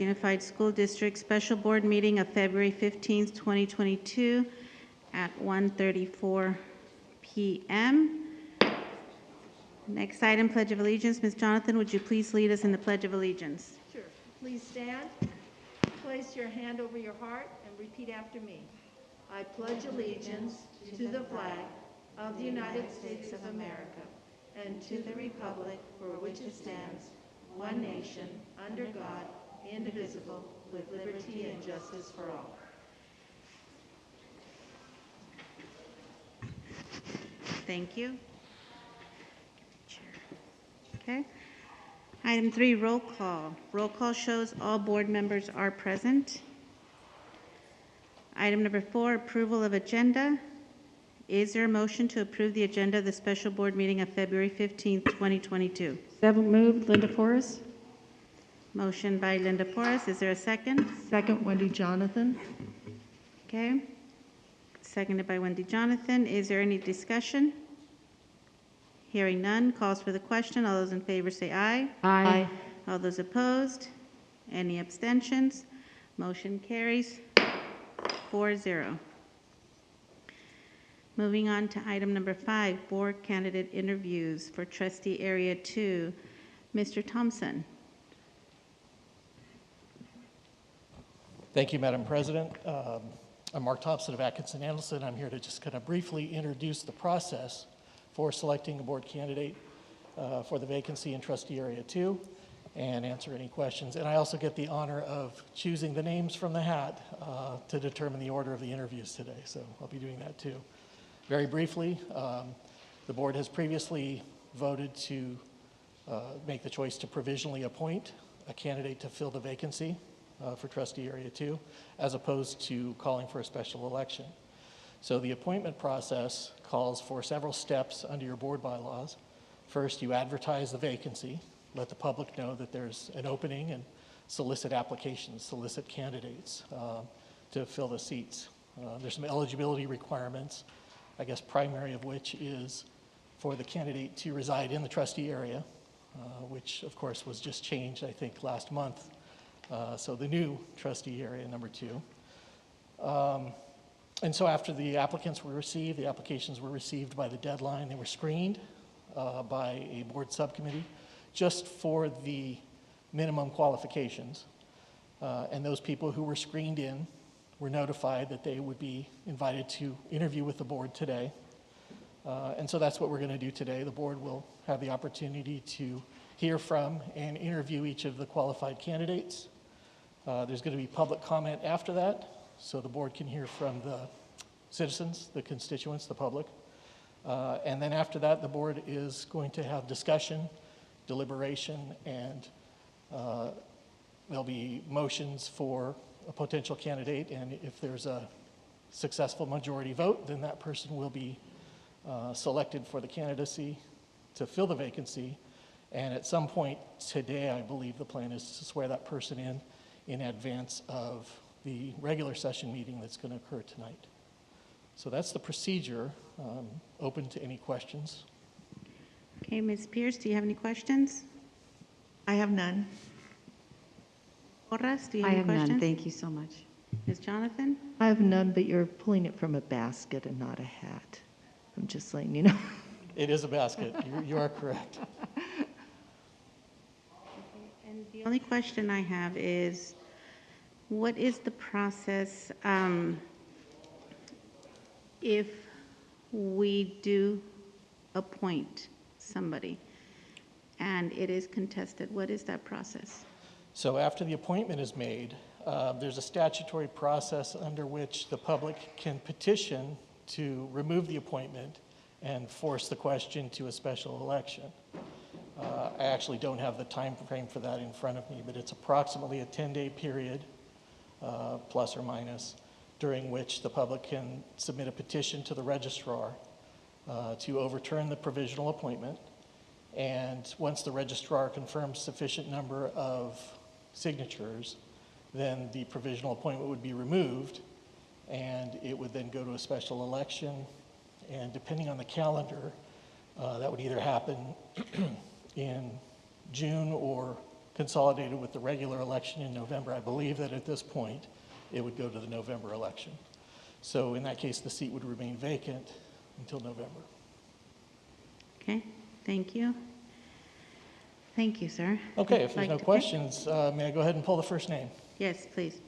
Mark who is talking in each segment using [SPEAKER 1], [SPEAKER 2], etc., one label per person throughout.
[SPEAKER 1] Unified School District Special Board Meeting of February 15th, 2022 at 1:34 p.m. Next item, Pledge of Allegiance. Ms. Jonathan, would you please lead us in the Pledge of Allegiance?
[SPEAKER 2] Sure. Please stand. Place your hand over your heart and repeat after me. I pledge allegiance to the flag of the United States of America and to the republic for which it stands, one nation, under God, indivisible, with liberty and justice for all.
[SPEAKER 1] Thank you. Okay. Item 3, roll call. Roll call shows all board members are present. Item number 4, approval of agenda. Is there a motion to approve the agenda of the special board meeting of February 15th, 2022?
[SPEAKER 3] Seven moved, Linda Forrest.
[SPEAKER 1] Motion by Linda Porras. Is there a second?
[SPEAKER 3] Second, Wendy Jonathan.
[SPEAKER 1] Okay. Seconded by Wendy Jonathan. Is there any discussion? Hearing none, calls for the question. All those in favor say aye.
[SPEAKER 3] Aye.
[SPEAKER 1] All those opposed? Any abstentions? Motion carries 4-0. Moving on to item number 5, board candidate interviews for Trustee Area 2. Mr. Thompson.
[SPEAKER 4] Thank you, Madam President. I'm Mark Thompson of Atkinson Anderson. I'm here to just kind of briefly introduce the process for selecting a board candidate for the vacancy in Trustee Area 2 and answer any questions. And I also get the honor of choosing the names from the hat to determine the order of the interviews today. So I'll be doing that too. Very briefly, the board has previously voted to make the choice to provisionally appoint a candidate to fill the vacancy for Trustee Area 2, as opposed to calling for a special election. So the appointment process calls for several steps under your board bylaws. First, you advertise the vacancy, let the public know that there's an opening, and solicit applications, solicit candidates to fill the seats. There's some eligibility requirements, I guess primary of which is for the candidate to reside in the trustee area, which of course was just changed, I think, last month. So the new trustee area, number 2. And so after the applicants were received, the applications were received by the deadline, they were screened by a board subcommittee just for the minimum qualifications. And those people who were screened in were notified that they would be invited to interview with the board today. And so that's what we're going to do today. The board will have the opportunity to hear from and interview each of the qualified candidates. There's going to be public comment after that, so the board can hear from the citizens, the constituents, the public. And then after that, the board is going to have discussion, deliberation, and there'll be motions for a potential candidate. And if there's a successful majority vote, then that person will be selected for the candidacy to fill the vacancy. And at some point today, I believe the plan is to swear that person in advance of the regular session meeting that's going to occur tonight. So that's the procedure. Open to any questions.
[SPEAKER 1] Okay, Ms. Pierce, do you have any questions?
[SPEAKER 3] I have none.
[SPEAKER 1] Porras, do you
[SPEAKER 5] I
[SPEAKER 1] have any
[SPEAKER 5] have
[SPEAKER 1] questions?
[SPEAKER 5] none. Thank you so much.
[SPEAKER 1] Ms. Jonathan?
[SPEAKER 3] I have none, but you're pulling it from a basket and not a hat. I'm just letting you know.
[SPEAKER 4] It is a basket. You are correct.
[SPEAKER 1] And the only question I have is, what is the process if we do appoint somebody and it is contested? What is that process?
[SPEAKER 4] So after the appointment is made, there's a statutory process under which the public can petition to remove the appointment and force the question to a special election. I actually don't have the time frame for that in front of me, but it's approximately a 10-day period, plus or minus, during which the public can submit a petition to the registrar to overturn the provisional appointment. And once the registrar confirms sufficient number of signatures, then the provisional appointment would be removed, and it would then go to a special election. And depending on the calendar, that would either happen in June or consolidated with the regular election in November. I believe that at this point, it would go to the November election. So in that case, the seat would remain vacant until November.
[SPEAKER 1] Okay, thank you. Thank you, sir.
[SPEAKER 4] Okay, if there's
[SPEAKER 1] Like
[SPEAKER 4] no
[SPEAKER 1] to-
[SPEAKER 4] questions, may I go ahead and pull the first name?
[SPEAKER 1] Yes, please.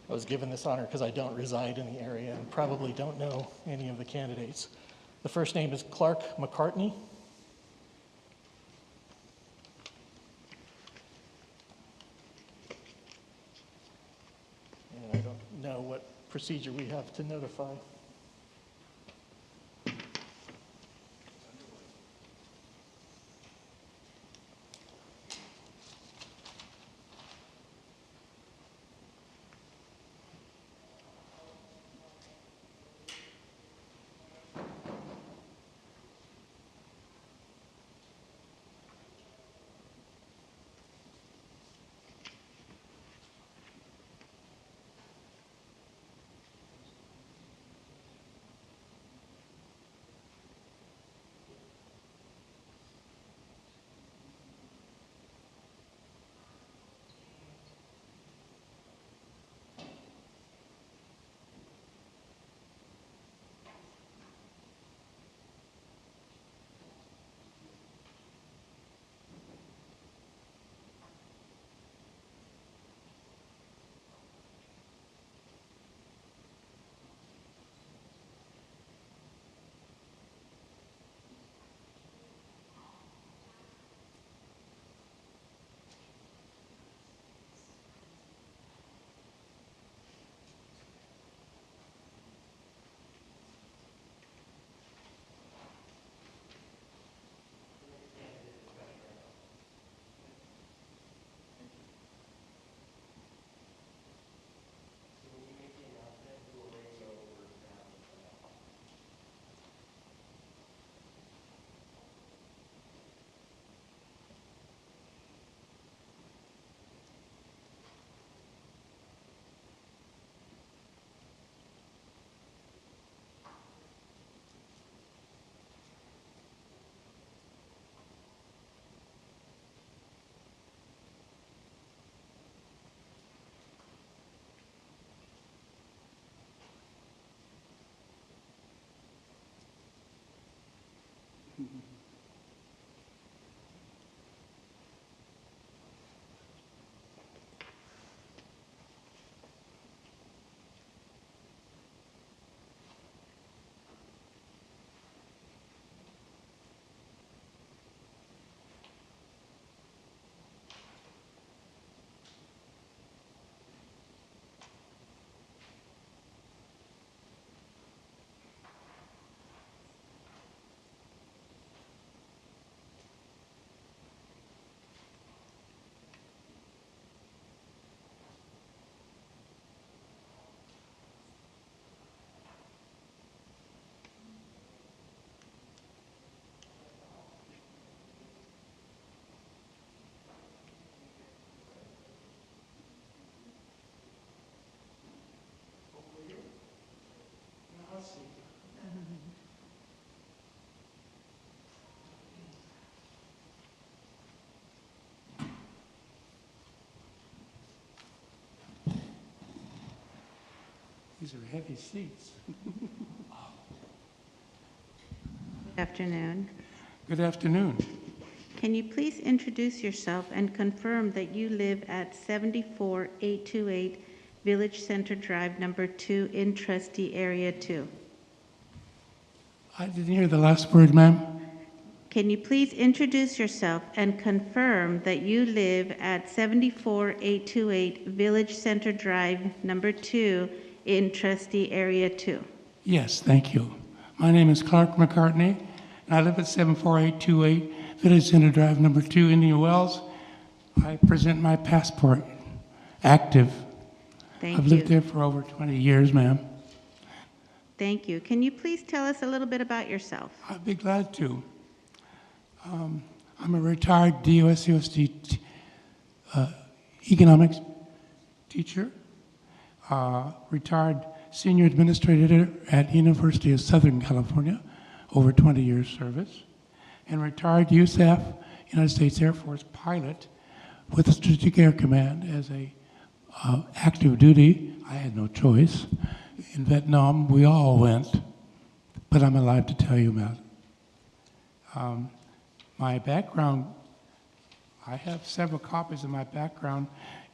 [SPEAKER 4] I was given this honor because I don't reside in the area and probably don't know any of the candidates. The first name is Clark McCartney. And I don't know what procedure we have to notify.
[SPEAKER 5] These are heavy seats.
[SPEAKER 1] Good afternoon.
[SPEAKER 5] Good afternoon.
[SPEAKER 1] Can you please introduce yourself and confirm that you live at 74828 Village Center Drive, number 2, in Trustee Area 2?
[SPEAKER 5] I didn't hear the last word, ma'am.
[SPEAKER 1] Can you please introduce yourself and confirm that you live at 74828 Village Center Drive, number 2, in Trustee Area 2?
[SPEAKER 5] Yes, thank you. My name is Clark McCartney, and I live at 74828 Village Center Drive, number 2, Indian Wells. I present my passport, active.
[SPEAKER 1] Thank
[SPEAKER 5] I've
[SPEAKER 1] you.
[SPEAKER 5] lived there for over 20 years, ma'am.
[SPEAKER 1] Thank you. Can you please tell us a little bit about yourself?
[SPEAKER 5] I'd be glad to. I'm a retired DSUSD economics teacher, retired senior administrator at University of Southern California, over 20 years service, and retired USAF, United States Air Force pilot with the Strategic Air Command as a active duty. I had no choice. In Vietnam, we all went, but I'm alive to tell you about it. My background, I have several copies of my background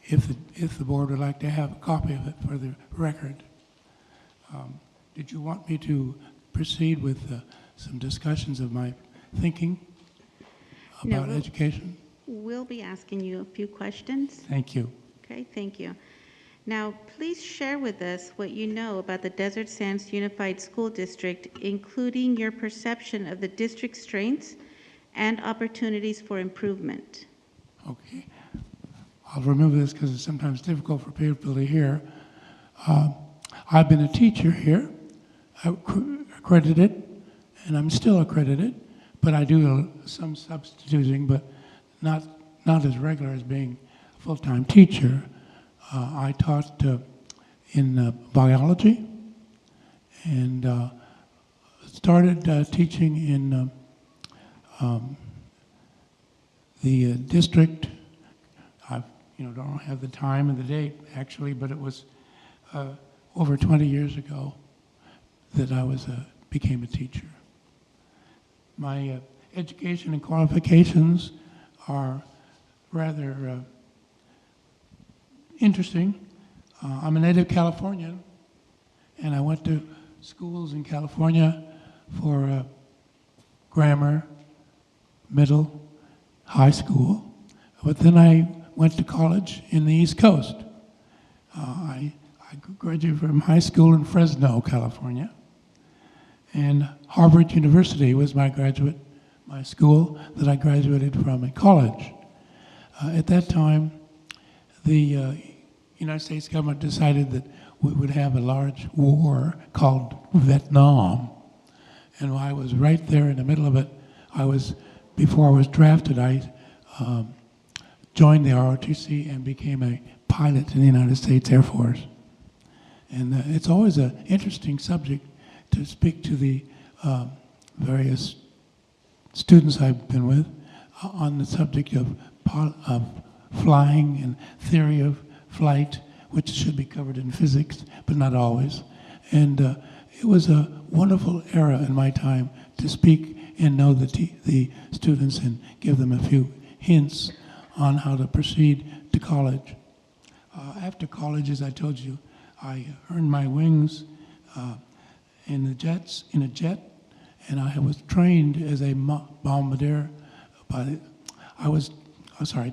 [SPEAKER 5] if the board would like to have a copy of it for the record. Did you want me to proceed with some discussions of my thinking about education?
[SPEAKER 1] We'll be asking you a few questions.
[SPEAKER 5] Thank you.
[SPEAKER 1] Okay, thank you. Now, please share with us what you know about the Desert Sands Unified School District, including your perception of the district's strengths and opportunities for improvement.
[SPEAKER 5] Okay. I'll remove this because it's sometimes difficult for people to hear. I've been a teacher here, accredited, and I'm still accredited, but I do some substituting, but not as regular as being a full-time teacher. I taught in biology and started teaching in the district. I don't have the time and the date actually, but it was over 20 years ago that I became a teacher. My education and qualifications are rather interesting. I'm a native Californian, and I went to schools in California for grammar, middle, high school, but then I went to college in the East Coast. I graduated from high school in Fresno, California, and Harvard University was my school that I graduated from in college. At that time, the United States government decided that we would have a large war called Vietnam, and I was right there in the middle of it. Before I was drafted, I joined the ROTC and became a pilot in the United States Air Force. And it's always an interesting subject to speak to the various students I've been with on the subject of flying and theory of flight, which should be covered in physics, but not always. And it was a wonderful era in my time to speak and know the students and give them a few hints on how to proceed to college. After college, as I told you, I earned my wings in a jet, and I was trained as a bombardier.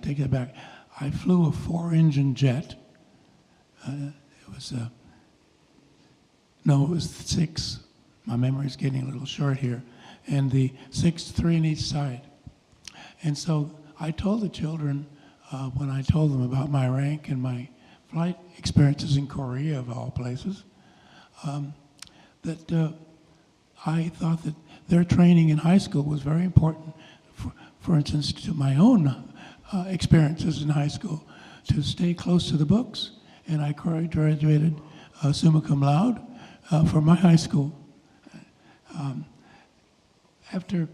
[SPEAKER 5] Take that back. I flew a 4-engine jet. It was 6. My memory's getting a little short here. And the 6, 3 on each side. And so I told the children, when I told them about my rank and my flight experiences in Korea, of all places, that I thought that their training in high school was very important, for instance, to my own experiences in high school, to stay close to the books. And I graduated summa cum laude from my high school. After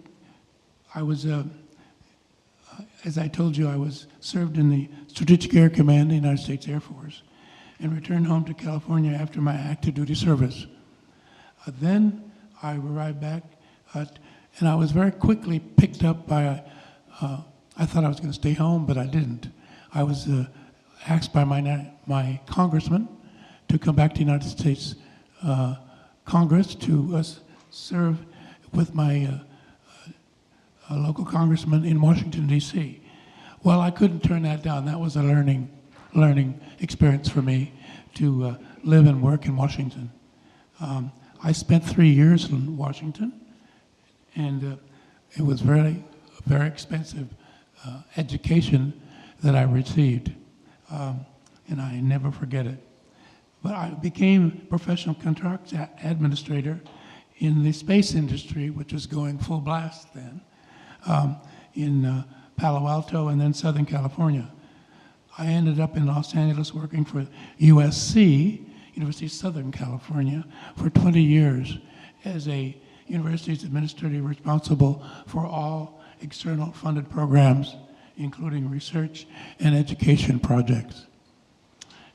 [SPEAKER 5] I was, as I told you, I was served in the Strategic Air Command of the United States Air Force and returned home to California after my active duty service. Then I arrived back, and I was very quickly picked up by I thought I was going to stay home, but I didn't. I was asked by my congressman to come back to the United States Congress to serve with my local congressman in Washington, D.C. Well, I couldn't turn that down. That was a learning experience for me to live and work in Washington. I spent 3 years in Washington, and it was very expensive education that I received, and I never forget it. But I became professional contracts administrator in the space industry, which was going full blast then, in Palo Alto and then Southern California. I ended up in Los Angeles working for USC, University of Southern California for 20 years as a university's administrator responsible for all external funded programs, including research and education projects.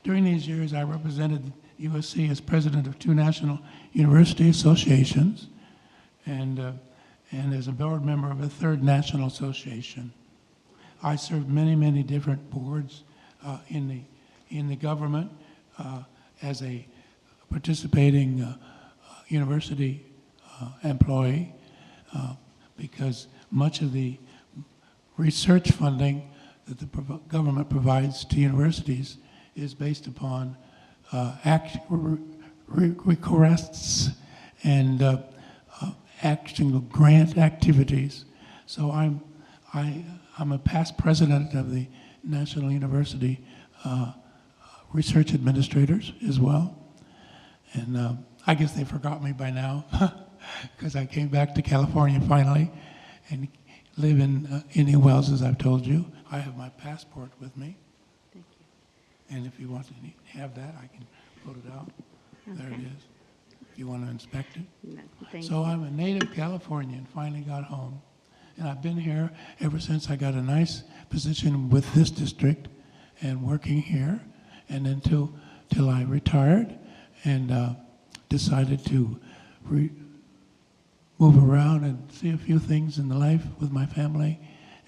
[SPEAKER 5] During these years, I represented USC as president of 2 national university associations and as a board member of a 3rd national association. I served many different boards in the government as a participating university employee because much of the research funding that the government provides to universities is based upon requests and actual grant activities. So I'm a past president of the National University Research Administrators as well. And I guess they forgot me by now because I came back to California finally and live in Indian Wells, as I've told you. I have my passport with me.
[SPEAKER 1] Thank you.
[SPEAKER 5] And if you want to have that, I can put it out.
[SPEAKER 1] Okay.
[SPEAKER 5] There it is. If you want to inspect it.
[SPEAKER 1] No, thank
[SPEAKER 5] So
[SPEAKER 1] you.
[SPEAKER 5] I'm a native Californian, finally got home. And I've been here ever since I got a nice position with this district and working here. And then till I retired and decided to move around and see a few things in the life with my family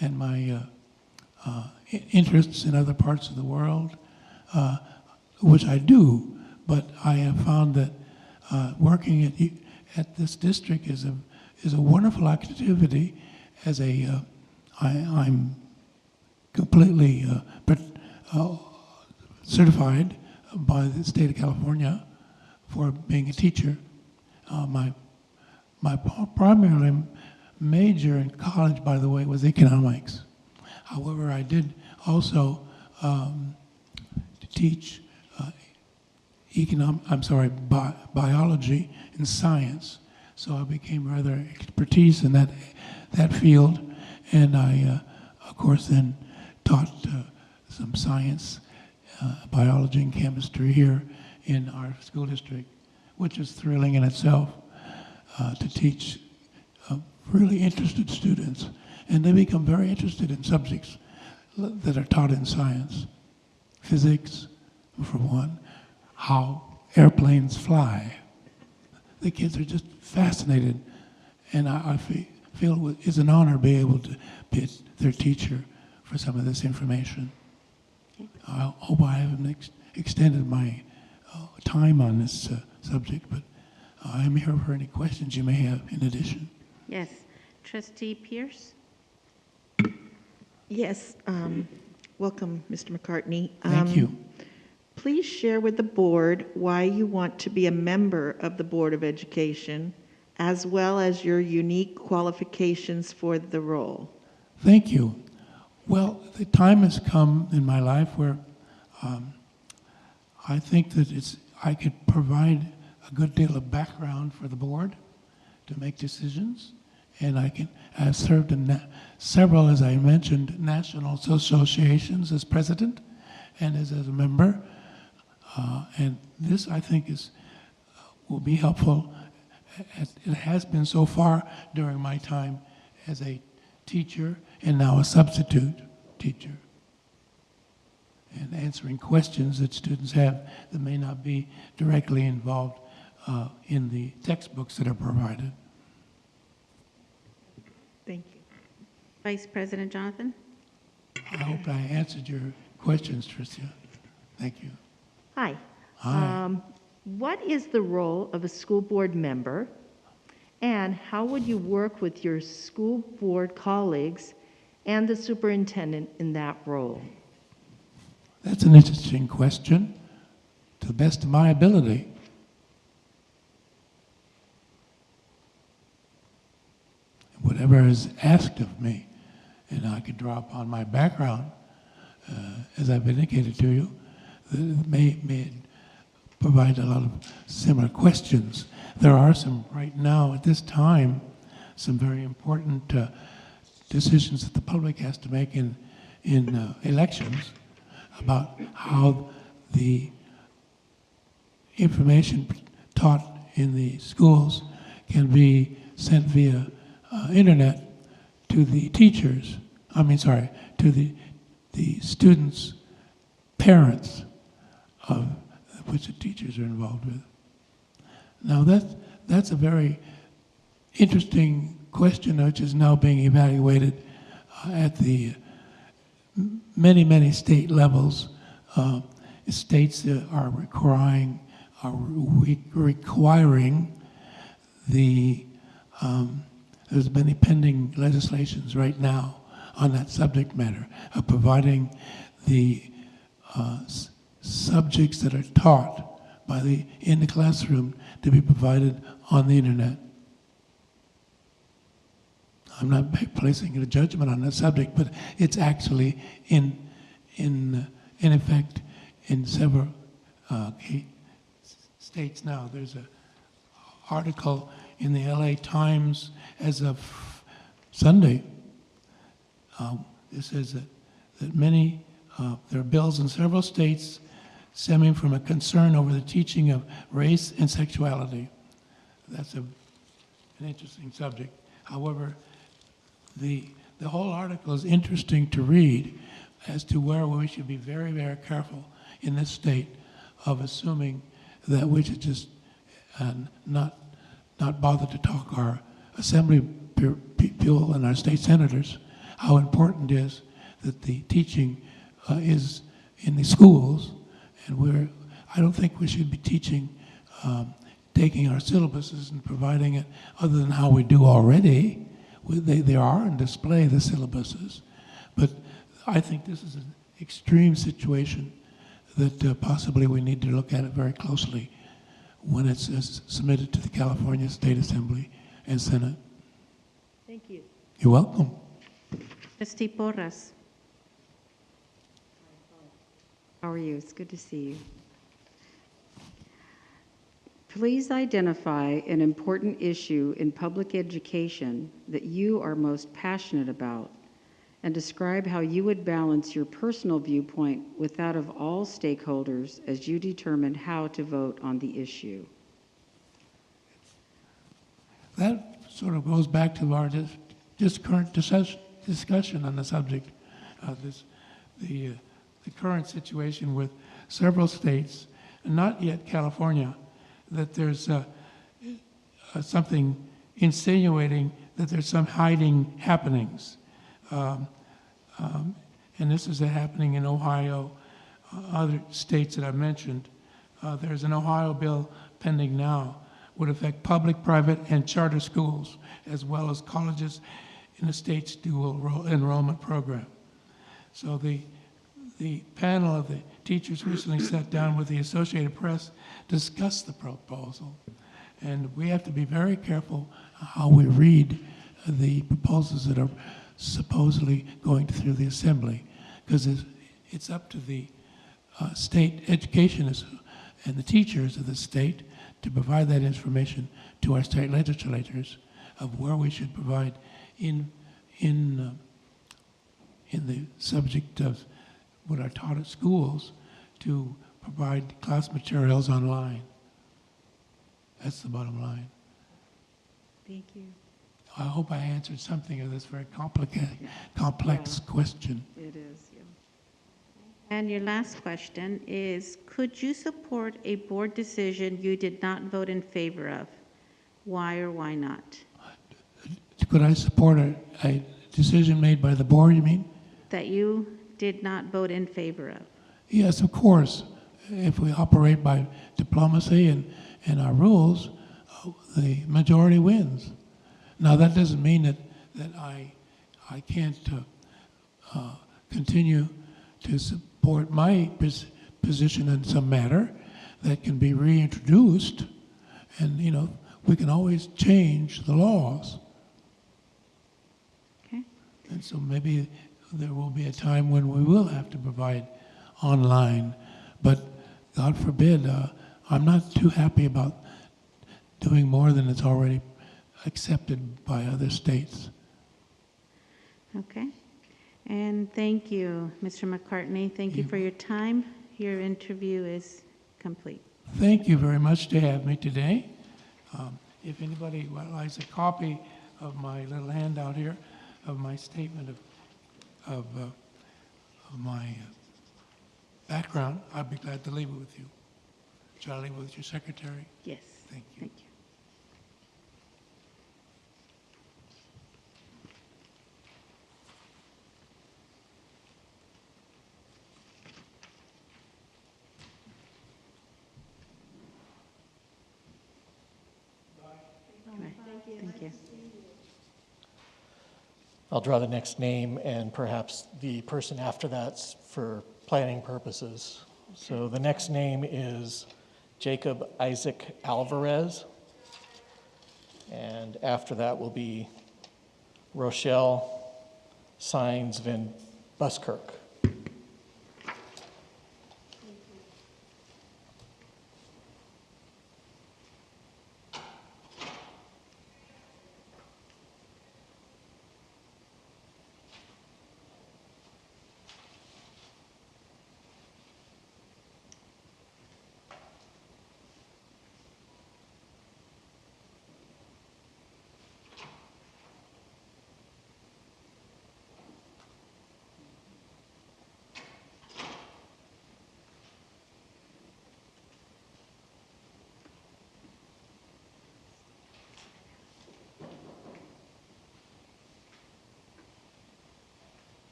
[SPEAKER 5] and my interests in other parts of the world, which I do. But I have found that working at this district is a wonderful activity. As I'm completely certified by the state of California for being a teacher. My primary major in college, by the way, was economics. However, I did also teach biology and science. So I became rather expertise in that field, and I, of course, then taught some science, biology and chemistry here in our school district, which is thrilling in itself to teach really interested students, and they become very interested in subjects that are taught in science. Physics, for one, how airplanes fly. The kids are just fascinated, and I feel it's an honor to be able to be their teacher for some of this information. I hope I haven't extended my time on this subject, but I'm here for any questions you may have in addition.
[SPEAKER 1] Yes. Trustee Pierce?
[SPEAKER 3] Yes, welcome, Mr. McCartney.
[SPEAKER 5] Thank you.
[SPEAKER 3] Please share with the board why you want to be a member of the Board of Education, as well as your unique qualifications for the role.
[SPEAKER 5] Thank you. Well, the time has come in my life where I think that I could provide a good deal of background for the board to make decisions, and I've served in several, as I mentioned, national associations as president and as a member, and this I think will be helpful. It has been so far during my time as a teacher and now a substitute teacher, and answering questions that students have that may not be directly involved in the textbooks that are provided.
[SPEAKER 3] Thank you.
[SPEAKER 1] Vice President Jonathan?
[SPEAKER 5] I hope I answered your questions, Tricia. Thank you.
[SPEAKER 3] Hi.
[SPEAKER 5] Hi.
[SPEAKER 3] What is the role of a school board member, and how would you work with your school board colleagues and the superintendent in that role?
[SPEAKER 5] That's an interesting question. To the best of my ability, whatever is asked of me, and I could draw upon my background, as I've indicated to you, that may provide a lot of similar questions. There are some, right now, at this time, some very important decisions that the public has to make in elections about how the information taught in the schools can be sent via internet to the teachers, to the students' parents, of which the teachers are involved with. Now that's a very interesting question which is now being evaluated at the many state levels. States are requiring the there's many pending legislations right now on that subject matter of providing the subjects that are taught in the classroom to be provided on the internet. I'm not placing a judgment on that subject, but it's actually in effect in several states now. There's an article in the LA Times as of Sunday. It says that many there are bills in several states stemming from a concern over the teaching of race and sexuality. That's an interesting subject. However, the whole article is interesting to read as to where we should be very, very careful in this state of assuming that we should just not bother to talk our assembly people and our state senators how important it is that the teaching is in the schools, and I don't think we should be teaching, taking our syllabuses and providing it other than how we do already. They are on display, the syllabuses, but I think this is an extreme situation that possibly we need to look at it very closely when it's submitted to the California State Assembly and Senate.
[SPEAKER 3] Thank you.
[SPEAKER 5] You're welcome.
[SPEAKER 1] Trustee Porras.
[SPEAKER 6] How are you? It's good to see you. Please identify an important issue in public education that you are most passionate about and describe how you would balance your personal viewpoint with that of all stakeholders as you determine how to vote on the issue.
[SPEAKER 5] That sort of goes back to our just current discussion on the subject of the current situation with several states, and not yet California, that there's something insinuating that there's some hiding happenings. And this is happening in Ohio, other states that I've mentioned. There's an Ohio bill pending now, would affect public, private, and charter schools, as well as colleges in the state's dual enrollment program. So the panel of the teachers recently sat down with the Associated Press, discussed the proposal, and we have to be very careful how we read the proposals that are supposedly going through the Assembly, because it's up to the state educationists and the teachers of the state to provide that information to our state legislators of where we should provide in the subject of what are taught at schools to provide class materials online. That's the bottom line.
[SPEAKER 1] Thank you.
[SPEAKER 5] I hope I answered something of this very complex question.
[SPEAKER 6] It is, yeah.
[SPEAKER 1] And your last question is, could you support a board decision you did not vote in favor of? Why or why not?
[SPEAKER 5] Could I support a decision made by the board, you mean?
[SPEAKER 1] That you did not vote in favor of?
[SPEAKER 5] Yes, of course. If we operate by diplomacy and our rules, the majority wins. Now, that doesn't mean that I can't continue to support my position in some matter that can be reintroduced, and, we can always change the laws.
[SPEAKER 1] Okay.
[SPEAKER 5] And so maybe there will be a time when we will have to provide online, but God forbid, I'm not too happy about doing more than it's already accepted by other states.
[SPEAKER 1] Okay. And thank you, Mr. McCartney. Thank you for your time. Your interview is complete.
[SPEAKER 5] Thank you very much to have me today. If anybody would like a copy of my little handout here, of my statement of my background, I'd be glad to leave it with you. Shall I leave it with your secretary?
[SPEAKER 1] Yes.
[SPEAKER 5] Thank you.
[SPEAKER 1] Thank you. Thank you.
[SPEAKER 4] I'll draw the next name and perhaps the person after that's for planning purposes. So the next name is Jacob Isaac Alvarez. And after that will be Rochelle Sines Van Buskirk.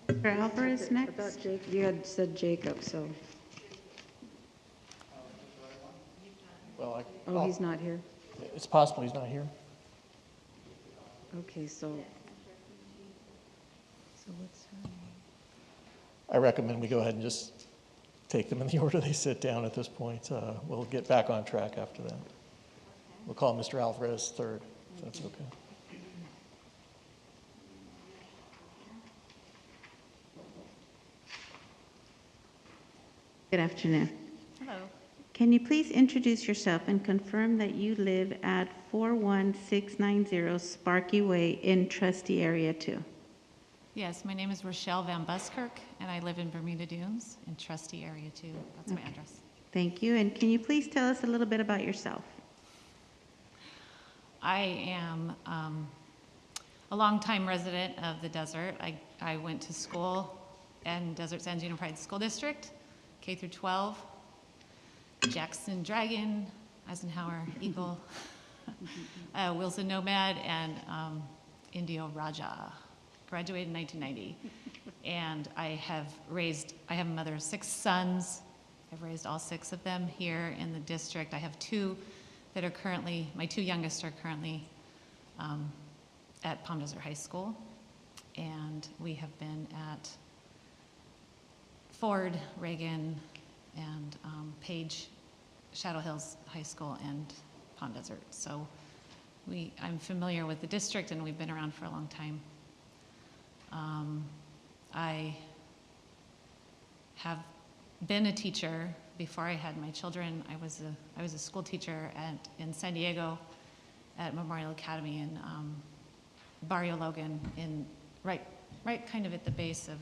[SPEAKER 1] Mr. Alvarez
[SPEAKER 6] I
[SPEAKER 1] next.
[SPEAKER 6] thought you had said Jacob, so,
[SPEAKER 4] Well,
[SPEAKER 6] oh, he's not here?
[SPEAKER 4] it's possible he's not here.
[SPEAKER 6] Okay, so what's her name?
[SPEAKER 4] I recommend we go ahead and just take them in the order they sit down at this point. We'll get back on track after that. We'll call Mr. Alvarez third, if that's okay.
[SPEAKER 1] Good afternoon.
[SPEAKER 7] Hello.
[SPEAKER 1] Can you please introduce yourself and confirm that you live at 41690 Sparky Way in Trustee Area 2?
[SPEAKER 7] Yes, my name is Rochelle Van Buskirk, and I live in Bermuda Dunes in Trustee Area 2. That's my address.
[SPEAKER 1] Thank you. And can you please tell us a little bit about yourself?
[SPEAKER 7] I am a longtime resident of the desert. I went to school in Desert Sands Unified School District, K through 12. Jackson Dragon, Eisenhower Eagle, Wilson Nomad, and Indio Raja. Graduated in 1990. And I have a mother of 6 sons. I've raised all 6 of them here in the district. I have 2 that are currently, my 2 youngest are currently at Palm Desert High School. And we have been at Ford, Reagan, and Page, Shadow Hills High School, and Palm Desert. So I'm familiar with the district, and we've been around for a long time. I have been a teacher before I had my children. I was a school teacher in San Diego at Memorial Academy in Barrio Logan, right kind of at the base of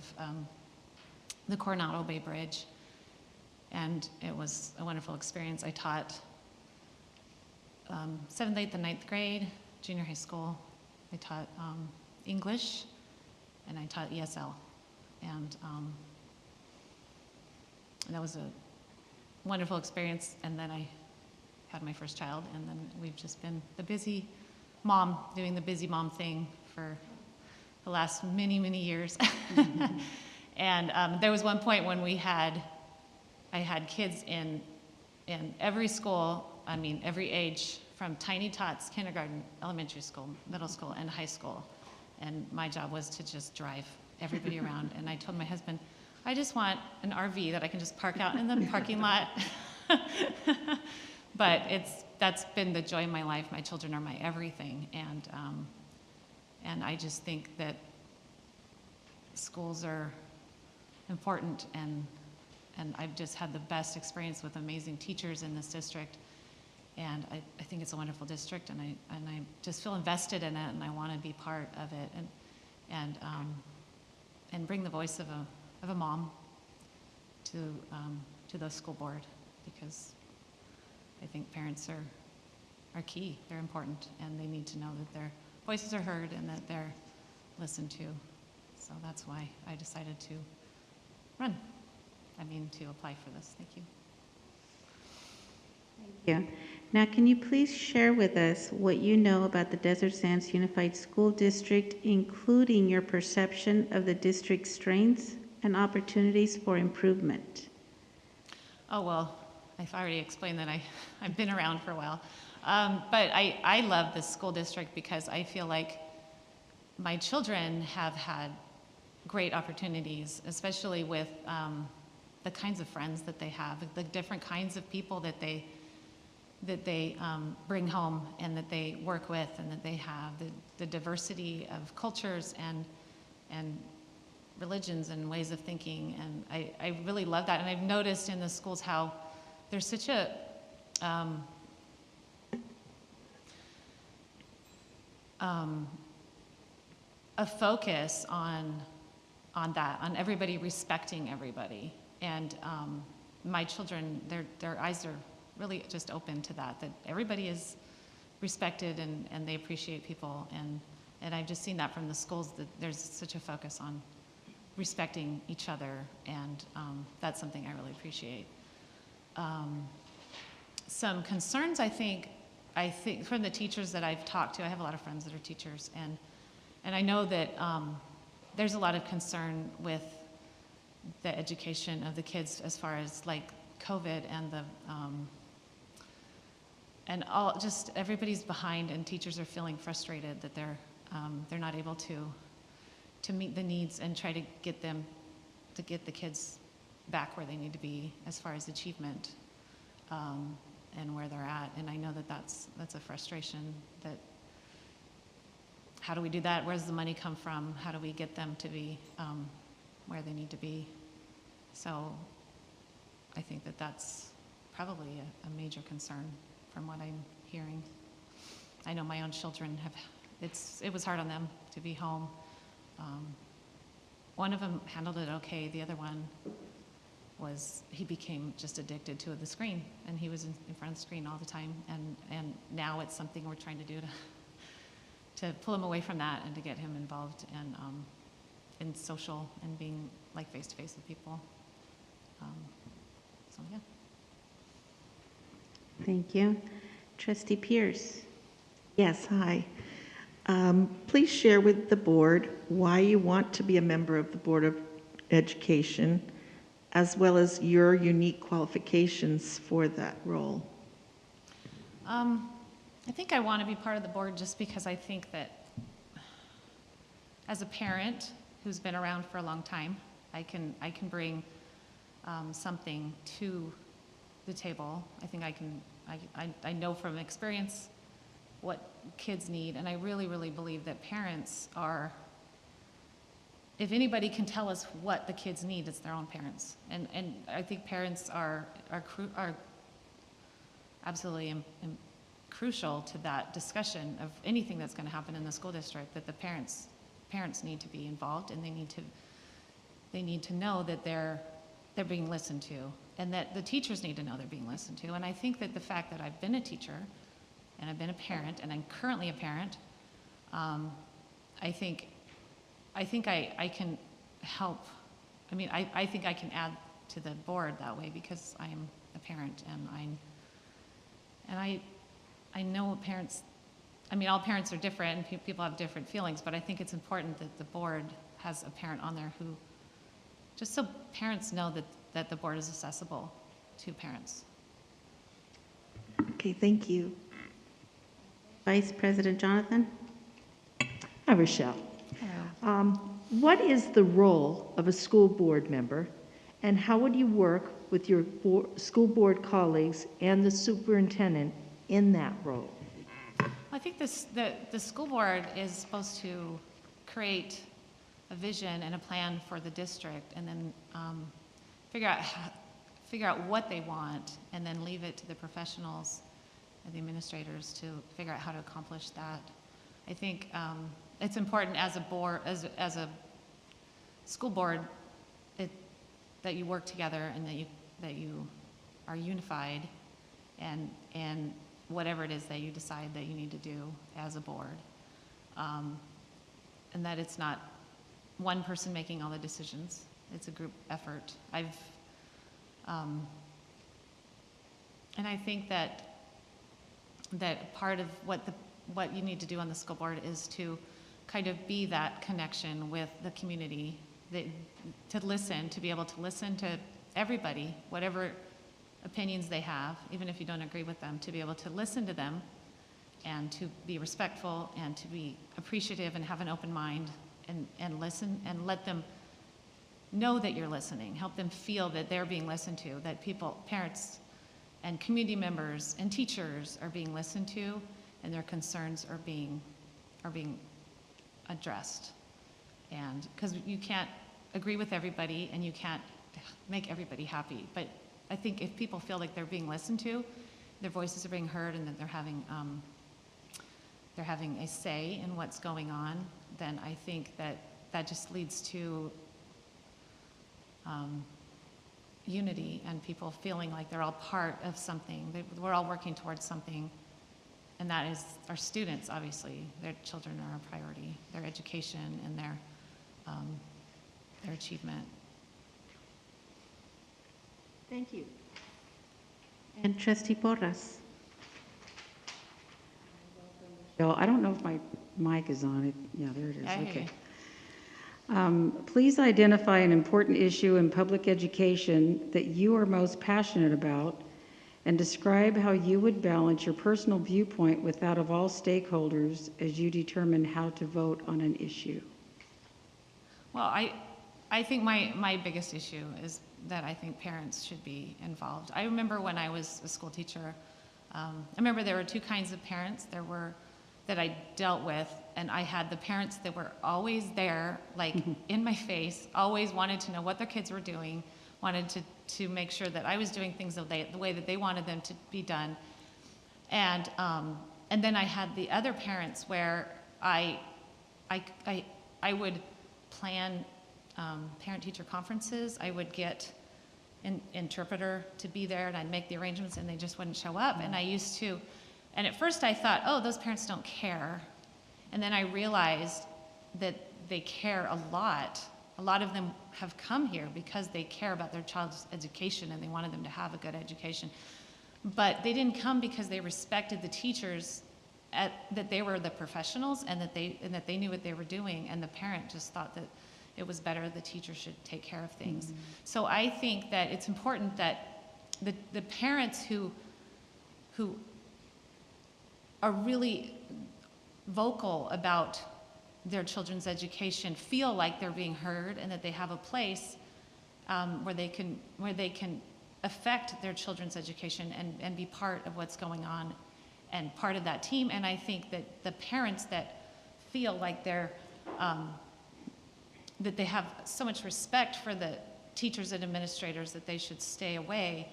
[SPEAKER 7] the Coronado Bay Bridge. And it was a wonderful experience. I taught 7th, 8th, and 9th grade, junior high school. I taught English, and I taught ESL. And And that was a wonderful experience. And then I had my first child, and then we've just been the busy mom, doing the busy mom thing for the last many, many years. And there was one point when I had kids in every school, I mean, every age, from tiny tots, kindergarten, elementary school, middle school, and high school. And my job was to just drive everybody around. And I told my husband, I just want an RV that I can just park out in the parking lot. But that's been the joy of my life. My children are my everything. And I just think that schools are important, and I've just had the best experience with amazing teachers in this district. And I think it's a wonderful district, and I just feel invested in it, and I want to be part of it, and bring the voice of a mom to the school board, because I think parents are key. They're important, and they need to know that their voices are heard and that they're listened to. So that's why I decided to to apply for this. Thank you.
[SPEAKER 1] Thank you. Now, can you please share with us what you know about the Desert Sands Unified School District, including your perception of the district's strengths and opportunities for improvement?
[SPEAKER 7] Oh, well, I've already explained that I've been around for a while. But I love this school district because I feel like my children have had great opportunities, especially with the kinds of friends that they have, the different kinds of people that they bring home and that they work with, and that they have the diversity of cultures and religions and ways of thinking. And I really love that. And I've noticed in the schools how there's such a focus on that, on everybody respecting everybody. And my children, their eyes are really just open to that everybody is respected and they appreciate people. And I've just seen that from the schools, that there's such a focus on respecting each other, and that's something I really appreciate. Some concerns, I think from the teachers that I've talked to, I have a lot of friends that are teachers, and I know that there's a lot of concern with the education of the kids as far as like COVID and and all, just everybody's behind, and teachers are feeling frustrated that they're not able to meet the needs and try to get the kids back where they need to be as far as achievement and where they're at. And I know that that's a frustration. That how do we do that? Where does the money come from? How do we get them to be where they need to be? So I think that that's probably a major concern from what I'm hearing. I know my own children it was hard on them to be home. One of them handled it okay. The other one he became just addicted to the screen, and he was in front of the screen all the time. And now it's something we're trying to do to pull him away from that and to get him involved in social and being like face-to-face with people. So yeah.
[SPEAKER 1] Thank you. Trustee Pierce.
[SPEAKER 8] Yes, hi. Please share with the board why you want to be a member of the Board of Education, as well as your unique qualifications for that role.
[SPEAKER 7] I think I want to be part of the board just because I think that as a parent who's been around for a long time, I can bring something to the table. I think I know from experience what kids need, and I really, really believe that parents are, if anybody can tell us what the kids need, it's their own parents. And I think parents are absolutely crucial to that discussion of anything that's going to happen in the school district, that the parents need to be involved, and they need to know that they're being listened to, and that the teachers need to know they're being listened to. And I think that the fact that I've been a teacher and I've been a parent, and I'm currently a parent, I think I can help. I mean, I think I can add to the board that way because I'm a parent and I know parents, I mean, all parents are different and people have different feelings, but I think it's important that the board has a parent on there who, just so parents know that the board is accessible to parents.
[SPEAKER 8] Okay, thank you.
[SPEAKER 1] Vice President Jonathan?
[SPEAKER 3] Hi, Rochelle. What is the role of a school board member, and how would you work with your school board colleagues and the superintendent in that role?
[SPEAKER 7] I think the school board is supposed to create a vision and a plan for the district, and then figure out what they want, and then leave it to the professionals and the administrators to figure out how to accomplish that. I think it's important as a board, as a school board, that you work together and that you are unified, and whatever it is that you decide that you need to do as a board, and that it's not one person making all the decisions. It's a group effort. And I think that part of what you need to do on the school board is to kind of be that connection with the community, to listen, to be able to listen to everybody, whatever opinions they have, even if you don't agree with them, to be able to listen to them and to be respectful and to be appreciative and have an open mind and listen and let them know that you're listening, help them feel that they're being listened to, that people, parents and community members and teachers are being listened to and their concerns are being addressed. And because you can't agree with everybody and you can't make everybody happy, but I think if people feel like they're being listened to, their voices are being heard, and that they're having a say in what's going on, then I think that just leads to unity and people feeling like they're all part of something. We're all working towards something, and that is our students, obviously. Their children are a priority, their education and their achievement.
[SPEAKER 2] Thank you.
[SPEAKER 1] And Trustee Porras?
[SPEAKER 6] I don't know if my mic is on. Yeah, there it is.
[SPEAKER 7] I hear
[SPEAKER 6] Okay.
[SPEAKER 7] you.
[SPEAKER 6] Please identify an important issue in public education that you are most passionate about, and describe how you would balance your personal viewpoint with that of all stakeholders as you determine how to vote on an issue.
[SPEAKER 7] Well, I think my biggest issue is that I think parents should be involved. I remember when I was a school teacher, I remember there were two kinds of parents. There were that I dealt with, and I had the parents that were always there, like in my face, always wanted to know what their kids were doing, wanted to make sure that I was doing things the way that they wanted them to be done. And then I had the other parents where I would plan parent-teacher conferences. I would get an interpreter to be there, and I'd make the arrangements, and they just wouldn't show up. And I used to, and at first I thought, oh, those parents don't care. And then I realized that they care a lot. A lot of them have come here because they care about their child's education and they wanted them to have a good education. But they didn't come because they respected the teachers, that they were the professionals and that they knew what they were doing, and the parent just thought that it was better the teacher should take care of things. Mm-hmm. So I think that it's important that the parents who are really vocal about their children's education feel like they're being heard and that they have a place where they can affect their children's education and be part of what's going on and part of that team. And I think that the parents that feel like they're that they have so much respect for the teachers and administrators that they should stay away,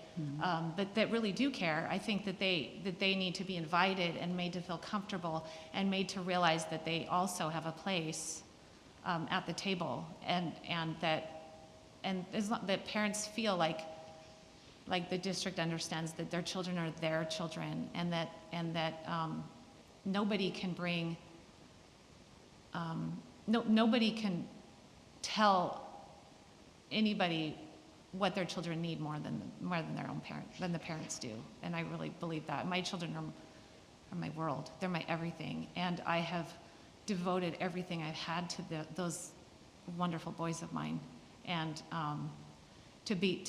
[SPEAKER 7] but that really do care. I think that they need to be invited and made to feel comfortable and made to realize that they also have a place at the table, and as long that parents feel like the district understands that their children are their children, and that nobody can bring nobody can tell anybody what their children need more than their own than the parents do. And I really believe that. My children are my world. They're my everything. And I have devoted everything I've had to those wonderful boys of mine. And to be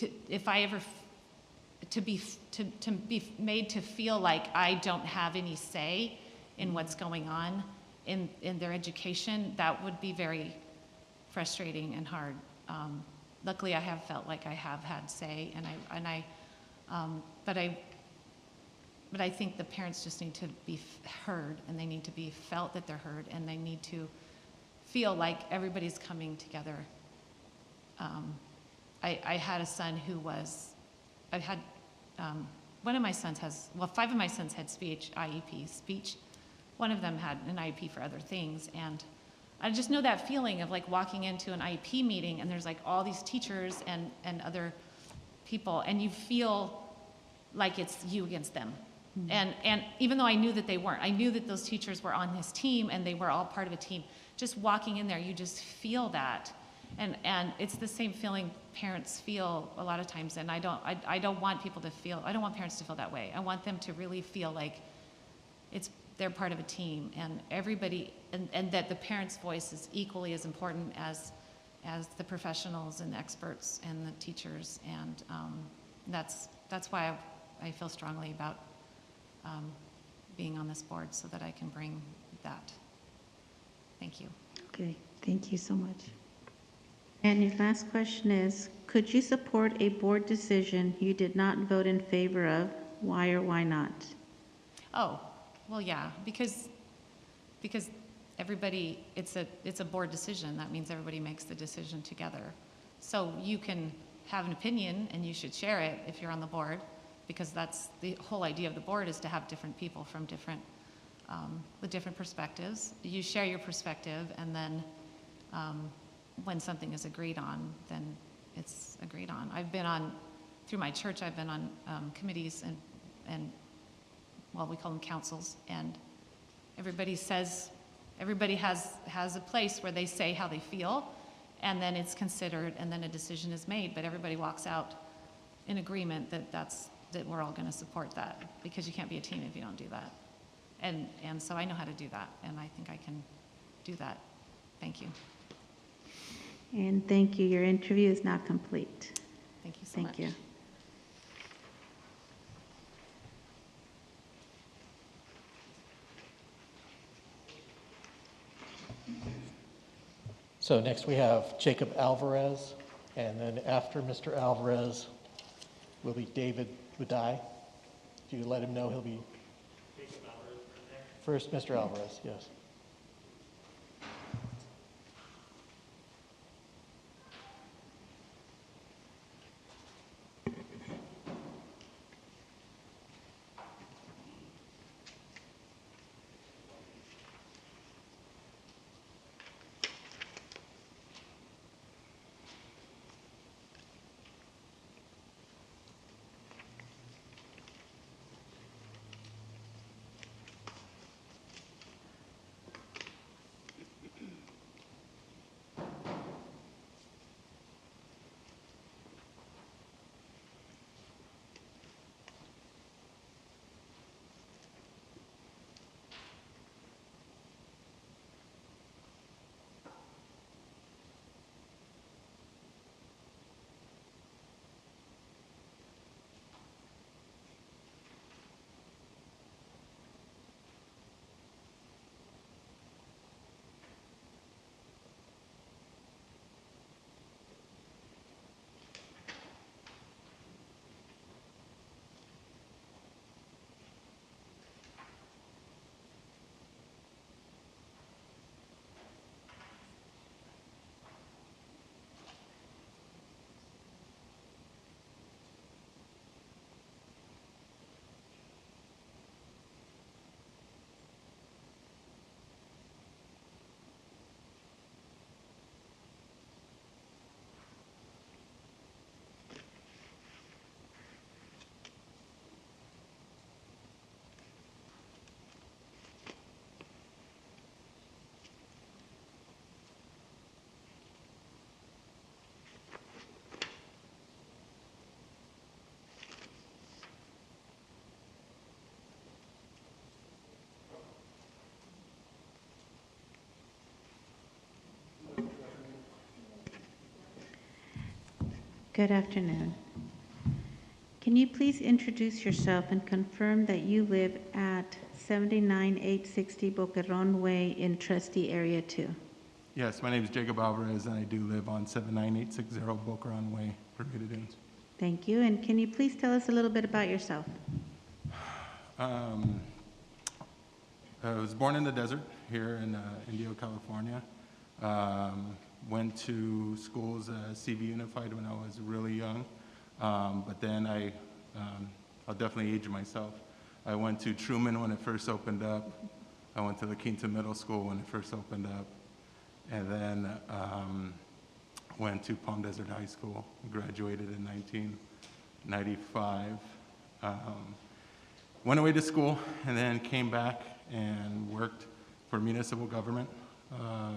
[SPEAKER 7] made to feel like I don't have any say in what's going on in their education, that would be very frustrating and hard. Luckily, I have felt like I have had say, but I think the parents just need to be heard, and they need to be felt that they're heard, and they need to feel like everybody's coming together. I had a son who was, one of my sons has, well, 5 of my sons had IEP speech. One of them had an IEP for other things, and I just know that feeling of like walking into an IEP meeting and there's like all these teachers and other people, and you feel like it's you against them. Mm-hmm. And even though I knew that they weren't, I knew that those teachers were on his team and they were all part of a team. Just walking in there, you just feel that. And it's the same feeling parents feel a lot of times, and I don't want parents to feel that way. I want them to really feel like they're part of a team, and everybody, and that the parents' voice is equally as important as the professionals and the experts and the teachers, and that's why I feel strongly about being on this board, so that I can bring that. Thank you.
[SPEAKER 6] Okay, thank you so much.
[SPEAKER 1] And your last question is, could you support a board decision you did not vote in favor of? Why or why not?
[SPEAKER 7] Oh, well, yeah, because everybody, it's a board decision. That means everybody makes the decision together. So you can have an opinion and you should share it if you're on the board, because that's the whole idea of the board, is to have different people from with different perspectives. You share your perspective, and then when something is agreed on, then it's agreed on. Through my church, I've been on committees and well, we call them councils, and everybody has a place where they say how they feel, and then it's considered, and then a decision is made, but everybody walks out in agreement that we're all going to support that, because you can't be a team if you don't do that. And so I know how to do that, and I think I can do that. Thank you.
[SPEAKER 1] And thank you. Your interview is now complete.
[SPEAKER 7] Thank you so much.
[SPEAKER 1] Thank you.
[SPEAKER 4] So next we have Jacob Alvarez, and then after Mr. Alvarez will be David Budai. If you let him know, he'll be Jacob Alvarez first. Mr. Alvarez, yes.
[SPEAKER 1] Good afternoon. Can you please introduce yourself and confirm that you live at 79860 Boquerón Way in Trustee Area 2?
[SPEAKER 9] Yes, my name is Jacob Alvarez, and I do live on 79860 Boquerón Way, Bermuda Dunes.
[SPEAKER 1] Thank you. And can you please tell us a little bit about yourself?
[SPEAKER 9] I was born in the desert here in Indio, California. Went to schools, CV Unified when I was really young, but then I'll definitely age myself. I went to Truman when it first opened up. I went to La Quinta Middle School when it first opened up, and then went to Palm Desert High School. Graduated in 1995. Went away to school and then came back and worked for municipal government,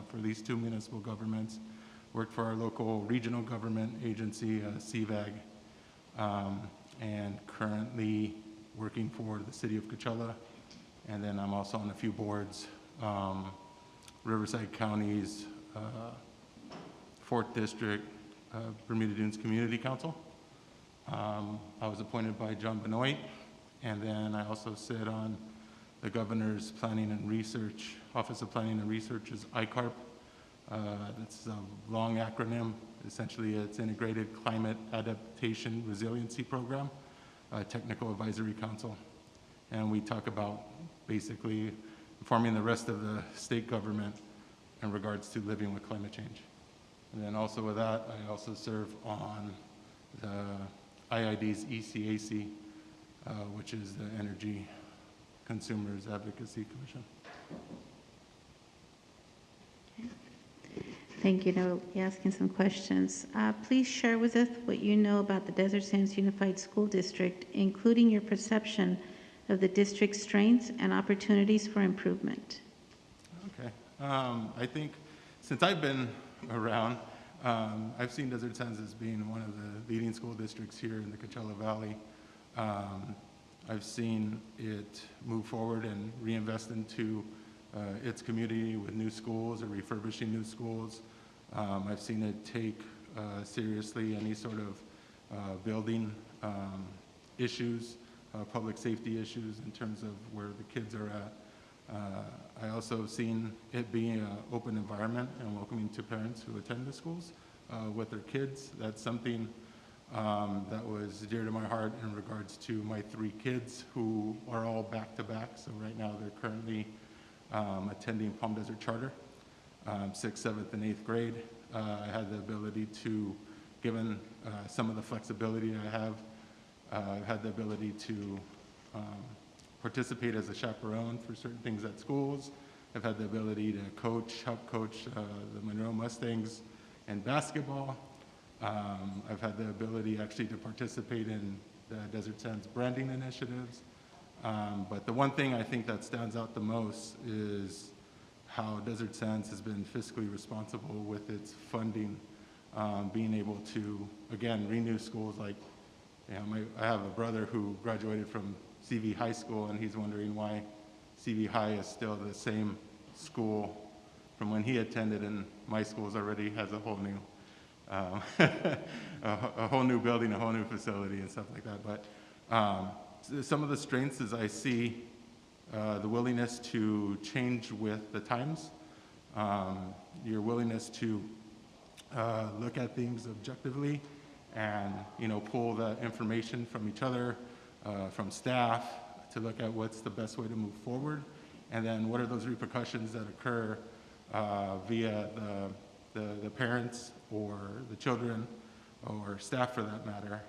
[SPEAKER 9] for these two municipal governments. Worked for our local regional government agency, CVAG, and currently working for the city of Coachella. And then I'm also on a few boards, Riverside County's 4th District, Bermuda Dunes Community Council. I was appointed by John Benoit, and then I also sit on the Governor's Planning and Research, Office of Planning and Research's ICARP. That's a long acronym. Essentially, it's Integrated Climate Adaptation Resiliency Program, Technical Advisory Council. And we talk about basically informing the rest of the state government in regards to living with climate change. And then also with that, I also serve on the IID's ECAC, which is the Energy Consumers Advocacy Commission.
[SPEAKER 1] Thank you. Now we'll be asking some questions. Please share with us what you know about the Desert Sands Unified School District, including your perception of the district's strengths and opportunities for improvement.
[SPEAKER 9] Okay. I think since I've been around, I've seen Desert Sands as being one of the leading school districts here in the Coachella Valley. I've seen it move forward and reinvest into its community with new schools or refurbishing new schools. I've seen it take seriously any sort of building issues, public safety issues in terms of where the kids are at. I also have seen it being an open environment and welcoming to parents who attend the schools with their kids. That's something that was dear to my heart in regards to my 3 kids who are all back-to-back. So right now they're currently attending Palm Desert Charter, 6th, 7th, and 8th grade. I had the ability to, given some of the flexibility I have, I've had the ability to participate as a chaperone for certain things at schools. I've had the ability to help coach the Monroe Mustangs in basketball. I've had the ability actually to participate in the Desert Sands branding initiatives. But the one thing I think that stands out the most is how Desert Sands has been fiscally responsible with its funding, being able to, again, renew schools. Like, you know, I have a brother who graduated from CV High School, and he's wondering why CV High is still the same school from when he attended, and my school's already has a whole new, a whole new building, a whole new facility, and stuff like that. But some of the strengths is I see the willingness to change with the times, your willingness to look at things objectively, and pull the information from each other, from staff, to look at what's the best way to move forward, and then what are those repercussions that occur via the parents or the children or staff for that matter.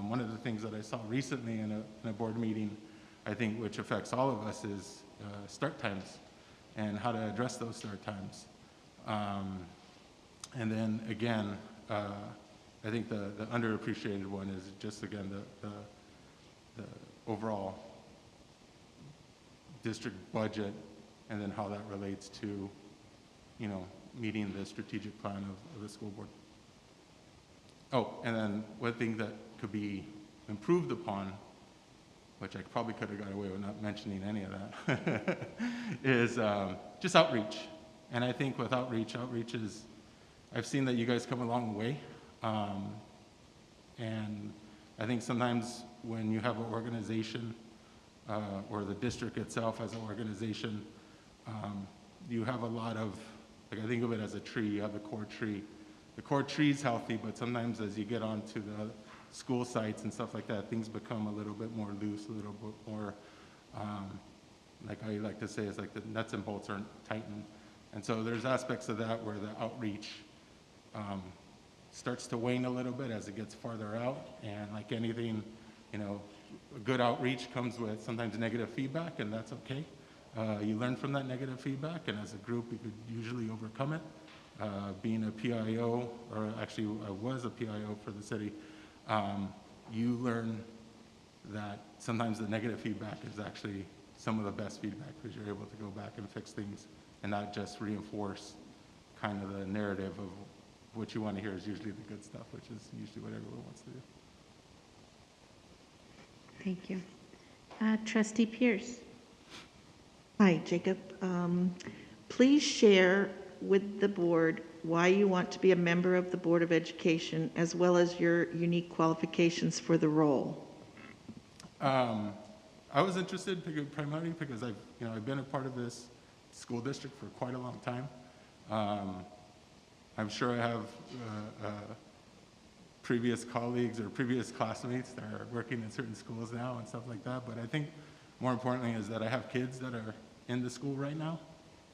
[SPEAKER 9] One of the things that I saw recently in a board meeting, I think, which affects all of us, is start times and how to address those start times. And then again, I think the underappreciated one is just, again, the overall district budget, and then how that relates to, meeting the strategic plan of the school board. Oh, and then one thing that could be improved upon, which I probably could have got away with not mentioning any of that, is just outreach. And I think with outreach is, I've seen that you guys come a long way. And I think sometimes when you have an organization, or the district itself as an organization, you have a lot of, like, I think of it as a tree. You have the core tree. The core tree is healthy, but sometimes as you get onto the school sites and stuff like that, things become a little bit more loose, a little bit more, like I like to say, it's like the nuts and bolts aren't tightened. And so there's aspects of that where the outreach starts to wane a little bit as it gets farther out. And like anything, you know, a good outreach comes with sometimes negative feedback, and that's okay. You learn from that negative feedback, and as a group, you could usually overcome it. Being a PIO, or actually I was a PIO for the city, you learn that sometimes the negative feedback is actually some of the best feedback, because you're able to go back and fix things and not just reinforce kind of the narrative of what you want to hear is usually the good stuff, which is usually what everyone wants to do.
[SPEAKER 1] Thank you. Trustee Pierce.
[SPEAKER 8] Hi, Jacob. Please share with the board why you want to be a member of the Board of Education, as well as your unique qualifications for the role.
[SPEAKER 9] I was interested primarily because I've been a part of this school district for quite a long time. I'm sure I have previous colleagues or previous classmates that are working in certain schools now and stuff like that. But I think more importantly is that I have kids that are in the school right now,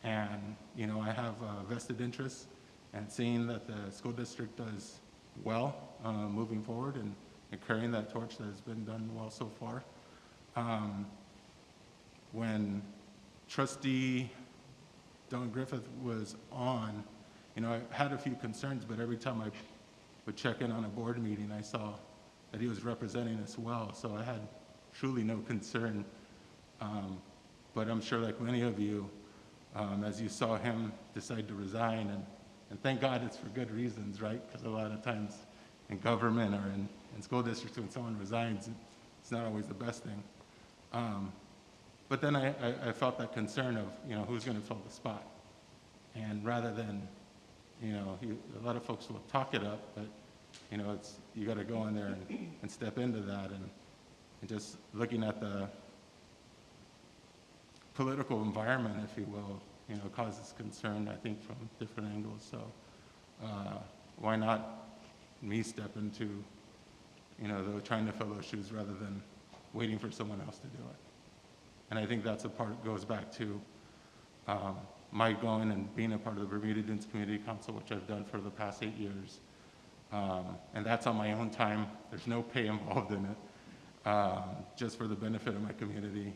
[SPEAKER 9] and I have vested interest in seeing that the school district does well moving forward and carrying that torch that has been done well so far. When Trustee Don Griffith was on, I had a few concerns, but every time I would check in on a board meeting, I saw that he was representing us well, so I had truly no concern. But I'm sure, like many of you, as you saw him decide to resign, and thank God it's for good reasons, right? Because a lot of times in government or in school districts, when someone resigns, it's not always the best thing. But then I felt that concern of, who's going to fill the spot. And rather than, a lot of folks will talk it up, but, you got to go in there and step into that. And just looking at the political environment, if you will, causes concern, I think, from different angles. So why not me step into, trying to fill those shoes rather than waiting for someone else to do it. And I think that's a part that goes back to my going and being a part of the Bermuda Dunes Community Council, which I've done for the past 8 years. And that's on my own time. There's no pay involved in it, just for the benefit of my community.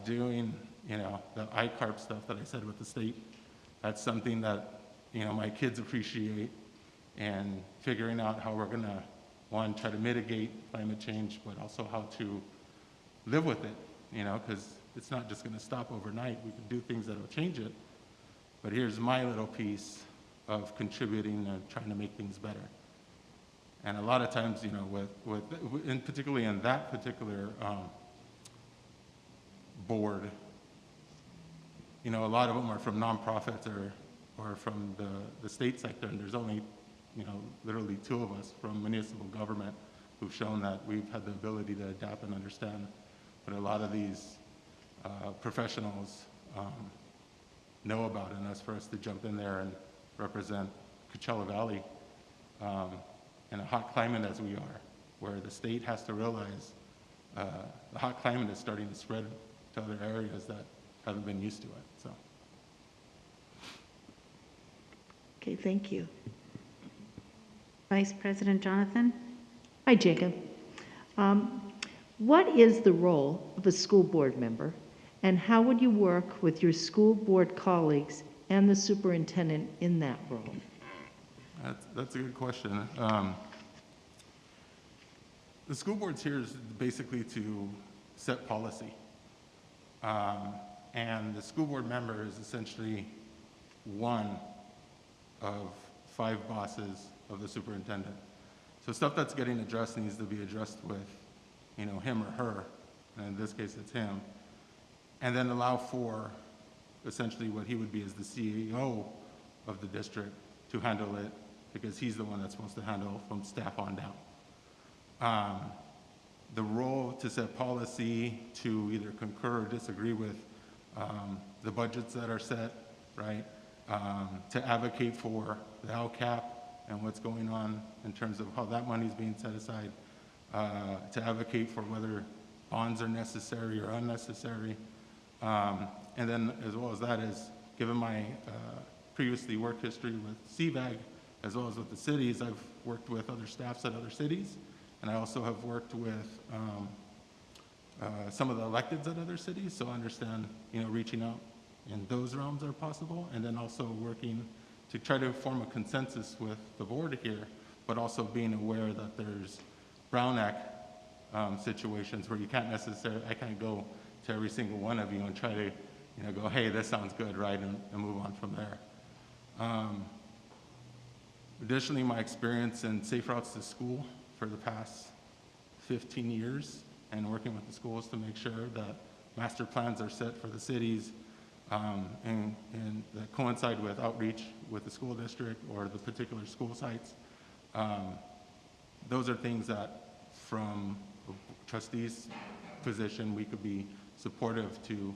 [SPEAKER 9] Doing, the ICARP stuff that I said with the state, that's something that, my kids appreciate, and figuring out how we're gonna, one, try to mitigate climate change, but also how to live with it, because it's not just gonna stop overnight. We can do things that'll change it, but here's my little piece of contributing and trying to make things better. And a lot of times, and particularly in that particular board, a lot of them are from nonprofits or from the state sector, and there's only, literally 2 of us from municipal government who've shown that we've had the ability to adapt and understand. But a lot of these professionals know about it, and that's for us to jump in there and represent Coachella Valley in a hot climate as we are, where the state has to realize the hot climate is starting to spread to other areas that haven't been used to it. So.
[SPEAKER 8] Okay, thank you.
[SPEAKER 1] Vice President Jonathan.
[SPEAKER 3] Hi, Jacob. What is the role of a school board member, and how would you work with your school board colleagues and the superintendent in that role?
[SPEAKER 9] That's a good question. The school board's here is basically to set policy. And the school board member is essentially one of 5 bosses of the superintendent. So stuff that's getting addressed needs to be addressed with, him or her, and in this case it's him, and then allow for essentially what he would be as the CEO of the district to handle it, because he's the one that's supposed to handle from staff on down. The role to set policy, to either concur or disagree with the budgets that are set, right? To advocate for the LCAP and what's going on in terms of how that money is being set aside, to advocate for whether bonds are necessary or unnecessary. And then as well as that is, given my previously work history with CVAG, as well as with the cities, I've worked with other staffs at other cities, and I also have worked with some of the electeds at other cities, so I understand, reaching out in those realms are possible, and then also working to try to form a consensus with the board here, but also being aware that there's Brown Act situations where you can't necessarily, I can't go to every single one of you and try to, go, hey, this sounds good, right, and move on from there. Additionally, my experience in Safe Routes to School for the past 15 years and working with the schools to make sure that master plans are set for the cities and that coincide with outreach with the school district or the particular school sites. Those are things that from a trustee's position we could be supportive to,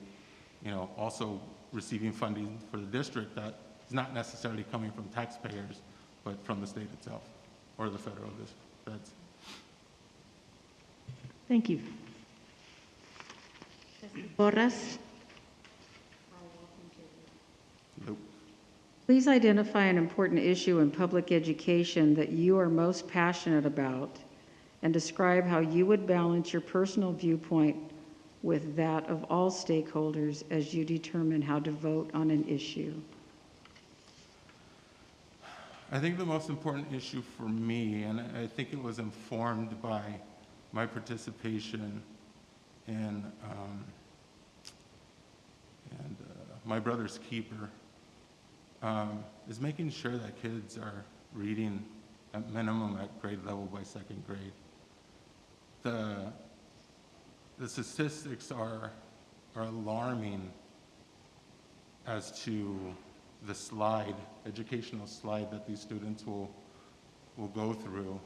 [SPEAKER 9] also receiving funding for the district that is not necessarily coming from taxpayers, but from the state itself or the federal district. That's.
[SPEAKER 3] Thank you.
[SPEAKER 1] Porras?
[SPEAKER 9] Nope.
[SPEAKER 6] Please identify an important issue in public education that you are most passionate about and describe how you would balance your personal viewpoint with that of all stakeholders as you determine how to vote on an issue.
[SPEAKER 9] I think the most important issue for me, and I think it was informed by my participation in My Brother's Keeper, is making sure that kids are reading at minimum at grade level by second grade. The statistics are alarming as to the slide, educational slide that these students will go through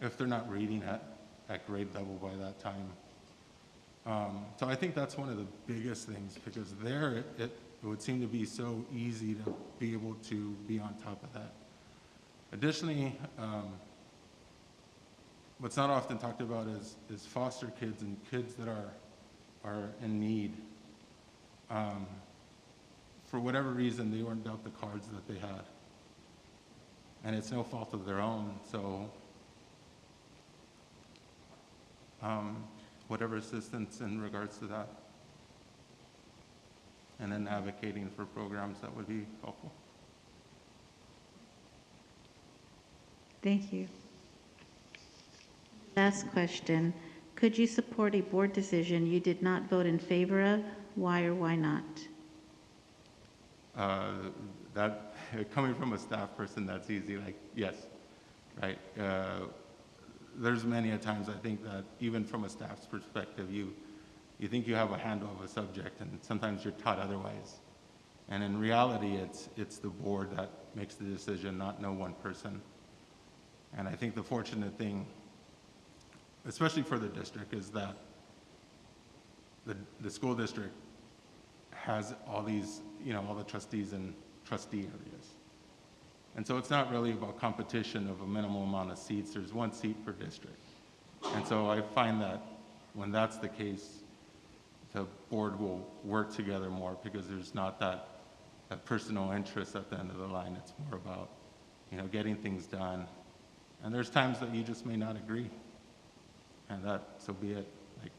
[SPEAKER 9] if they're not reading at grade level by that time. So I think that's one of the biggest things, because there it would seem to be so easy to be able to be on top of that. Additionally, what's not often talked about is foster kids and kids that are in need. For whatever reason, they weren't dealt the cards that they had. And it's no fault of their own, so whatever assistance in regards to that. And then advocating for programs that would be helpful.
[SPEAKER 6] Thank you.
[SPEAKER 1] Last question. Could you support a board decision you did not vote in favor of? Why or why not?
[SPEAKER 9] That coming from a staff person, that's easy. Like, yes, right. There's many a times I think that even from a staff's perspective, you think you have a handle of a subject, and sometimes you're taught otherwise. And in reality, it's the board that makes the decision, not no one person. And I think the fortunate thing, especially for the district, is that the school district has all these, all the trustees and trustee areas. And so it's not really about competition of a minimal amount of seats. There's one seat per district. And so I find that when that's the case, the board will work together more, because there's not that personal interest at the end of the line. It's more about, getting things done. And there's times that you just may not agree. And that, so be it. Like,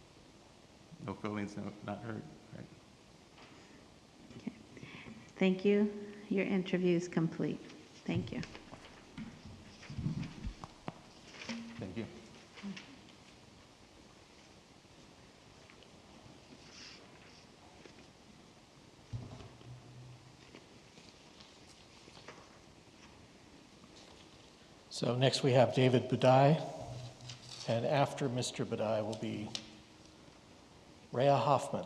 [SPEAKER 9] no feelings, not hurt, right?
[SPEAKER 1] Okay. Thank you. Your interview is complete. Thank you.
[SPEAKER 9] Thank you.
[SPEAKER 4] So next we have David Budai, and after Mr. Budai will be Rhea Hoffman.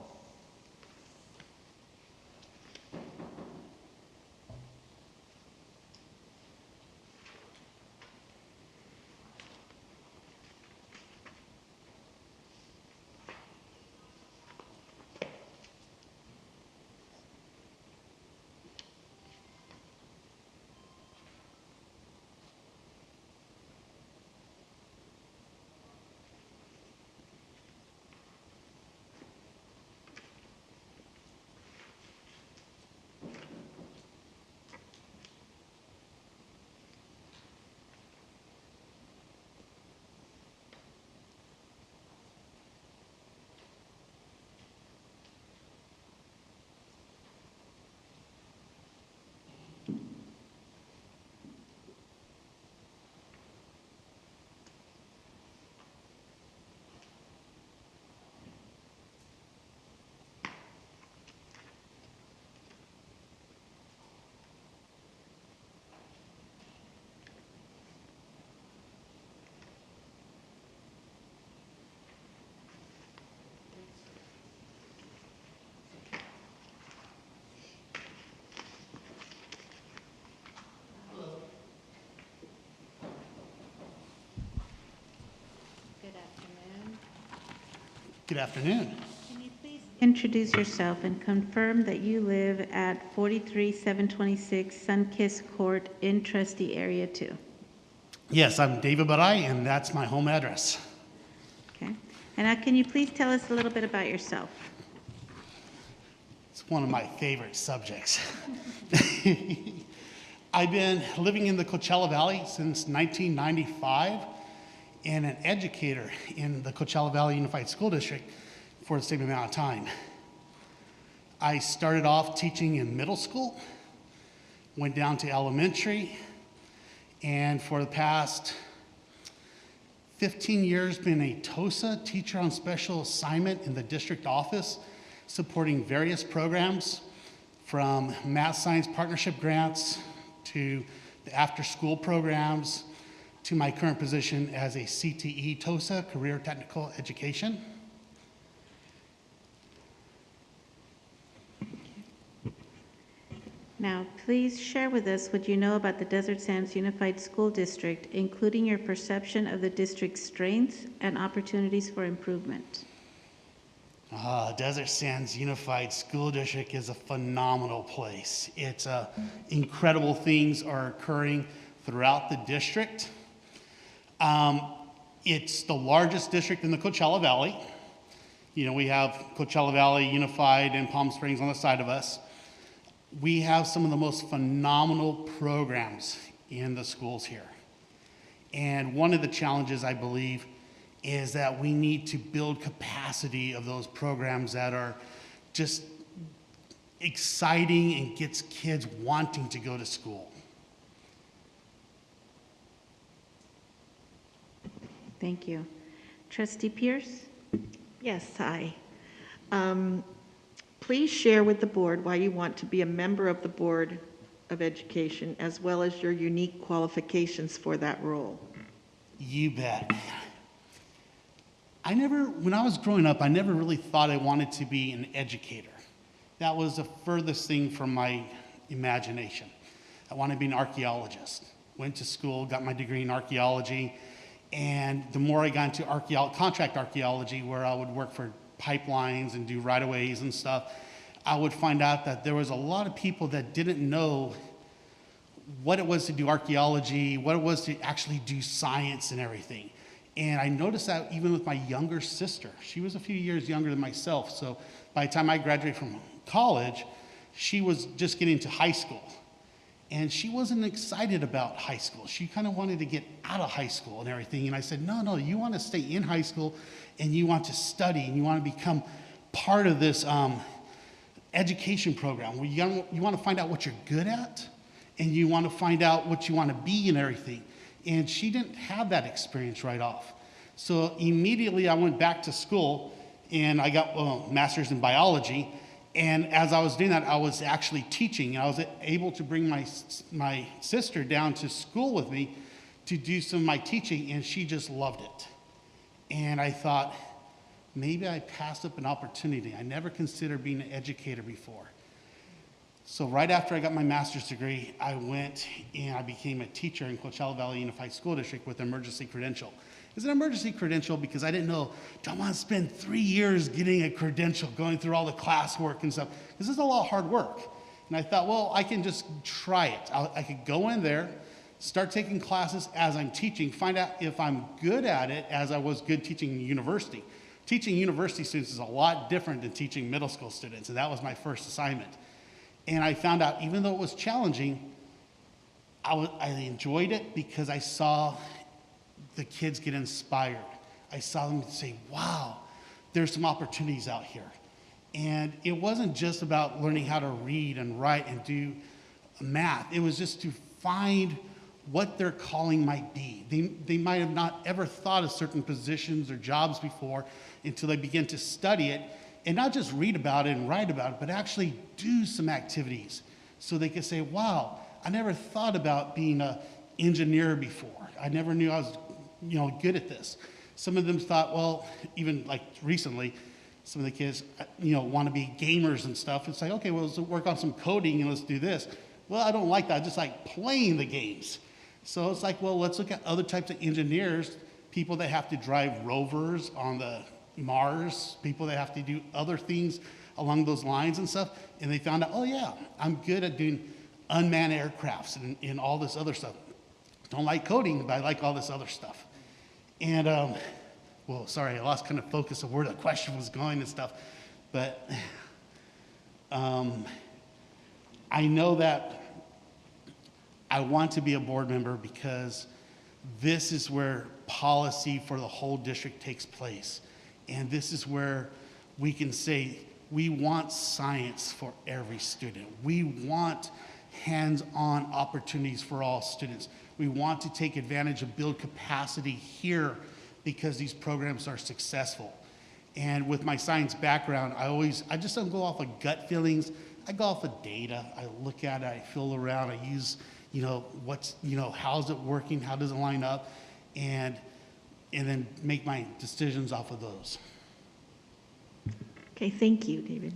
[SPEAKER 10] Good afternoon.
[SPEAKER 1] Can you please introduce yourself and confirm that you live at 43726 Sunkist Court in Trustee Area 2?
[SPEAKER 10] Yes, I'm David Budai, and that's my home address.
[SPEAKER 1] Okay. And now can you please tell us a little bit about yourself?
[SPEAKER 10] It's one of my favorite subjects. I've been living in the Coachella Valley since 1995 and an educator in the Coachella Valley Unified School District for the same amount of time. I started off teaching in middle school, went down to elementary, and for the past 15 years been a TOSA, Teacher on Special Assignment, in the district office, supporting various programs from math science partnership grants to the after-school programs to my current position as a CTE TOSA, Career Technical Education.
[SPEAKER 1] Now, please share with us what you know about the Desert Sands Unified School District, including your perception of the district's strengths and opportunities for improvement.
[SPEAKER 10] Desert Sands Unified School District is a phenomenal place. It's incredible things are occurring throughout the district. It's the largest district in the Coachella Valley. You know, we have Coachella Valley Unified and Palm Springs on the side of us. We have some of the most phenomenal programs in the schools here. And one of the challenges, I believe, is that we need to build capacity of those programs that are just exciting and gets kids wanting to go to school.
[SPEAKER 1] Thank you. Trustee Pierce?
[SPEAKER 8] Yes, hi. Please share with the board why you want to be a member of the Board of Education, as well as your unique qualifications for that role.
[SPEAKER 10] You bet. When I was growing up, I never really thought I wanted to be an educator. That was the furthest thing from my imagination. I wanted to be an archaeologist. Went to school, got my degree in archaeology, and the more I got into contract archaeology, where I would work for pipelines and do right-of-ways and stuff, I would find out that there was a lot of people that didn't know what it was to do archaeology, what it was to actually do science and everything. And I noticed that even with my younger sister. She was a few years younger than myself, so by the time I graduated from college, she was just getting to high school. And she wasn't excited about high school. She kind of wanted to get out of high school and everything. And I said, no, you want to stay in high school and you want to study and you want to become part of this education program where you want to find out what you're good at and you want to find out what you want to be and everything. And she didn't have that experience right off. So immediately I went back to school and I got a master's in biology. And as I was doing that, I was actually teaching. I was able to bring my sister down to school with me to do some of my teaching, and she just loved it. And I thought, maybe I passed up an opportunity. I never considered being an educator before. So right after I got my master's degree, I went and I became a teacher in Coachella Valley Unified School District with an emergency credential. It's an emergency credential because I didn't know, do I want to spend 3 years getting a credential, going through all the classwork and stuff? This is a lot of hard work. And I thought, well, I can just try it. I could go in there, start taking classes as I'm teaching, find out if I'm good at it as I was good teaching university. Teaching university students is a lot different than teaching middle school students, and that was my first assignment. And I found out, even though it was challenging, I enjoyed it because I saw the kids get inspired. I saw them say, wow, there's some opportunities out here. And it wasn't just about learning how to read and write and do math. It was just to find what their calling might be. They might have not ever thought of certain positions or jobs before until they begin to study it and not just read about it and write about it, but actually do some activities so they could say, wow, I never thought about being an engineer before. I never knew I was good at this. Some of them thought, well, even like recently, some of the kids, want to be gamers and stuff. It's like, okay, well, let's work on some coding and let's do this. Well, I don't like that. I just like playing the games. So it's like, well, let's look at other types of engineers, people that have to drive rovers on the, Mars, people that have to do other things along those lines and stuff. And they found out, oh yeah, I'm good at doing unmanned aircrafts and all this other stuff. Don't like coding, but I like all this other stuff. And, well, sorry, I lost kind of focus of where the question was going and stuff. But I know that I want to be a board member because this is where policy for the whole district takes place. And this is where we can say, we want science for every student. We want hands-on opportunities for all students. We want to take advantage of build capacity here because these programs are successful. And with my science background, I just don't go off of gut feelings. I go off of data. I look at it, I feel around, I use, how's it working, how does it line up, and then make my decisions off of those.
[SPEAKER 8] Okay, thank you, David.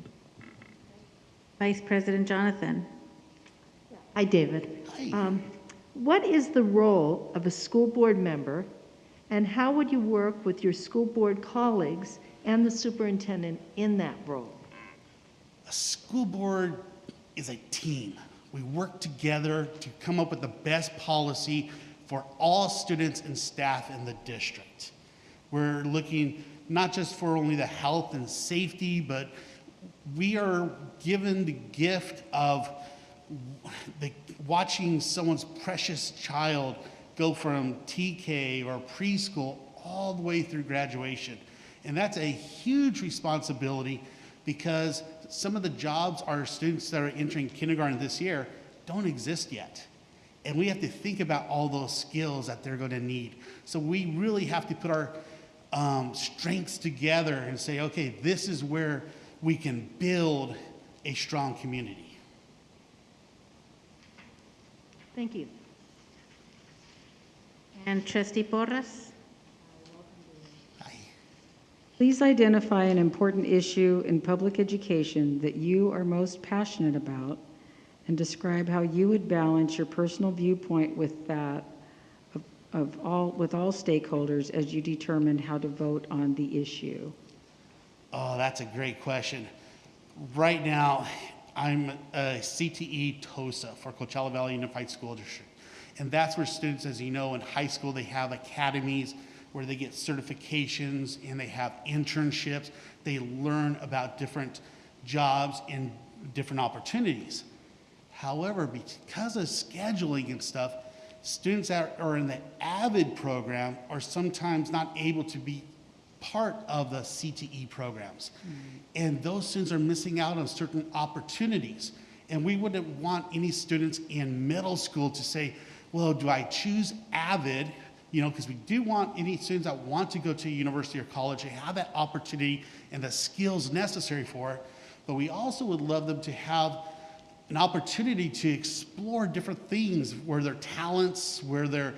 [SPEAKER 1] Vice President Jonathan.
[SPEAKER 3] Hi, David.
[SPEAKER 10] Hi.
[SPEAKER 3] What is the role of a school board member, and how would you work with your school board colleagues and the superintendent in that role?
[SPEAKER 10] A school board is a team. We work together to come up with the best policy for all students and staff in the district. We're looking not just for only the health and safety, but we are given the gift of watching someone's precious child go from TK or preschool all the way through graduation. And that's a huge responsibility because some of the jobs our students that are entering kindergarten this year don't exist yet. And we have to think about all those skills that they're going to need. So we really have to put our strengths together and say, okay, this is where we can build a strong community.
[SPEAKER 3] Thank you.
[SPEAKER 1] And Trustee Porras.
[SPEAKER 10] Hi.
[SPEAKER 6] Please identify an important issue in public education that you are most passionate about and describe how you would balance your personal viewpoint with that with all stakeholders as you determine how to vote on the issue.
[SPEAKER 10] Oh, that's a great question. Right now, I'm a CTE TOSA for Coachella Valley Unified School District. And that's where students, as you know, in high school, they have academies where they get certifications and they have internships. They learn about different jobs and different opportunities. However, because of scheduling and stuff, students that are in the AVID program are sometimes not able to be part of the CTE programs. And those students are missing out on certain opportunities. And we wouldn't want any students in middle school to say, well, do I choose AVID? Because we do want any students that want to go to university or college to have that opportunity and the skills necessary for it. But we also would love them to have an opportunity to explore different things, where their talents, where their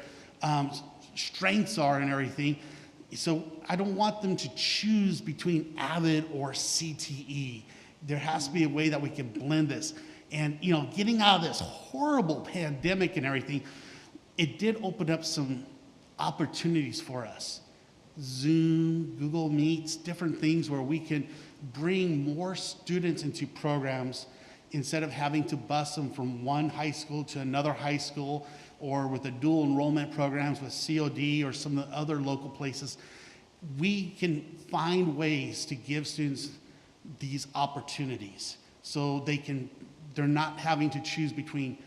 [SPEAKER 10] strengths are and everything. So I don't want them to choose between AVID or CTE. There has to be a way that we can blend this. And, getting out of this horrible pandemic and everything, it did open up some opportunities for us. Zoom, Google Meets, different things where we can bring more students into programs instead of having to bus them from one high school to another high school, or with the dual enrollment programs with COD or some of the other local places. We can find ways to give students these opportunities so they're not having to choose between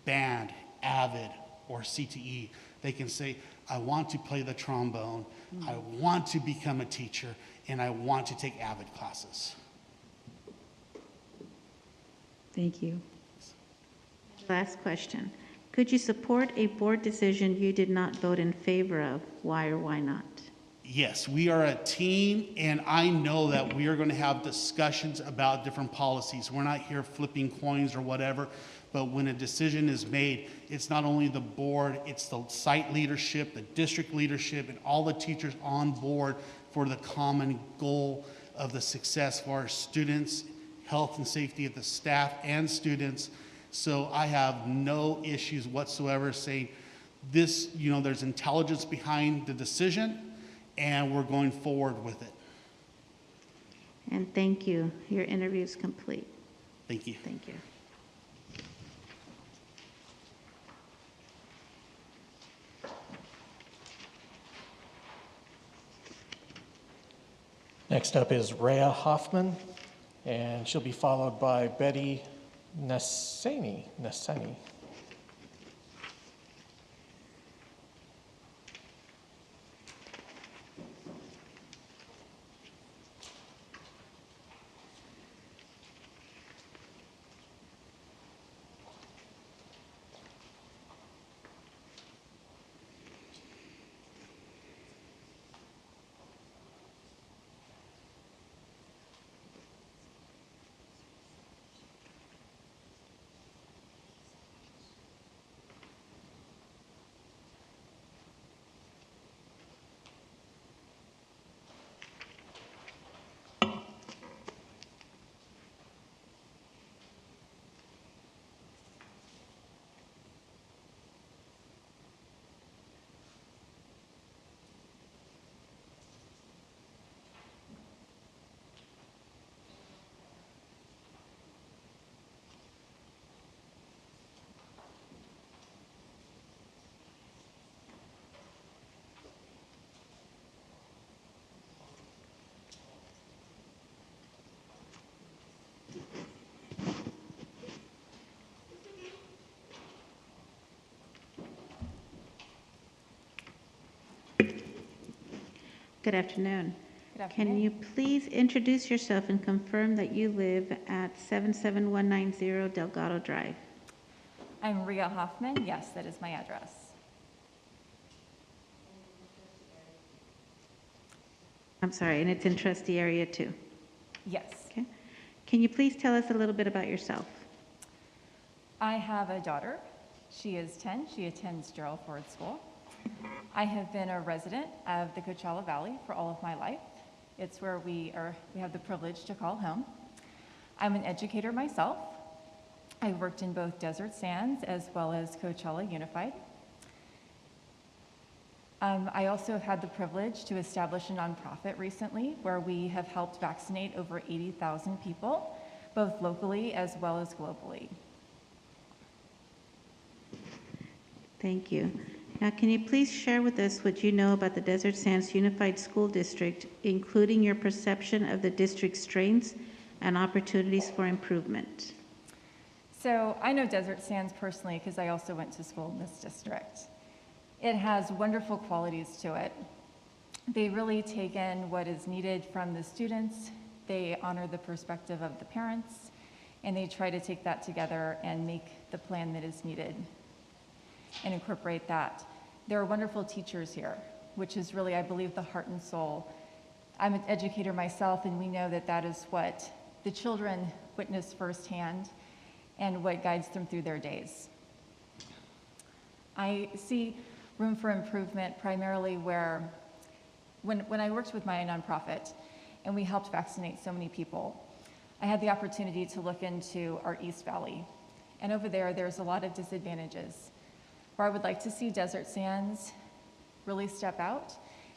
[SPEAKER 10] band, AVID, or CTE. They can say, I want to play the trombone, I want to become a teacher, and I want to take AVID classes.
[SPEAKER 6] Thank you.
[SPEAKER 1] Last question. Could you support a board decision you did not vote in favor of? Why or why not?
[SPEAKER 10] Yes, we are a team, and I know that we are going to have discussions about different policies. We're not here flipping coins or whatever, but when a decision is made, it's not only the board, it's the site leadership, the district leadership, and all the teachers on board for the common goal of the success for our students, health and safety of the staff and students. So I have no issues whatsoever saying this, there's intelligence behind the decision, and we're going forward with it.
[SPEAKER 1] And thank you. Your interview is complete.
[SPEAKER 10] Thank you.
[SPEAKER 1] Thank you.
[SPEAKER 4] Next up is Rhea Hoffman, and she'll be followed by Betty Nassani.
[SPEAKER 1] Good afternoon.
[SPEAKER 11] Good afternoon.
[SPEAKER 1] Can you please introduce yourself and confirm that you live at 77190 Delgado Drive?
[SPEAKER 11] I'm Rhea Hoffman. Yes, that is my address.
[SPEAKER 1] I'm sorry, and it's in trustee area too?
[SPEAKER 11] Yes.
[SPEAKER 1] Okay. Can you please tell us a little bit about yourself?
[SPEAKER 11] I have a daughter. She is 10. She attends Gerald Ford School. I have been a resident of the Coachella Valley for all of my life. It's where we have the privilege to call home. I'm an educator myself. I've worked in both Desert Sands as well as Coachella Unified. I also have had the privilege to establish a nonprofit recently where we have helped vaccinate over 80,000 people, both locally as well as globally.
[SPEAKER 1] Thank you. Now, can you please share with us what you know about the Desert Sands Unified School District, including your perception of the district's strengths and opportunities for improvement?
[SPEAKER 11] So I know Desert Sands personally because I also went to school in this district. It has wonderful qualities to it. They really take in what is needed from the students. They honor the perspective of the parents, and they try to take that together and make the plan that is needed and incorporate that. There are wonderful teachers here, which is really, I believe, the heart and soul. I'm an educator myself, and we know that that is what the children witness firsthand and what guides them through their days. I see room for improvement primarily where, when I worked with my nonprofit and we helped vaccinate so many people, I had the opportunity to look into our East Valley. And over there, there's a lot of disadvantages. Where I would like to see Desert Sands really step out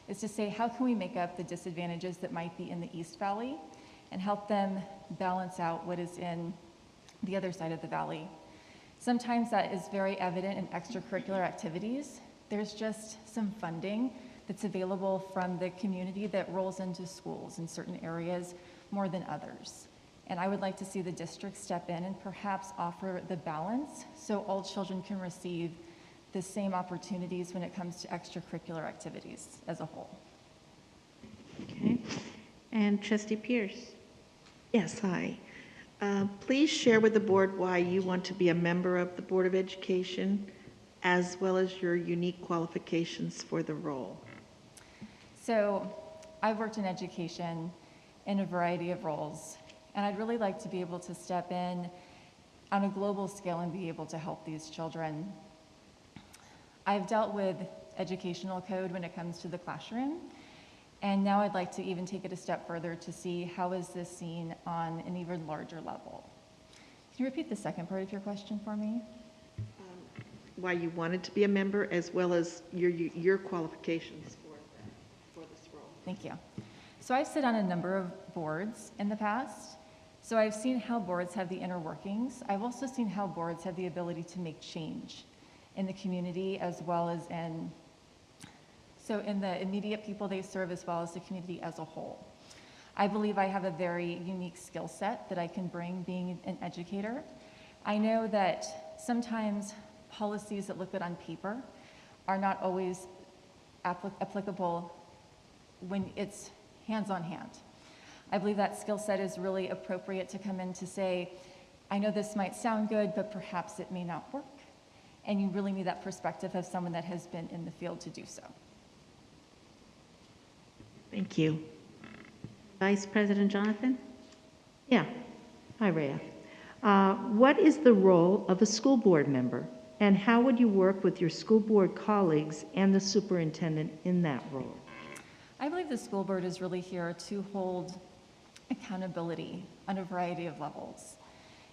[SPEAKER 11] is to say, how can we make up the disadvantages that might be in the East Valley and help them balance out what is in the other side of the valley? Sometimes that is very evident in extracurricular activities. There's just some funding that's available from the community that rolls into schools in certain areas more than others. And I would like to see the district step in and perhaps offer the balance so all children can receive the same opportunities when it comes to extracurricular activities as a whole.
[SPEAKER 1] Okay. And Trustee Pierce?
[SPEAKER 8] Yes, hi. Please share with the board why you want to be a member of the Board of Education, as well as your unique qualifications for the role.
[SPEAKER 11] So I've worked in education in a variety of roles, and I'd really like to be able to step in on a global scale and be able to help these children. I've dealt with educational code when it comes to the classroom, and now I'd like to even take it a step further to see how is this seen on an even larger level. Can you repeat the second part of your question for me?
[SPEAKER 8] Why you wanted to be a member, as well as your qualifications for this role.
[SPEAKER 11] Thank you. So I've sat on a number of boards in the past. So I've seen how boards have the inner workings. I've also seen how boards have the ability to make change in the community as well as in the immediate people they serve as well as the community as a whole. I believe I have a very unique skill set that I can bring being an educator. I know that sometimes policies that look good on paper are not always applicable when it's hands on hand. I believe that skill set is really appropriate to come in to say, I know this might sound good, but perhaps it may not work. And you really need that perspective of someone that has been in the field to do so.
[SPEAKER 8] Thank you.
[SPEAKER 1] Vice President Jonathan?
[SPEAKER 3] Yeah. Hi, Rhea. What is the role of a school board member, and how would you work with your school board colleagues and the superintendent in that role?
[SPEAKER 11] I believe the school board is really here to hold accountability on a variety of levels.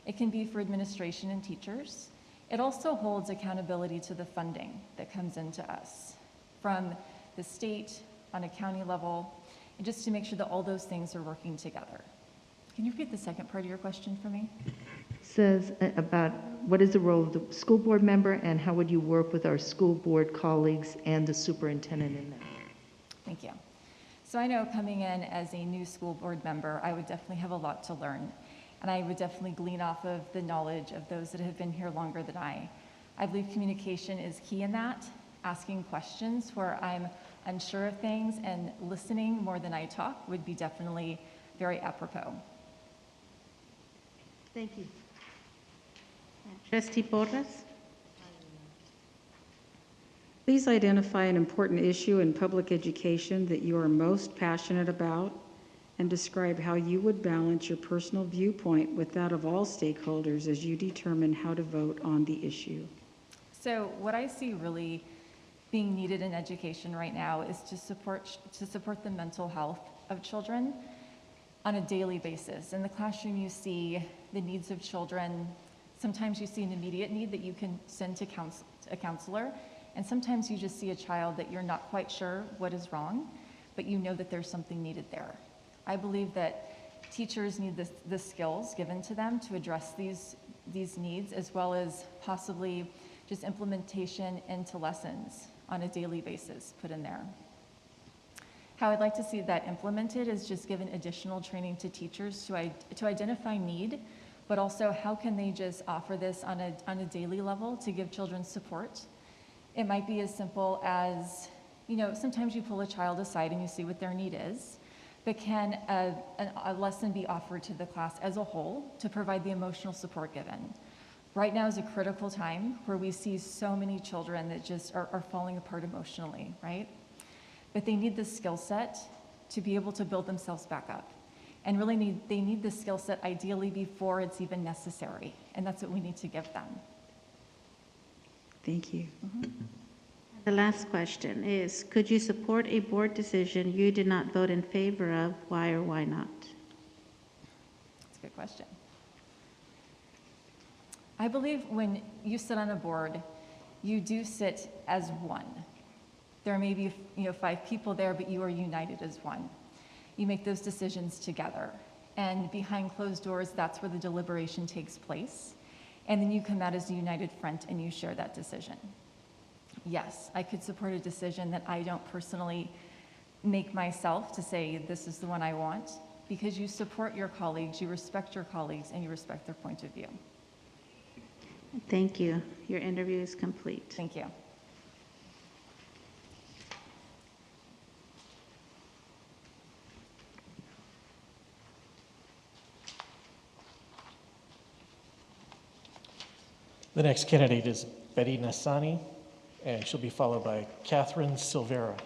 [SPEAKER 11] It can be for administration and teachers. It also holds accountability to the funding that comes into us from the state on a county level, and just to make sure that all those things are working together. Can you repeat the second part of your question for me?
[SPEAKER 3] Says about what is the role of the school board member, and how would you work with our school board colleagues and the superintendent in that?
[SPEAKER 11] Thank you. So I know coming in as a new school board member, I would definitely have a lot to learn. And I would definitely glean off of the knowledge of those that have been here longer than I. I believe communication is key in that, asking questions where I'm unsure of things and listening more than I talk would be definitely very apropos.
[SPEAKER 1] Thank you. Trustee Porras?
[SPEAKER 6] Please identify an important issue in public education that you are most passionate about and describe how you would balance your personal viewpoint with that of all stakeholders as you determine how to vote on the issue.
[SPEAKER 11] So what I see really being needed in education right now is to support the mental health of children on a daily basis. In the classroom, you see the needs of children. Sometimes you see an immediate need that you can send to a counselor, and sometimes you just see a child that you're not quite sure what is wrong, but you know that there's something needed there. I believe that teachers need the skills given to them to address these needs, as well as possibly just implementation into lessons on a daily basis put in there. How I'd like to see that implemented is just given additional training to teachers to identify need, but also how can they just offer this on a daily level to give children support. It might be as simple as, sometimes you pull a child aside and you see what their need is, but can a lesson be offered to the class as a whole to provide the emotional support given? Right now is a critical time where we see so many children that just are falling apart emotionally, right? But they need the skill set to be able to build themselves back up. And really they need the skill set ideally before it's even necessary. And that's what we need to give them.
[SPEAKER 6] Thank you.
[SPEAKER 11] Mm-hmm.
[SPEAKER 1] The last question is, could you support a board decision you did not vote in favor of? Why or why not?
[SPEAKER 11] That's a good question. I believe when you sit on a board, you do sit as one. There may be 5 people there, but you are united as one. You make those decisions together. And behind closed doors, that's where the deliberation takes place. And then you come out as a united front and you share that decision. Yes, I could support a decision that I don't personally make myself to say this is the one I want, because you support your colleagues, you respect your colleagues, and you respect their point of view.
[SPEAKER 1] Thank you. Your interview is complete.
[SPEAKER 11] Thank you.
[SPEAKER 4] The next candidate is Betty Nassani, and she'll be followed by Catherine Silvera.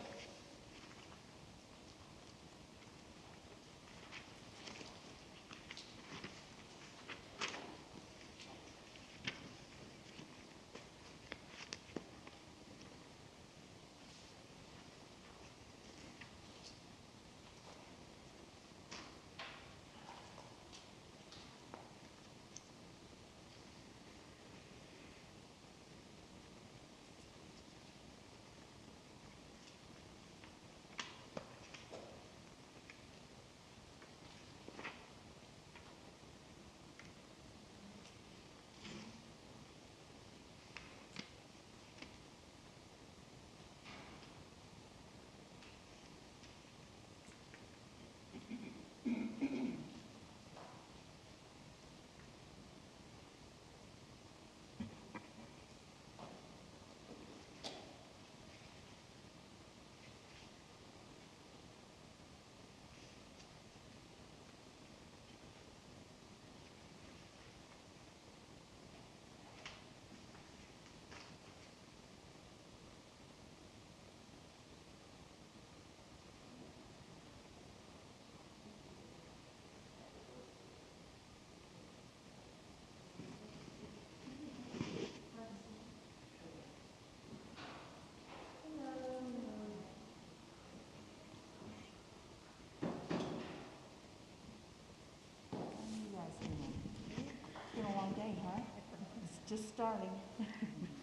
[SPEAKER 3] Just starting.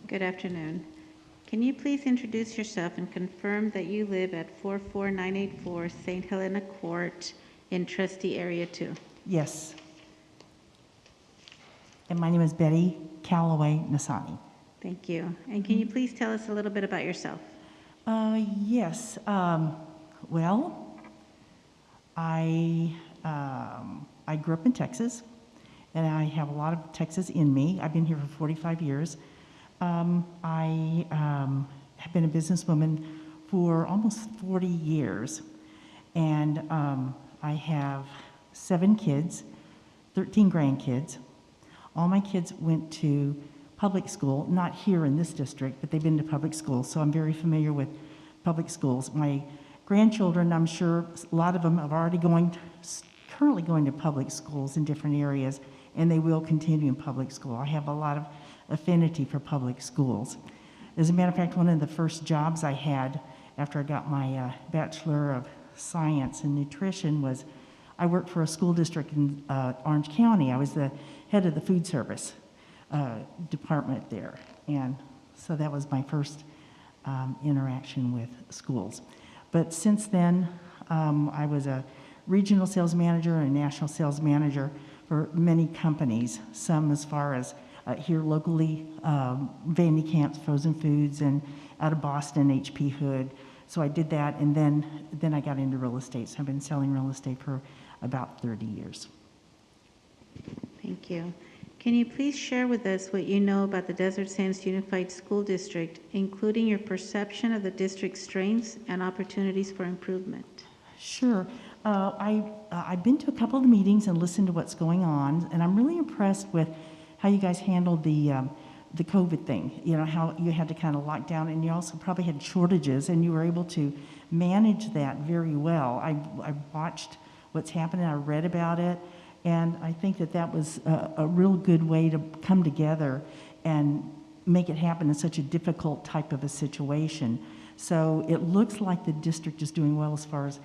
[SPEAKER 1] Good afternoon. Can you please introduce yourself and confirm that you live at 44984 St. Helena Court in Trustee Area 2?
[SPEAKER 12] Yes. And my name is Betty Calloway Nassani.
[SPEAKER 1] Thank you. And can you please tell us a little bit about yourself?
[SPEAKER 12] Yes. Well, I grew up in Texas, and I have a lot of Texas in me. I've been here for 45 years. I have been a businesswoman for almost 40 years, and I have 7 kids, 13 grandkids. All my kids went to public school, not here in this district, but they've been to public school, so I'm very familiar with public schools. My grandchildren, I'm sure a lot of them are currently going to public schools in different areas, and they will continue in public school. I have a lot of affinity for public schools. As a matter of fact, one of the first jobs I had after I got my Bachelor of Science in Nutrition was I worked for a school district in Orange County. I was the head of the food service department there, and so that was my first interaction with schools. But since then, I was a regional sales manager and a national sales manager for many companies, some as far as here locally, Vandy Camps, Frozen Foods, and out of Boston, HP Hood. So I did that, and then I got into real estate. So I've been selling real estate for about 30 years.
[SPEAKER 1] Thank you. Can you please share with us what you know about the Desert Sands Unified School District, including your perception of the district's strengths and opportunities for improvement?
[SPEAKER 12] Sure. I've been to a couple of the meetings and listened to what's going on, and I'm really impressed with how you guys handled the COVID thing. You know, how you had to kind of lock down, and you also probably had shortages, and you were able to manage that very well. I watched what's happening, I read about it, and I think that was a real good way to come together and make it happen in such a difficult type of a situation. So it looks like the district is doing well as far as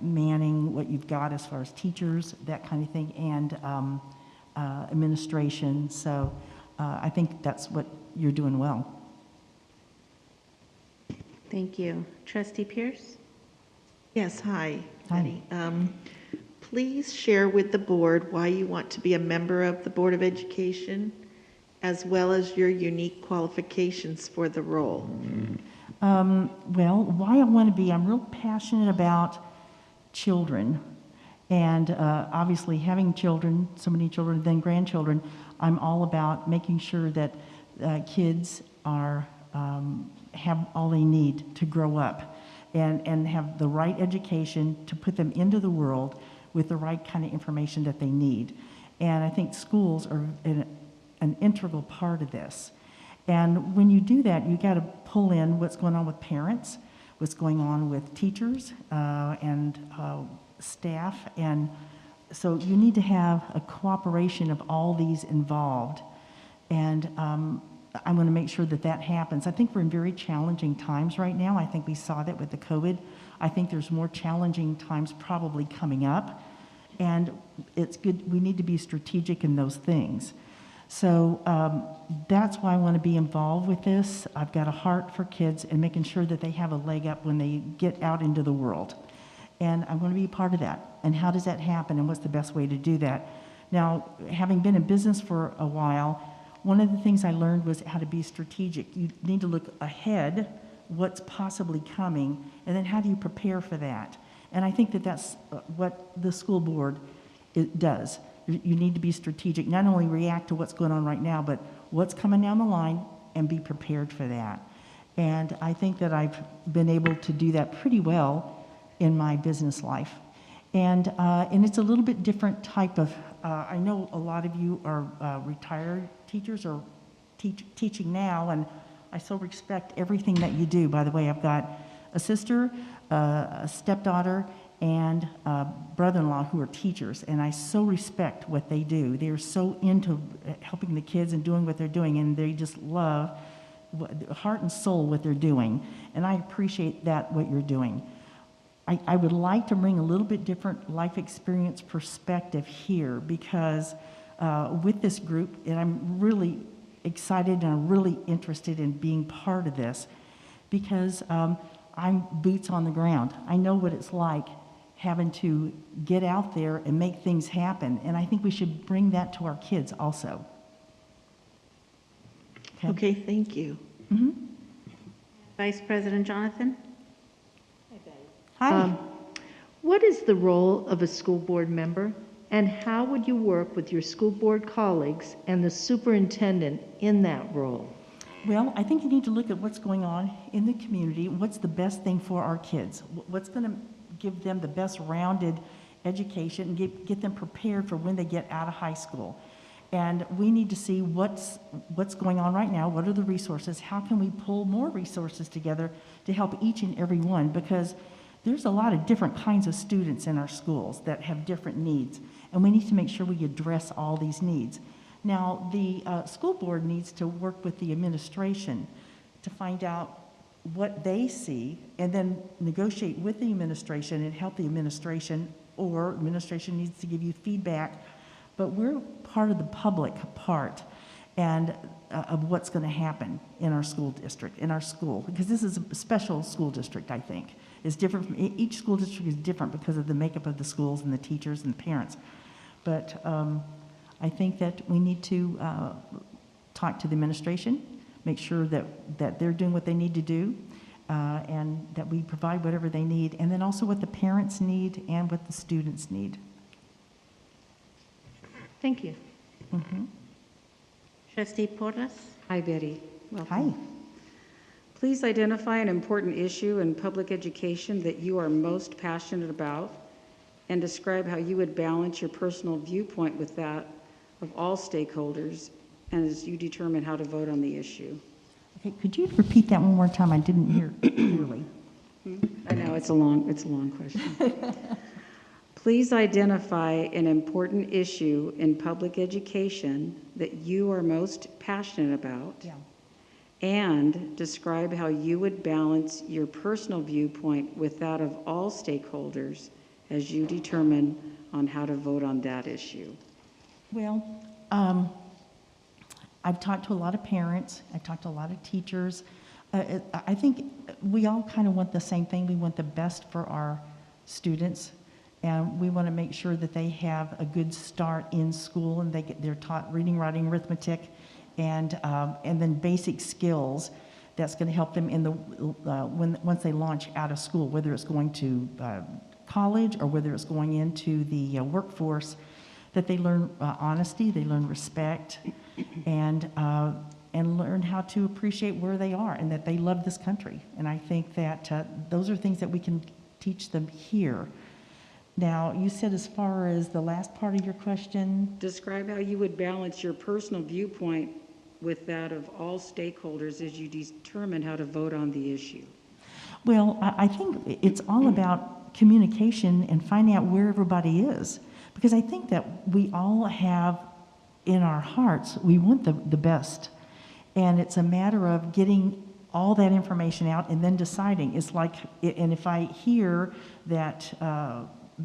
[SPEAKER 12] manning what you've got as far as teachers, that kind of thing, and administration. So I think that's what you're doing well.
[SPEAKER 1] Thank you. Trustee Pierce?
[SPEAKER 8] Yes, hi,
[SPEAKER 12] Hi.
[SPEAKER 8] Betty. Please share with the board why you want to be a member of the Board of Education, as well as your unique qualifications for the role.
[SPEAKER 12] Well, why I want to be, I'm real passionate about children, and obviously having children, so many children, then grandchildren, I'm all about making sure that kids are have all they need to grow up and have the right education to put them into the world with the right kind of information that they need. And I think schools are an integral part of this. And when you do that, you got to pull in what's going on with parents, what's going on with teachers and staff. And so you need to have a cooperation of all these involved. And I'm going to make sure that happens. I think we're in very challenging times right now. I think we saw that with the COVID. I think there's more challenging times probably coming up. And it's good, we need to be strategic in those things. So that's why I want to be involved with this. I've got a heart for kids and making sure that they have a leg up when they get out into the world. And I'm going to be a part of that. And how does that happen, and what's the best way to do that? Now, having been in business for a while, one of the things I learned was how to be strategic. You need to look ahead, what's possibly coming, and then how do you prepare for that? And I think that's what the school board does. You need to be strategic, not only react to what's going on right now, but what's coming down the line and be prepared for that. And I think that I've been able to do that pretty well in my business life. And it's a little bit different type of, I know a lot of you are retired teachers or teaching now, and I so respect everything that you do. By the way, I've got a sister, a stepdaughter, and brother-in-law who are teachers, and I so respect what they do. They're so into helping the kids and doing what they're doing, and they just love, heart and soul, what they're doing, and I appreciate what you're doing. I would like to bring a little bit different life experience perspective here, because with this group, and I'm really excited and I'm really interested in being part of this because I'm boots on the ground. I know what it's like having to get out there and make things happen, and I think we should bring that to our kids also.
[SPEAKER 8] Okay, thank you.
[SPEAKER 1] Vice President Jonathan?
[SPEAKER 12] Hi.
[SPEAKER 3] What is the role of a school board member, and how would you work with your school board colleagues and the superintendent in that role?
[SPEAKER 12] Well, I think you need to look at what's going on in the community, what's the best thing for our kids, what's going to give them the best rounded education and get them prepared for when they get out of high school. And we need to see what's going on right now, what are the resources, how can we pull more resources together to help each and every one, because there's a lot of different kinds of students in our schools that have different needs, and we need to make sure we address all these needs. Now, the school board needs to work with the administration to find out what they see and then negotiate with the administration and help the administration, or administration needs to give you feedback. But we're part of the public part and of what's going to happen in our school district, in our school, because this is a special school district, I think. It's different from, each school district is different because of the makeup of the schools and the teachers and the parents. But I think that we need to talk to the administration, make sure that they're doing what they need to do, and that we provide whatever they need, and then also what the parents need and what the students need.
[SPEAKER 3] Thank you.
[SPEAKER 1] Trustee Porras?
[SPEAKER 6] Hi, Betty. Welcome.
[SPEAKER 12] Hi.
[SPEAKER 6] Please identify an important issue in public education that you are most passionate about and describe how you would balance your personal viewpoint with that of all stakeholders and as you determine how to vote on the issue.
[SPEAKER 12] Okay, could you repeat that one more time? I didn't hear clearly.
[SPEAKER 6] I know, it's a long question. Please identify an important issue in public education that you are most passionate about.
[SPEAKER 12] Yeah.
[SPEAKER 6] And describe how you would balance your personal viewpoint with that of all stakeholders as you determine on how to vote on that issue.
[SPEAKER 12] Well, I've talked to a lot of parents, I've talked to a lot of teachers. I think we all kind of want the same thing. We want the best for our students, and we want to make sure that they have a good start in school and they're taught reading, writing, arithmetic, and then basic skills that's going to help them in the once they launch out of school, whether it's going to college or whether it's going into the workforce, that they learn honesty, they learn respect, and learn how to appreciate where they are and that they love this country. And I think that those are things that we can teach them here. Now, you said as far as the last part of your question.
[SPEAKER 6] Describe how you would balance your personal viewpoint with that of all stakeholders as you determine how to vote on the issue.
[SPEAKER 12] Well, I think it's all about communication and finding out where everybody is. Because I think that we all have in our hearts, we want the best. And it's a matter of getting all that information out and then deciding. It's like, and if I hear that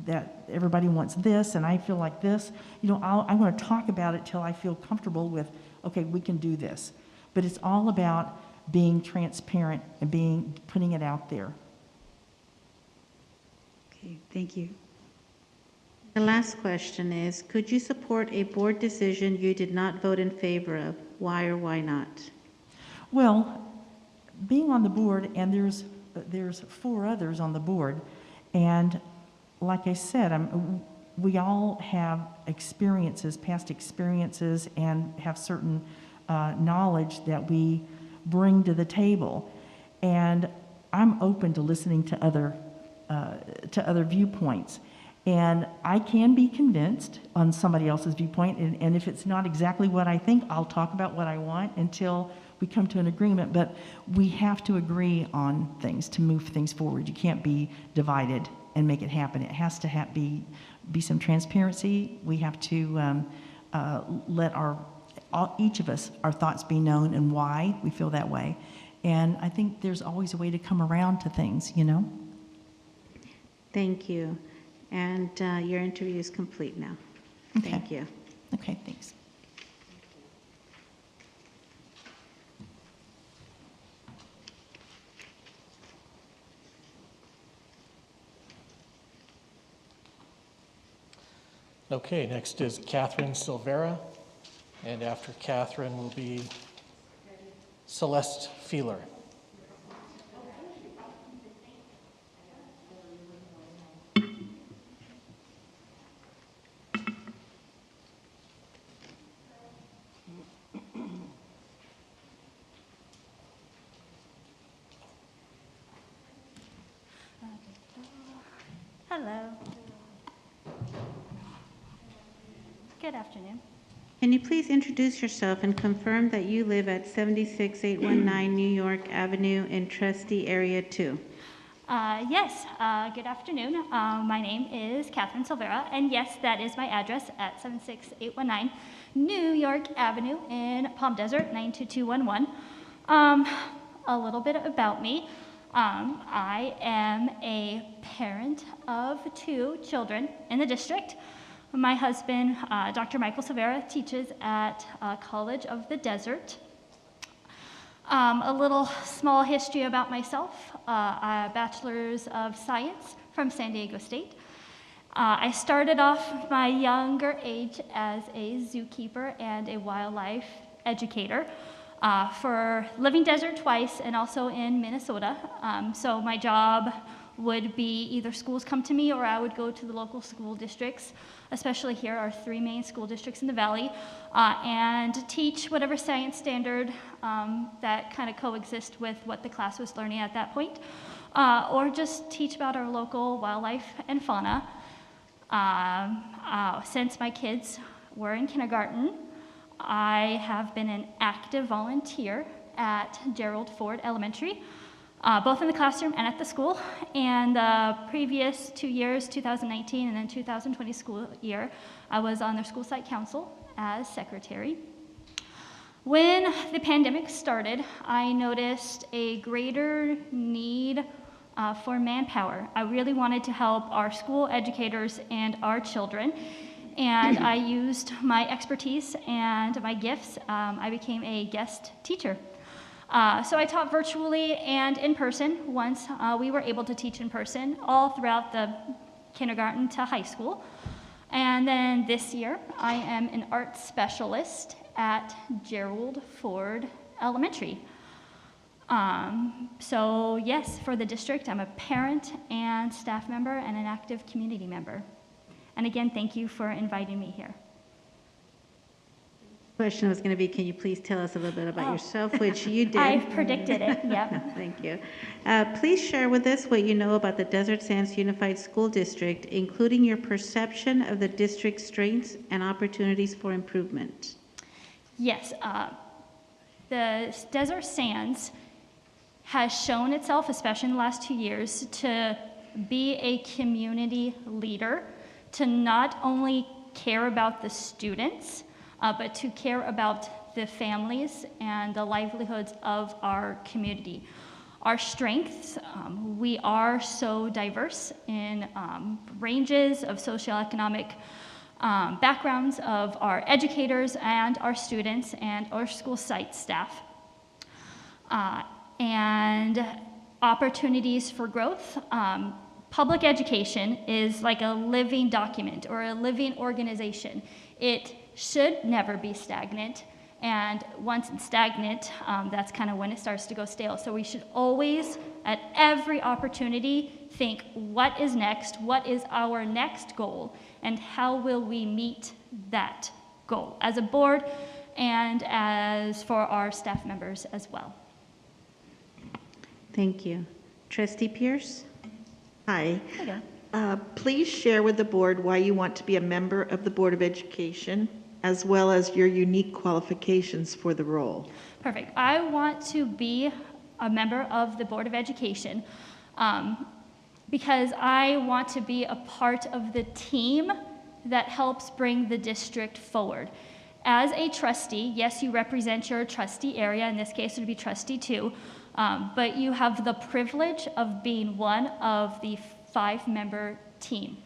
[SPEAKER 12] that everybody wants this and I feel like this, you know, I'm going to talk about it till I feel comfortable with, okay, we can do this. But it's all about being transparent and putting it out there.
[SPEAKER 6] Okay, thank you.
[SPEAKER 1] The last question is, could you support a board decision you did not vote in favor of? Why or why not?
[SPEAKER 12] Well, being on the board, and there's 4 others on the board, and like I said, we all have experiences, past experiences, and have certain knowledge that we bring to the table. And I'm open to listening to other viewpoints. And I can be convinced on somebody else's viewpoint, and if it's not exactly what I think, I'll talk about what I want until we come to an agreement. But we have to agree on things to move things forward. You can't be divided and make it happen. It has to be some transparency. We have to let each of us, our thoughts be known and why we feel that way. And I think there's always a way to come around to things, you know?
[SPEAKER 1] Thank you. And your interview is complete now.
[SPEAKER 12] Okay.
[SPEAKER 1] Thank you.
[SPEAKER 12] Okay, thanks.
[SPEAKER 4] Okay, next is Catherine Silvera, and after Catherine will be Celeste Fielder.
[SPEAKER 13] Hello. Good afternoon.
[SPEAKER 1] Can you please introduce yourself and confirm that you live at 76819 New York Avenue in Trustee Area 2?
[SPEAKER 13] Yes, good afternoon. My name is Catherine Silvera, and yes, that is my address at 76819 New York Avenue in Palm Desert, 92211. A little bit about me. I am a parent of 2 children in the district. My husband, Dr. Michael Silvera, teaches at College of the Desert. A little small history about myself. A Bachelor's of Science from San Diego State. I started off my younger age as a zookeeper and a wildlife educator for Living Desert twice and also in Minnesota. So my job would be either schools come to me or I would go to the local school districts, especially here, our 3 main school districts in the valley, and teach whatever science standard that kind of coexist with what the class was learning at that point, or just teach about our local wildlife and fauna. Since my kids were in kindergarten, I have been an active volunteer at Gerald Ford Elementary, both in the classroom and at the school. And the previous 2 years, 2019 and then 2020 school year, I was on their school site council as secretary. When the pandemic started, I noticed a greater need for manpower. I really wanted to help our school educators and our children, and I used my expertise and my gifts. I became a guest teacher. So I taught virtually and in person once we were able to teach in person all throughout the kindergarten to high school. And then this year, I am an art specialist at Gerald Ford Elementary. So yes, for the district, I'm a parent and staff member and an active community member. And again, thank you for inviting me here.
[SPEAKER 1] Question was going to be, can you please tell us a little bit about yourself, which you did.
[SPEAKER 13] I've predicted it, yep.
[SPEAKER 1] Thank you. Please share with us what you know about the Desert Sands Unified School District, including your perception of the district's strengths and opportunities for improvement.
[SPEAKER 13] Yes, the Desert Sands has shown itself, especially in the last 2 years, to be a community leader, to not only care about the students, but to care about the families and the livelihoods of our community. Our strengths, we are so diverse in ranges of socioeconomic backgrounds of our educators and our students and our school site staff. And opportunities for growth. Public education is like a living document or a living organization. It should never be stagnant, and once it's stagnant, that's kind of when it starts to go stale. So we should always, at every opportunity, think, what is next? What is our next goal? And how will we meet that goal as a board and as for our staff members as well?
[SPEAKER 1] Thank you. Trustee Pierce?
[SPEAKER 8] Hi. Please share with the board why you want to be a member of the Board of Education, as well as your unique qualifications for the role.
[SPEAKER 13] Perfect. I want to be a member of the Board of Education because I want to be a part of the team that helps bring the district forward. As a trustee, yes, you represent your trustee area. In this case, it would be trustee 2. But you have the privilege of being one of the 5-member team.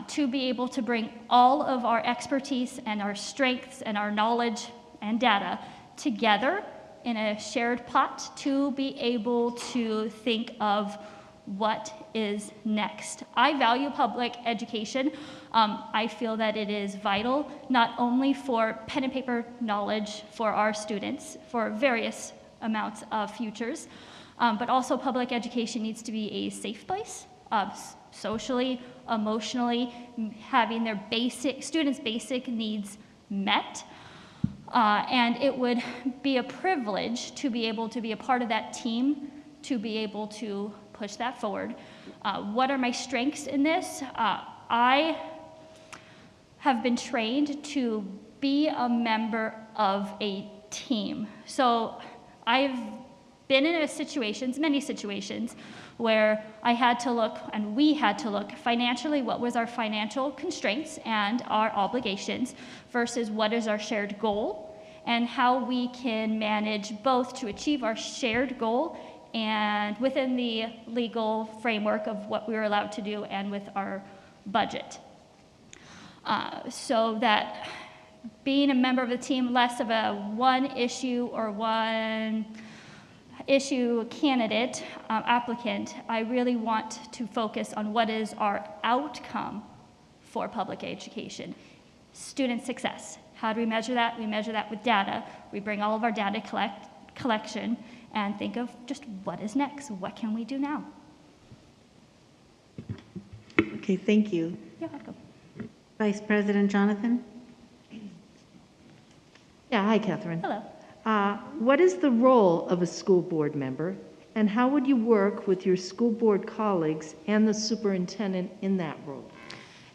[SPEAKER 13] To be able to bring all of our expertise and our strengths and our knowledge and data together in a shared pot to be able to think of what is next. I value public education. I feel that it is vital, not only for pen and paper knowledge for our students, for various amounts of futures, but also public education needs to be a safe place, socially, emotionally, having their students' basic needs met. And it would be a privilege to be able to be a part of that team, to be able to push that forward. What are my strengths in this? I have been trained to be a member of a team. So I've been in many situations, where I had to look, and we had to look financially, what was our financial constraints and our obligations versus what is our shared goal, and how we can manage both to achieve our shared goal and within the legal framework of what we were allowed to do and with our budget. So that being a member of the team, less of a one issue or one issue candidate, applicant, I really want to focus on what is our outcome for public education. Student success. How do we measure that? We measure that with data. We bring all of our data collection and think of just what is next? What can we do now?
[SPEAKER 8] Okay, thank you.
[SPEAKER 13] You're welcome.
[SPEAKER 1] Vice President Jonathan?
[SPEAKER 3] Yeah, hi, Catherine.
[SPEAKER 13] Hello.
[SPEAKER 3] What is the role of a school board member, and how would you work with your school board colleagues and the superintendent in that role?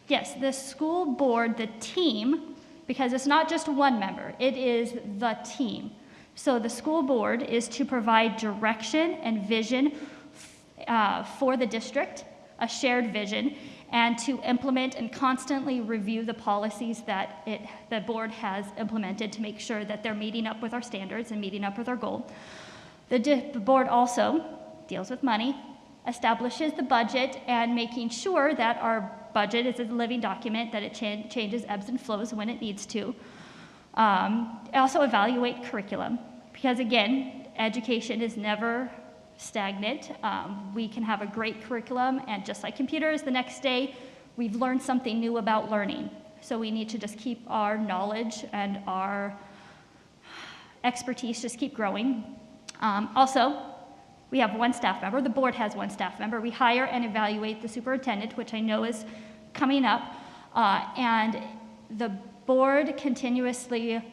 [SPEAKER 13] Yes, the school board, the team, because it's not just one member, it is the team. So the school board is to provide direction and vision for the district, a shared vision, and to implement and constantly review the policies that the board has implemented to make sure that they're meeting up with our standards and meeting up with our goal. The board also deals with money, establishes the budget, and making sure that our budget is a living document, that it changes, ebbs and flows when it needs to. Also evaluate curriculum, because again, education is never stagnant. We can have a great curriculum, and just like computers, the next day we've learned something new about learning. So we need to just keep our knowledge and our expertise just keep growing. Also, we have one staff member. The board has one staff member. We hire and evaluate the superintendent, which I know is coming up, and the board continuously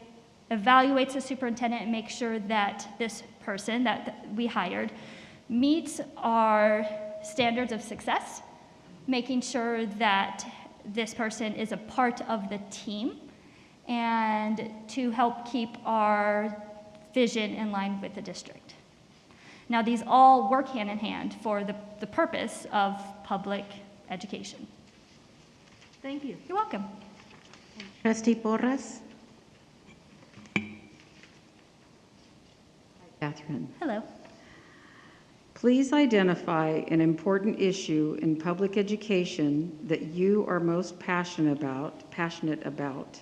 [SPEAKER 13] evaluates the superintendent and makes sure that this person that we hired meets our standards of success, making sure that this person is a part of the team, and to help keep our vision in line with the district. Now, these all work hand in hand for the purpose of public education.
[SPEAKER 3] Thank you.
[SPEAKER 13] You're welcome.
[SPEAKER 1] Trustee Porras?
[SPEAKER 6] Catherine.
[SPEAKER 13] Hello.
[SPEAKER 6] Please identify an important issue in public education that you are most passionate about,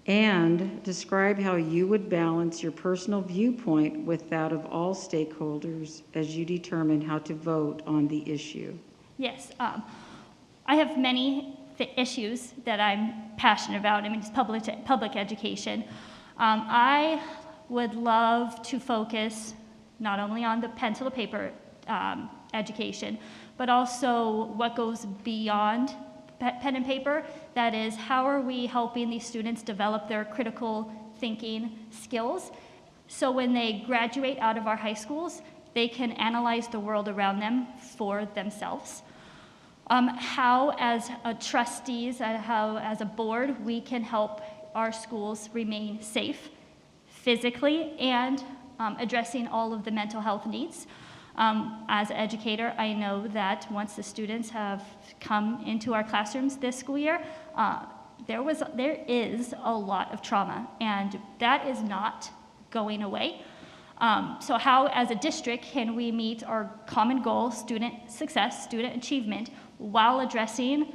[SPEAKER 6] and describe how you would balance your personal viewpoint with that of all stakeholders as you determine how to vote on the issue.
[SPEAKER 13] Yes, I have many issues that I'm passionate about. I mean, it's public education. I would love to focus not only on the pencil to paper education, but also what goes beyond pen and paper. That is, how are we helping these students develop their critical thinking skills so when they graduate out of our high schools, they can analyze the world around them for themselves. How as trustees, how as a board, we can help our schools remain safe physically and addressing all of the mental health needs. As an educator, I know that once the students have come into our classrooms this school year, there is a lot of trauma, and that is not going away. So how, as a district, can we meet our common goal, student success, student achievement, while addressing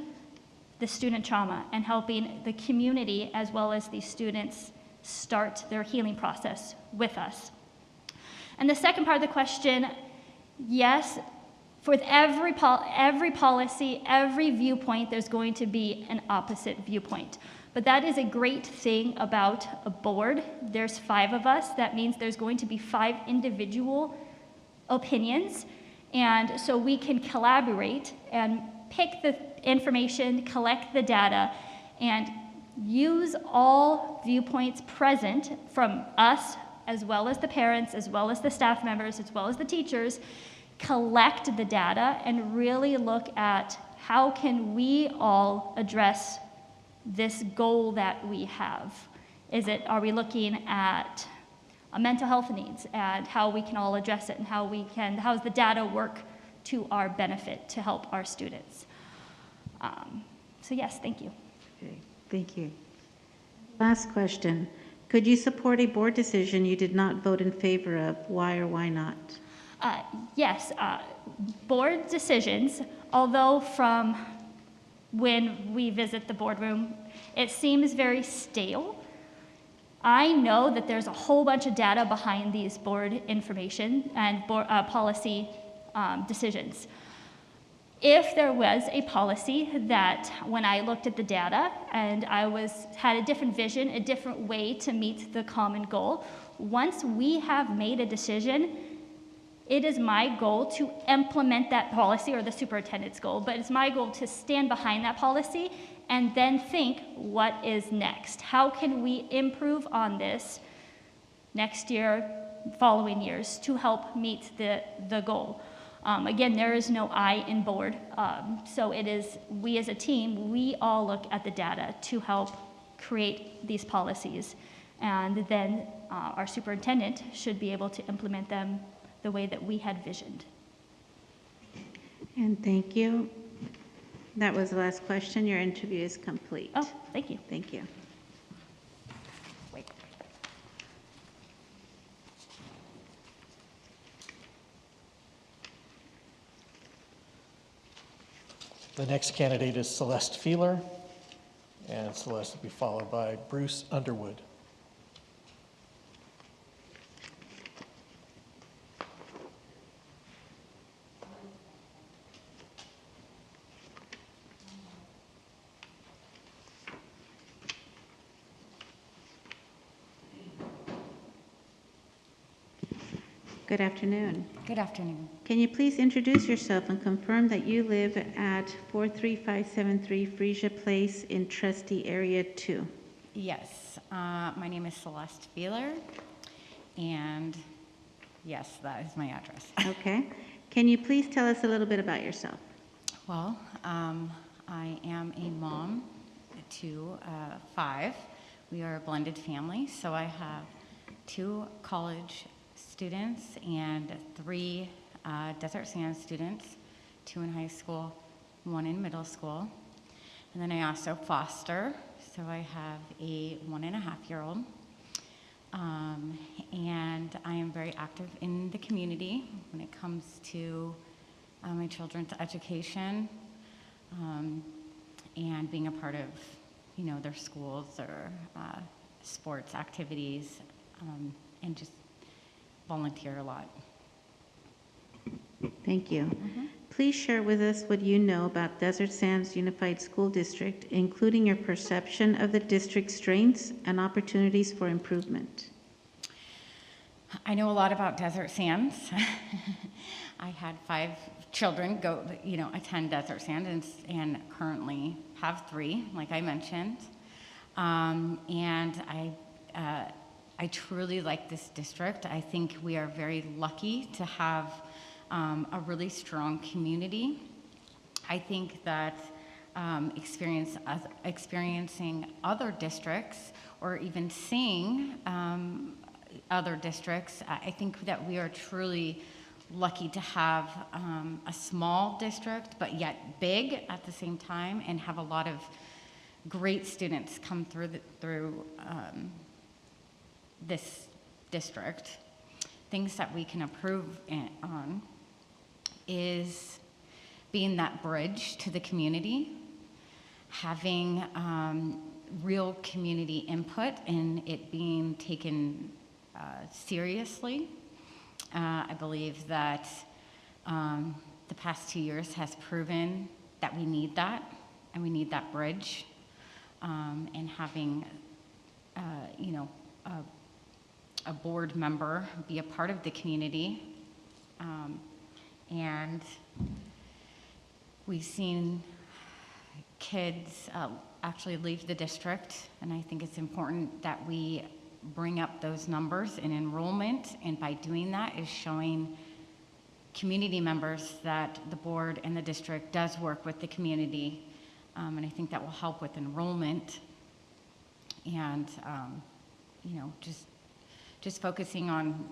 [SPEAKER 13] the student trauma and helping the community as well as these students start their healing process with us? And the second part of the question, yes, with every policy, every viewpoint, there's going to be an opposite viewpoint. But that is a great thing about a board. There's 5 of us. That means there's going to be 5 individual opinions. And so we can collaborate and pick the information, collect the data, and use all viewpoints present from us, as well as the parents, as well as the staff members, as well as the teachers, collect the data and really look at how can we all address this goal that we have. Are we looking at mental health needs and how we can all address it and how's the data work to our benefit to help our students? So yes, thank you.
[SPEAKER 1] Okay, thank you. Last question. Could you support a board decision you did not vote in favor of? Why or why not?
[SPEAKER 13] Yes, board decisions, although from when we visit the boardroom, it seems very stale. I know that there's a whole bunch of data behind these board information and policy decisions. If there was a policy that when I looked at the data and I had a different vision, a different way to meet the common goal, once we have made a decision, it is my goal to implement that policy, or the superintendent's goal, but it's my goal to stand behind that policy and then think, what is next? How can we improve on this next year, following years, to help meet the goal? Again, there is no I in board, so it is we as a team, we all look at the data to help create these policies, and then our superintendent should be able to implement them the way that we had visioned.
[SPEAKER 1] And thank you. That was the last question. Your interview is complete.
[SPEAKER 13] Oh, thank you.
[SPEAKER 1] Thank you.
[SPEAKER 13] Wait.
[SPEAKER 4] The next candidate is Celeste Fielder, and Celeste will be followed by Bruce Underwood.
[SPEAKER 1] Good afternoon.
[SPEAKER 14] Good afternoon.
[SPEAKER 1] Can you please introduce yourself and confirm that you live at 43573 Frisia Place in Trustee Area 2?
[SPEAKER 14] Yes, my name is Celeste Fielder, and yes, that is my address.
[SPEAKER 1] Okay. Can you please tell us a little bit about yourself?
[SPEAKER 14] Well, I am a mom to 5. We are a blended family, so I have 2 college students and 3 Desert Sands students, 2 in high school, 1 in middle school. And then I also foster, so I have a 1.5-year-old. And I am very active in the community when it comes to my children's education and being a part of, their schools or sports activities, and just volunteer a lot.
[SPEAKER 1] Thank you. Please share with us what you know about Desert Sands Unified School District, including your perception of the district's strengths and opportunities for improvement.
[SPEAKER 14] I know a lot about Desert Sands. I had 5 children attend Desert Sands and currently have 3, like I mentioned. And I truly like this district. I think we are very lucky to have a really strong community. I think that experiencing other districts or even seeing other districts, I think that we are truly lucky to have a small district, but yet big at the same time, and have a lot of great students come through this district. Things that we can improve on is being that bridge to the community, having real community input and it being taken seriously. I believe that the past 2 years has proven that we need that, and we need that bridge, and having, you know, a board member be a part of the community. And we've seen kids actually leave the district, and I think it's important that we bring up those numbers in enrollment, and by doing that is showing community members that the board and the district does work with the community, and I think that will help with enrollment, and you know, just focusing on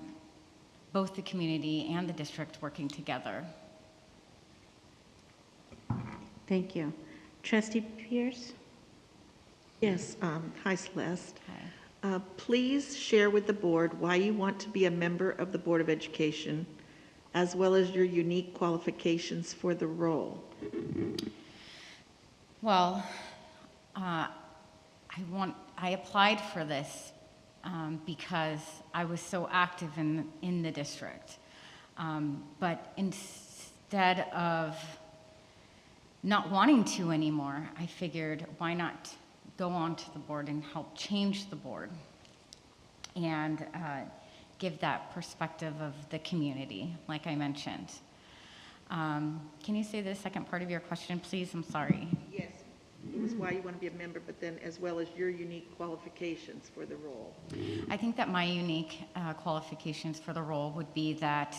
[SPEAKER 14] both the community and the district working together.
[SPEAKER 1] Thank you. Trustee Pierce?
[SPEAKER 8] Yes, hi Celeste.
[SPEAKER 14] Hi.
[SPEAKER 8] Please share with the board why you want to be a member of the Board of Education, as well as your unique qualifications for the role.
[SPEAKER 14] Well, I applied for this because I was so active in the district. But instead of not wanting to anymore, I figured why not go on to the board and help change the board and give that perspective of the community, like I mentioned. Can you say the second part of your question, please? I'm sorry.
[SPEAKER 8] Yes, it was why you want to be a member, but then as well as your unique qualifications for the role.
[SPEAKER 14] I think that my unique qualifications for the role would be that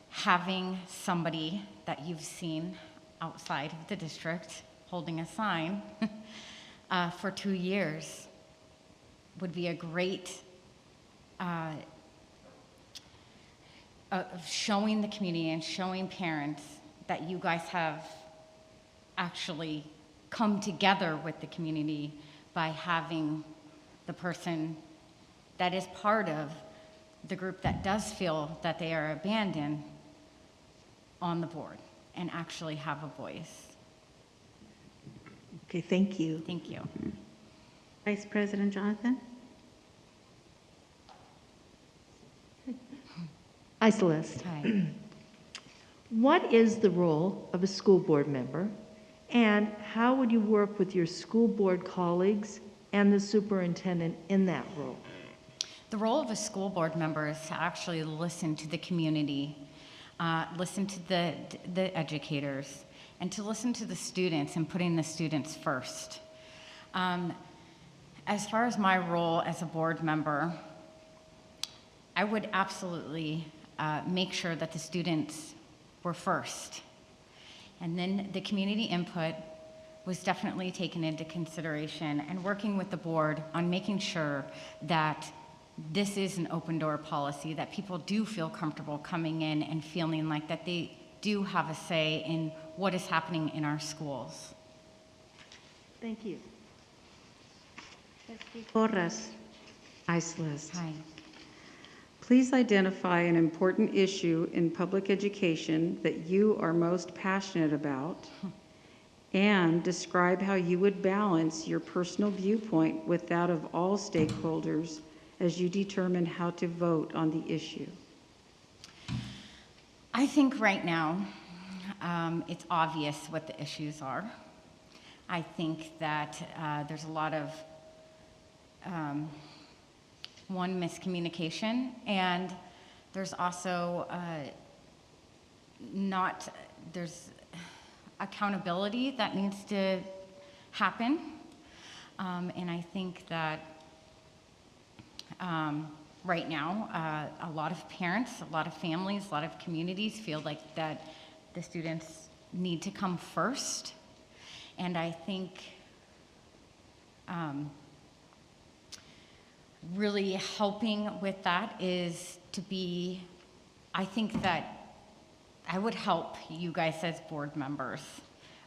[SPEAKER 14] having somebody that you've seen outside of the district holding a sign for 2 years would be a great showing the community and showing parents that you guys have actually come together with the community by having the person that is part of the group that does feel that they are abandoned on the board and actually have a voice.
[SPEAKER 8] Okay, thank you.
[SPEAKER 14] Thank you.
[SPEAKER 1] Vice President Jonathan?
[SPEAKER 3] Hi, Celeste.
[SPEAKER 14] Hi.
[SPEAKER 3] What is the role of a school board member, and how would you work with your school board colleagues and the superintendent in that role?
[SPEAKER 14] The role of a school board member is to actually listen to the community, listen to the educators, and to listen to the students and putting the students first. As far as my role as a board member, I would absolutely make sure that the students were first. And then the community input was definitely taken into consideration, and working with the board on making sure that this is an open door policy, that people do feel comfortable coming in and feeling like that they do have a say in what is happening in our schools.
[SPEAKER 1] Thank you. Trustee Porras?
[SPEAKER 6] Hi, Celeste.
[SPEAKER 14] Hi.
[SPEAKER 6] Please identify an important issue in public education that you are most passionate about, and describe how you would balance your personal viewpoint with that of all stakeholders as you determine how to vote on the issue.
[SPEAKER 14] I think right now it's obvious what the issues are. I think that there's a lot of miscommunication, and there's also there's accountability that needs to happen, and I think that right now a lot of parents, a lot of families, a lot of communities feel like that the students need to come first, and I think really helping with that is to be, I think that I would help you guys as board members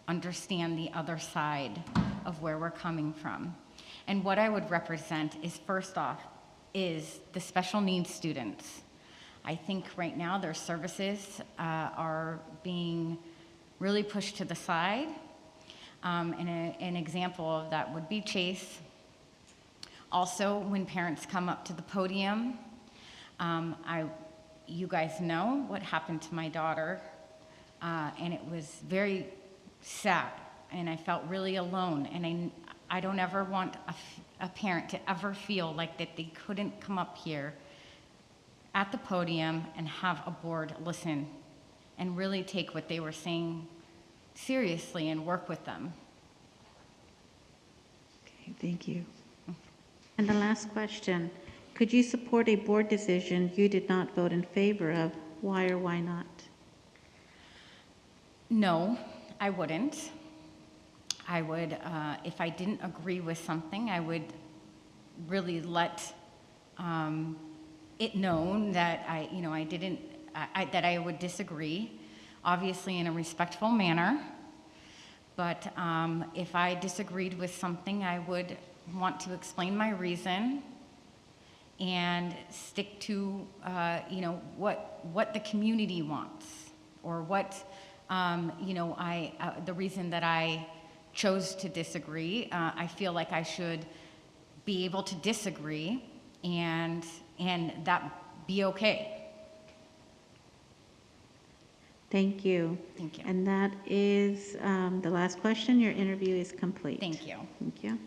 [SPEAKER 14] understand the other side of where we're coming from. And what I would represent is, first off, is the special needs students. I think right now their services are being really pushed to the side. And an example of that would be Chase. Also, when parents come up to the podium, you guys know what happened to my daughter and it was very sad, and I felt really alone, and I don't ever want a parent to ever feel like that they couldn't come up here at the podium and have a board listen and really take what they were saying seriously and work with them.
[SPEAKER 6] Okay, thank you.
[SPEAKER 1] And the last question, could you support a board decision you did not vote in favor of? Why or why not?
[SPEAKER 14] No, I wouldn't. I would, if I didn't agree with something, I would really let it known that I didn't, that I would disagree, obviously in a respectful manner. But if I disagreed with something, I would want to explain my reason and stick to, what the community wants, or what, the reason that I chose to disagree. I feel like I should be able to disagree and that be okay.
[SPEAKER 1] Thank you.
[SPEAKER 14] Thank you.
[SPEAKER 1] And that is the last question. Your interview is complete.
[SPEAKER 14] Thank you.
[SPEAKER 1] Thank you.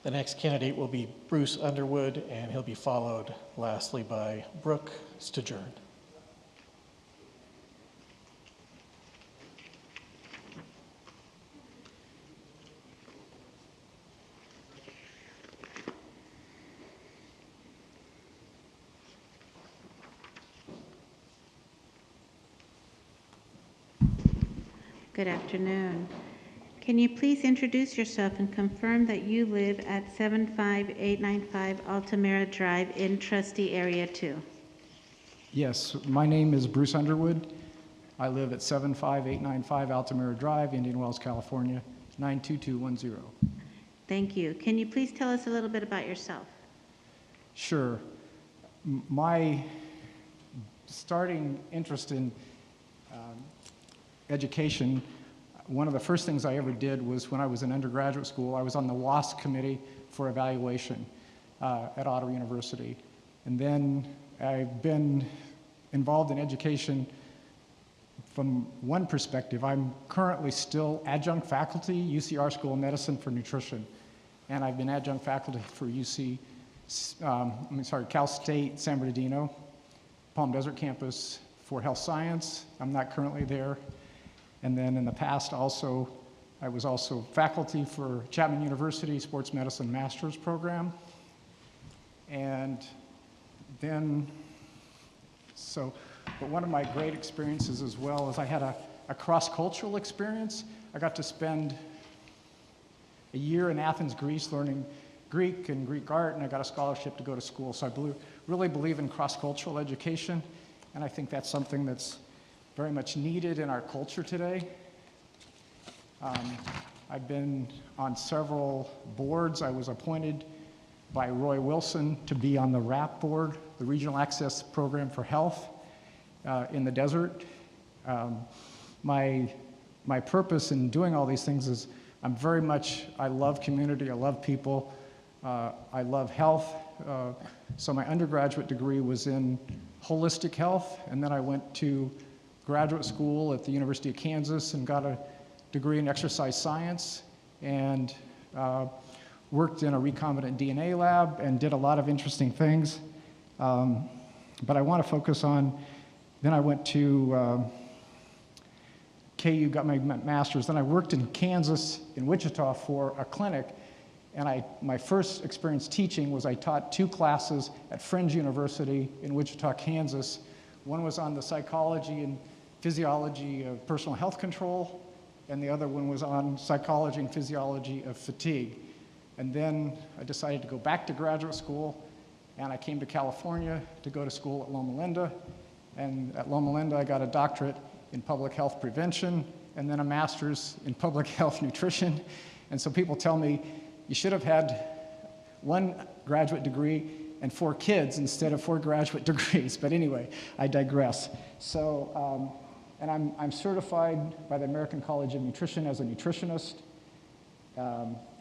[SPEAKER 4] The next candidate will be Bruce Underwood, and he'll be followed lastly by Brooke Stajern.
[SPEAKER 1] Good afternoon. Can you please introduce yourself and confirm that you live at 75895 Altamira Drive in Trustee Area 2?
[SPEAKER 15] Yes, my name is Bruce Underwood. I live at 75895 Altamira Drive, Indian Wells, California, 92210.
[SPEAKER 1] Thank you. Can you please tell us a little bit about yourself?
[SPEAKER 15] Sure. My starting interest in education, one of the first things I ever did was when I was in undergraduate school, I was on the WASC committee for evaluation at Ottawa University. And then I've been involved in education from one perspective. I'm currently still adjunct faculty, UCR School of Medicine for Nutrition. And I've been adjunct faculty for Cal State San Bernardino, Palm Desert campus for health science. I'm not currently there. And then in the past also, I was also faculty for Chapman University Sports Medicine Master's Program. And then, but one of my great experiences as well is I had a cross-cultural experience. I got to spend a year in Athens, Greece, learning Greek and Greek art, and I got a scholarship to go to school. So I really believe in cross-cultural education, and I think that's something that's very much needed in our culture today. I've been on several boards. I was appointed by Roy Wilson to be on the RAP board, the Regional Access Program for Health in the desert. My purpose in doing all these things is I love community, I love people, I love health. So my undergraduate degree was in holistic health, and then I went to graduate school at the University of Kansas and got a degree in exercise science, and worked in a recombinant DNA lab and did a lot of interesting things. But I want to focus on, then I went to KU, got my master's. Then I worked in Kansas, in Wichita, for a clinic. And my first experience teaching was I taught 2 classes at Friends University in Wichita, Kansas. One was on the psychology and physiology of personal health control, and the other one was on psychology and physiology of fatigue. And then I decided to go back to graduate school, and I came to California to go to school at Loma Linda. And at Loma Linda, I got a doctorate in public health prevention, and then a master's in public health nutrition. And so people tell me, you should have had 1 graduate degree and 4 kids instead of 4 graduate degrees. But anyway, I digress. So, and I'm certified by the American College of Nutrition as a nutritionist.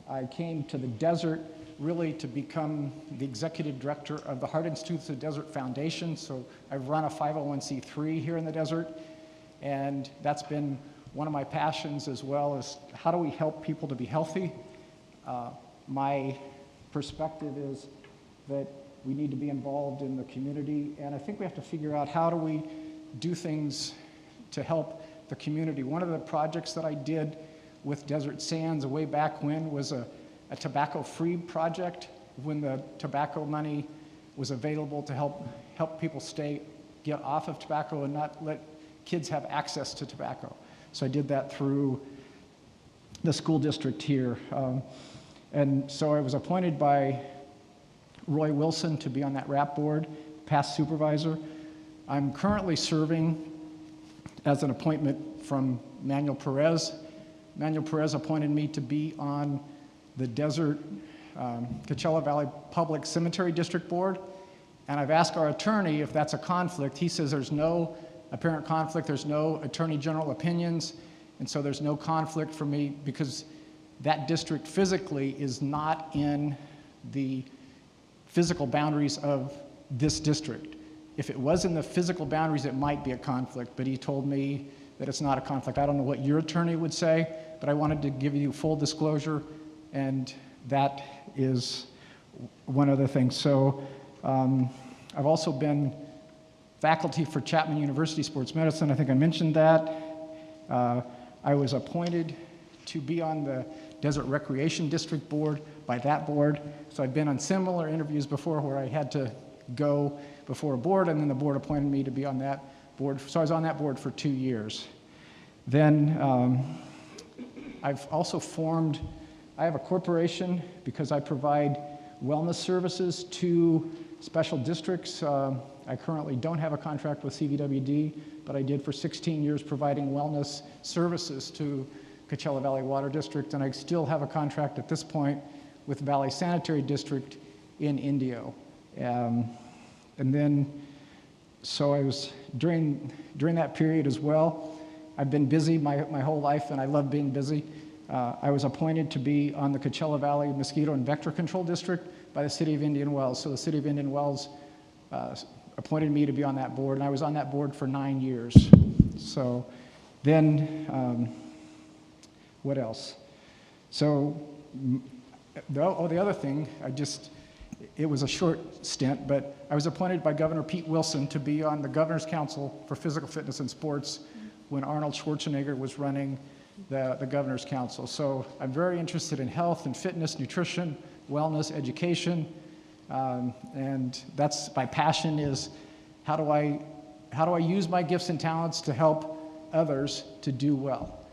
[SPEAKER 15] I came to the desert really to become the executive director of the Heart Institutes of the Desert Foundation. So I've run a 501c3 here in the desert, and that's been one of my passions, as well as how do we help people to be healthy. My perspective is that we need to be involved in the community, and I think we have to figure out how do we do things to help the community. One of the projects that I did with Desert Sands way back when was a tobacco-free project, when the tobacco money was available to help people get off of tobacco and not let kids have access to tobacco. So I did that through the school district here. And so I was appointed by Roy Wilson to be on that RAP board, past supervisor. I'm currently serving as an appointment from Manuel Perez. Manuel Perez appointed me to be on the Desert Coachella Valley Public Cemetery District Board, and I've asked our attorney if that's a conflict. He says there's no apparent conflict, there's no attorney general opinions, and so there's no conflict for me because that district physically is not in the physical boundaries of this district. If it was in the physical boundaries, it might be a conflict, but he told me that it's not a conflict. I don't know what your attorney would say, but I wanted to give you full disclosure, and that is one other thing. So I've also been faculty for Chapman University Sports Medicine. I think I mentioned that. I was appointed to be on the Desert Recreation District Board by that board. So I've been on similar interviews before where I had to go before a board, and then the board appointed me to be on that board. So I was on that board for 2 years. Then I've also I have a corporation because I provide wellness services to special districts. I currently don't have a contract with CVWD, but I did for 16 years providing wellness services to Coachella Valley Water District, and I still have a contract at this point with Valley Sanitary District in Indio. And then, so I was, during that period as well, I've been busy my whole life, and I love being busy. I was appointed to be on the Coachella Valley Mosquito and Vector Control District by the City of Indian Wells. So the City of Indian Wells appointed me to be on that board, and I was on that board for 9 years. So then, what else? So, the other thing, it was a short stint, but I was appointed by Governor Pete Wilson to be on the Governor's Council for Physical Fitness and Sports when Arnold Schwarzenegger was running the Governor's Council. So I'm very interested in health and fitness, nutrition, wellness, education, and that's my passion is how do I use my gifts and talents to help others to do well.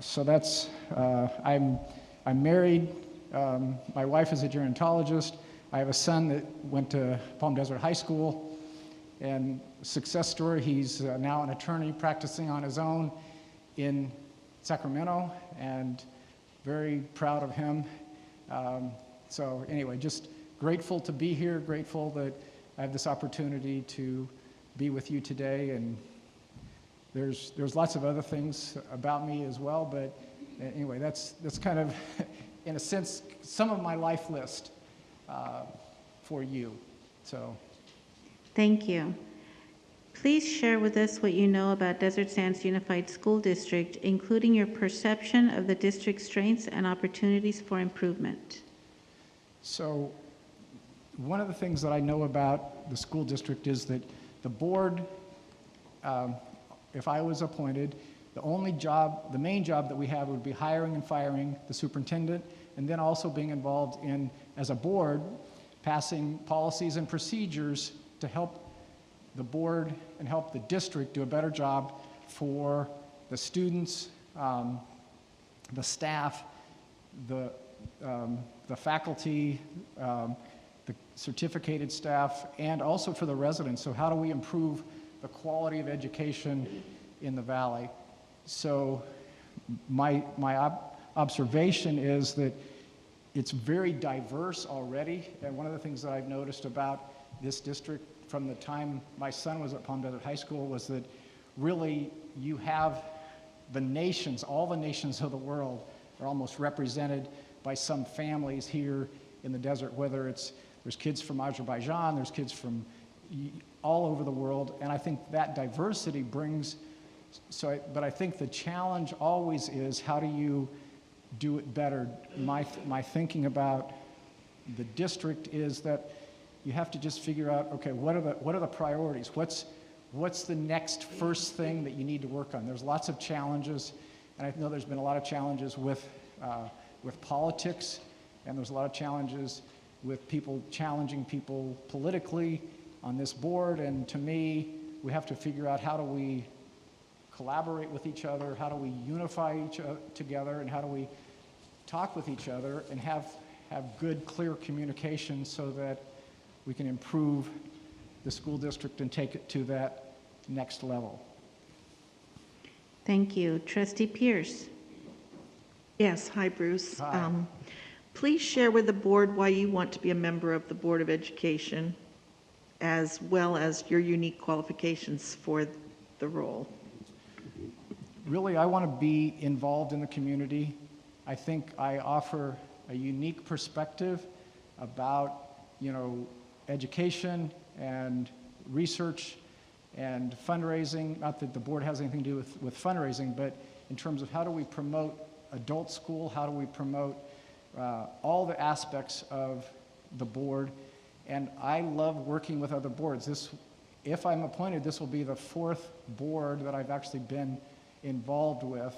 [SPEAKER 15] So that's, I'm married, my wife is a gerontologist, I have a son that went to Palm Desert High School, and success story, he's now an attorney practicing on his own in Sacramento, and very proud of him. So anyway, just grateful to be here, grateful that I have this opportunity to be with you today, and there's lots of other things about me as well, but anyway, that's kind of, in a sense, some of my life list for you. So,
[SPEAKER 1] thank you. Please share with us what you know about Desert Sands Unified School District, including your perception of the district's strengths and opportunities for improvement.
[SPEAKER 15] So, one of the things that I know about the school district is that the board, if I was appointed, the main job that we have would be hiring and firing the superintendent, and then also being involved in, as a board, passing policies and procedures to help the board and help the district do a better job for the students, the staff, the faculty, the certificated staff, and also for the residents. So how do we improve the quality of education in the valley? So my observation is that it's very diverse already, and one of the things that I've noticed about this district from the time my son was at Palm Desert High School was that really you have the nations, all the nations of the world are almost represented by some families here in the desert, whether there's kids from Azerbaijan, there's kids from all over the world, and I think that diversity brings, but I think the challenge always is, how do you do it better? My thinking about the district is that you have to just figure out, okay, what are the priorities? What's the next first thing that you need to work on? There's lots of challenges, and I know there's been a lot of challenges with politics, and there's a lot of challenges with people challenging people politically on this board, and to me, we have to figure out, how do we collaborate with each other, how do we unify each other together, and how do we talk with each other and have good, clear communication so that we can improve the school district and take it to that next level.
[SPEAKER 1] Thank you. Trustee Pierce.
[SPEAKER 8] Yes, hi, Bruce.
[SPEAKER 15] Hi.
[SPEAKER 8] Please share with the board why you want to be a member of the Board of Education, as well as your unique qualifications for the role.
[SPEAKER 15] Really, I want to be involved in the community. I think I offer a unique perspective about, education and research and fundraising. Not that the board has anything to do with fundraising, but in terms of how do we promote adult school, how do we promote all the aspects of the board. And I love working with other boards. If I'm appointed, this will be the 4th board that I've actually been involved with.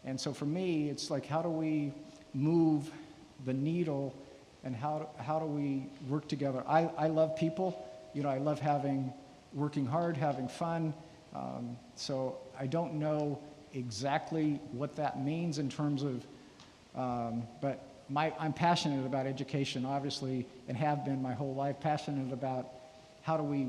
[SPEAKER 15] And so for me, it's like, how do we move the needle, and how do we work together? I love people. I love working hard, having fun. So I don't know exactly what that means in terms of, but I'm passionate about education, obviously, and have been my whole life, passionate about how do we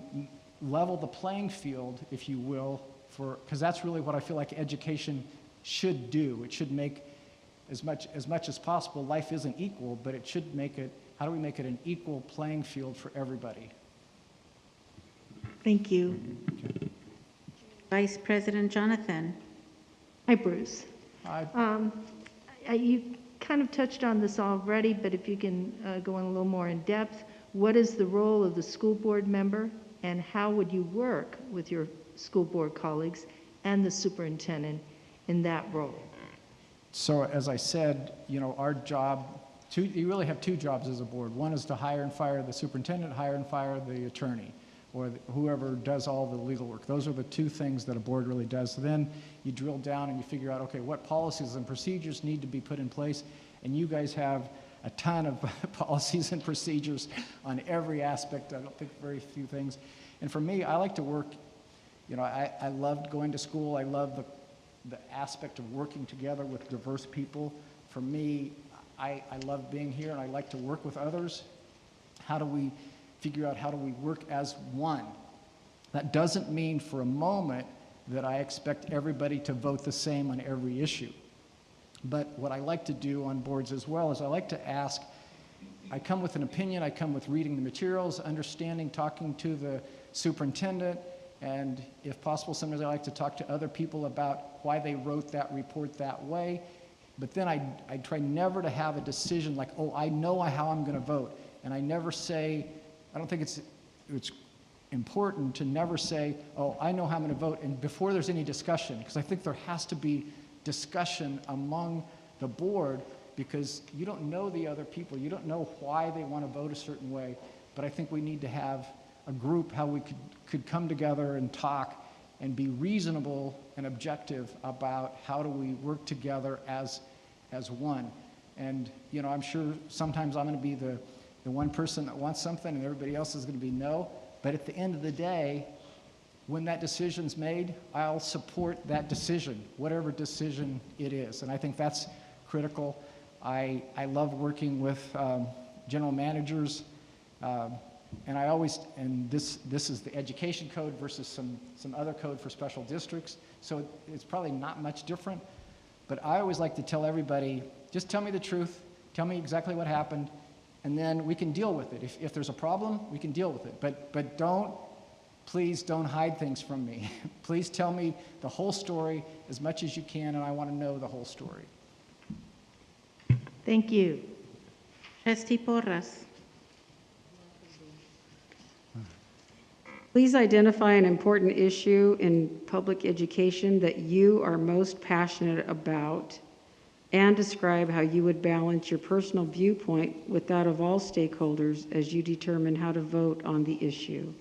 [SPEAKER 15] level the playing field, if you will, because that's really what I feel like education should do. It should make, as much as possible, life isn't equal, but it should make it, how do we make it an equal playing field for everybody?
[SPEAKER 8] Thank you.
[SPEAKER 15] Okay.
[SPEAKER 1] Vice President Jonathan.
[SPEAKER 3] Hi, Bruce.
[SPEAKER 15] Hi.
[SPEAKER 3] You kind of touched on this already, but if you can go in a little more in depth, what is the role of the school board member, and how would you work with your school board colleagues and the superintendent in that role?
[SPEAKER 15] So as I said, our job, you really have 2 jobs as a board. One is to hire and fire the superintendent, hire and fire the attorney, or whoever does all the legal work. Those are the 2 things that a board really does. Then you drill down and you figure out, okay, what policies and procedures need to be put in place, and you guys have a ton of policies and procedures on every aspect. I don't think very few things. And for me, I like to work, I loved going to school. I love the aspect of working together with diverse people. For me, I love being here, and I like to work with others. How do we figure out, how do we work as one? That doesn't mean for a moment that I expect everybody to vote the same on every issue. But what I like to do on boards as well is I like to ask, I come with an opinion, I come with reading the materials, understanding, talking to the superintendent, and if possible, sometimes I like to talk to other people about why they wrote that report that way. But then I try never to have a decision like, oh, I know how I'm going to vote. And I never say, I don't think it's important to never say, oh, I know how I'm going to vote, and before there's any discussion, because I think there has to be discussion among the board, because you don't know the other people. You don't know why they want to vote a certain way. But I think we need to have a group, how we could come together and talk and be reasonable and objective about how do we work together as one. And, I'm sure sometimes I'm going to be the one person that wants something and everybody else is going to be no. But at the end of the day, when that decision's made, I'll support that decision, whatever decision it is. And I think that's critical. I love working with general managers, and I always, and this is the education code versus some other code for special districts, so it's probably not much different. But I always like to tell everybody, just tell me the truth, tell me exactly what happened, and then we can deal with it. If there's a problem, we can deal with it. But please don't hide things from me. Please tell me the whole story as much as you can, and I want to know the whole story.
[SPEAKER 3] Thank you.
[SPEAKER 1] Trustee Porras.
[SPEAKER 6] Please identify an important issue in public education that you are most passionate about and describe how you would balance your personal viewpoint with that of all stakeholders as you determine how to vote on the issue.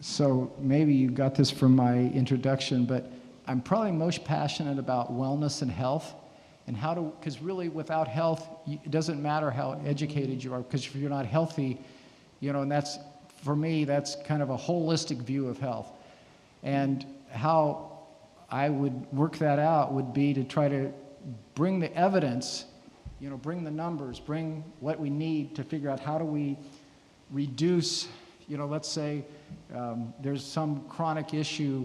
[SPEAKER 15] So maybe you got this from my introduction, but I'm probably most passionate about wellness and health and how to, because really without health, it doesn't matter how educated you are, because if you're not healthy, you know, and that's, for me, that's kind of a holistic view of health. And how I would work that out would be to try to bring the evidence, you know, bring the numbers, bring what we need to figure out how do we reduce, you know, let's say there's some chronic issue,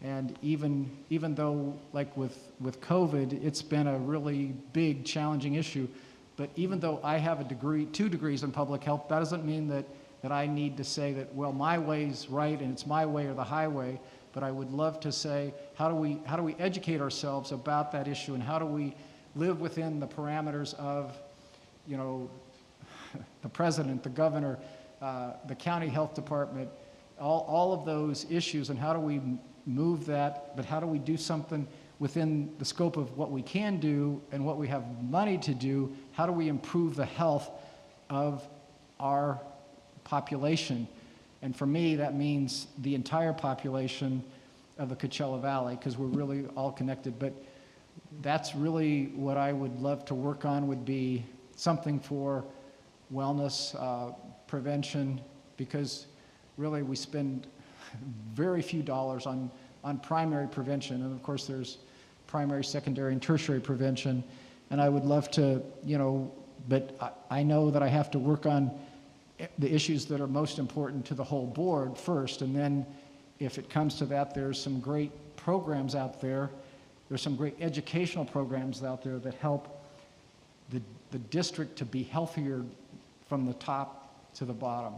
[SPEAKER 15] and even though, like with COVID, it's been a really big, challenging issue, but even though I have a degree, 2 degrees in public health, that doesn't mean that I need to say that, well, my way's right and it's my way or the highway, but I would love to say, how do we educate ourselves about that issue, and how do we live within the parameters of, you know, the president, the governor, the county health department, all of those issues, and how do we move that, but how do we do something within the scope of what we can do and what we have money to do? How do we improve the health of our population? And for me, that means the entire population of the Coachella Valley, because we're really all connected. But that's really what I would love to work on, would be something for wellness, prevention, because really we spend very few dollars on primary prevention. And of course there's primary, secondary, and tertiary prevention. And I would love to, you know, but I know that I have to work on the issues that are most important to the whole board first, and then if it comes to that, there's some great programs out there. There's some great educational programs out there that help the district to be healthier from the top to the bottom.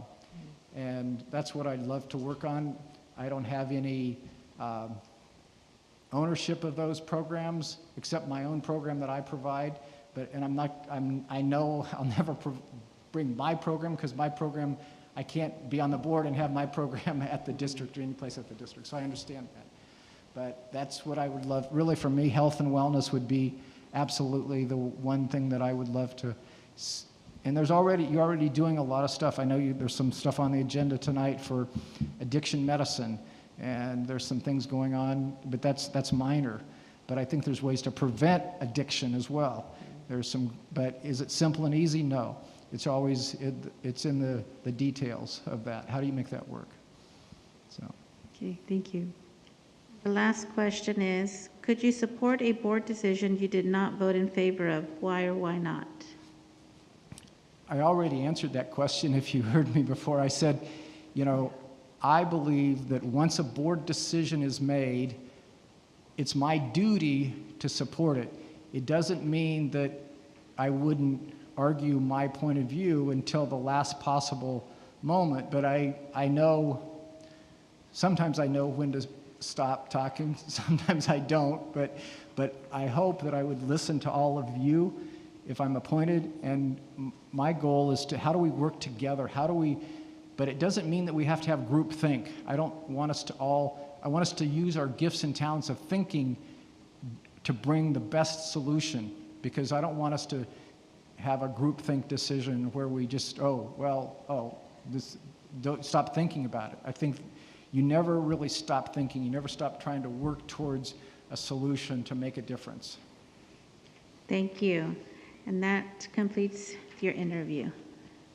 [SPEAKER 15] And that's what I'd love to work on. I don't have any ownership of those programs except my own program that I provide, I know I'll never bring my program, because my program, I can't be on the board and have my program at the district or any place at the district, so I understand that. But that's what I would love, really for me, health and wellness would be absolutely the one thing that I would love to, and you're already doing a lot of stuff. I know there's some stuff on the agenda tonight for addiction medicine, and there's some things going on, but that's minor. But I think there's ways to prevent addiction as well. But is it simple and easy? No. It's always, it's in the details of that. How do you make that work? So.
[SPEAKER 6] Okay, thank you.
[SPEAKER 1] The last question is, could you support a board decision you did not vote in favor of? Why or why not?
[SPEAKER 15] I already answered that question if you heard me before. I said, you know, I believe that once a board decision is made, it's my duty to support it. It doesn't mean that I wouldn't argue my point of view until the last possible moment, but I know, sometimes I know when to stop talking, sometimes I don't, but I hope that I would listen to all of you if I'm appointed, and my goal is to, how do we work together? But it doesn't mean that we have to have group think. I want us to use our gifts and talents of thinking to bring the best solution, because I don't want us to have a groupthink decision where we just, don't stop thinking about it. I think you never really stop thinking. You never stop trying to work towards a solution to make a difference.
[SPEAKER 1] Thank you. And that completes your interview.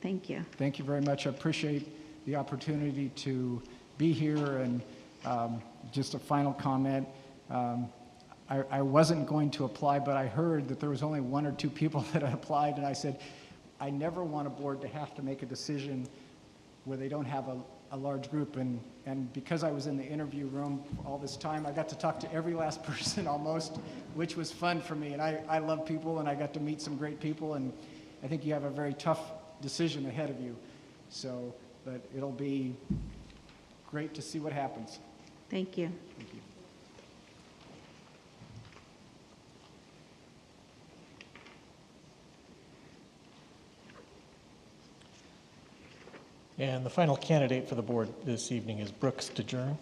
[SPEAKER 1] Thank you.
[SPEAKER 15] Thank you very much. I appreciate the opportunity to be here. And just a final comment. I wasn't going to apply, but I heard that there was only 1 or 2 people that applied, and I said, I never want a board to have to make a decision where they don't have a large group. And because I was in the interview room all this time, I got to talk to every last person almost, which was fun for me. And I love people, and I got to meet some great people, and I think you have a very tough decision ahead of you. So, but it'll be great to see what happens.
[SPEAKER 1] Thank you.
[SPEAKER 15] Thank you.
[SPEAKER 4] And the final candidate for the board this evening is Brooks DeJerm.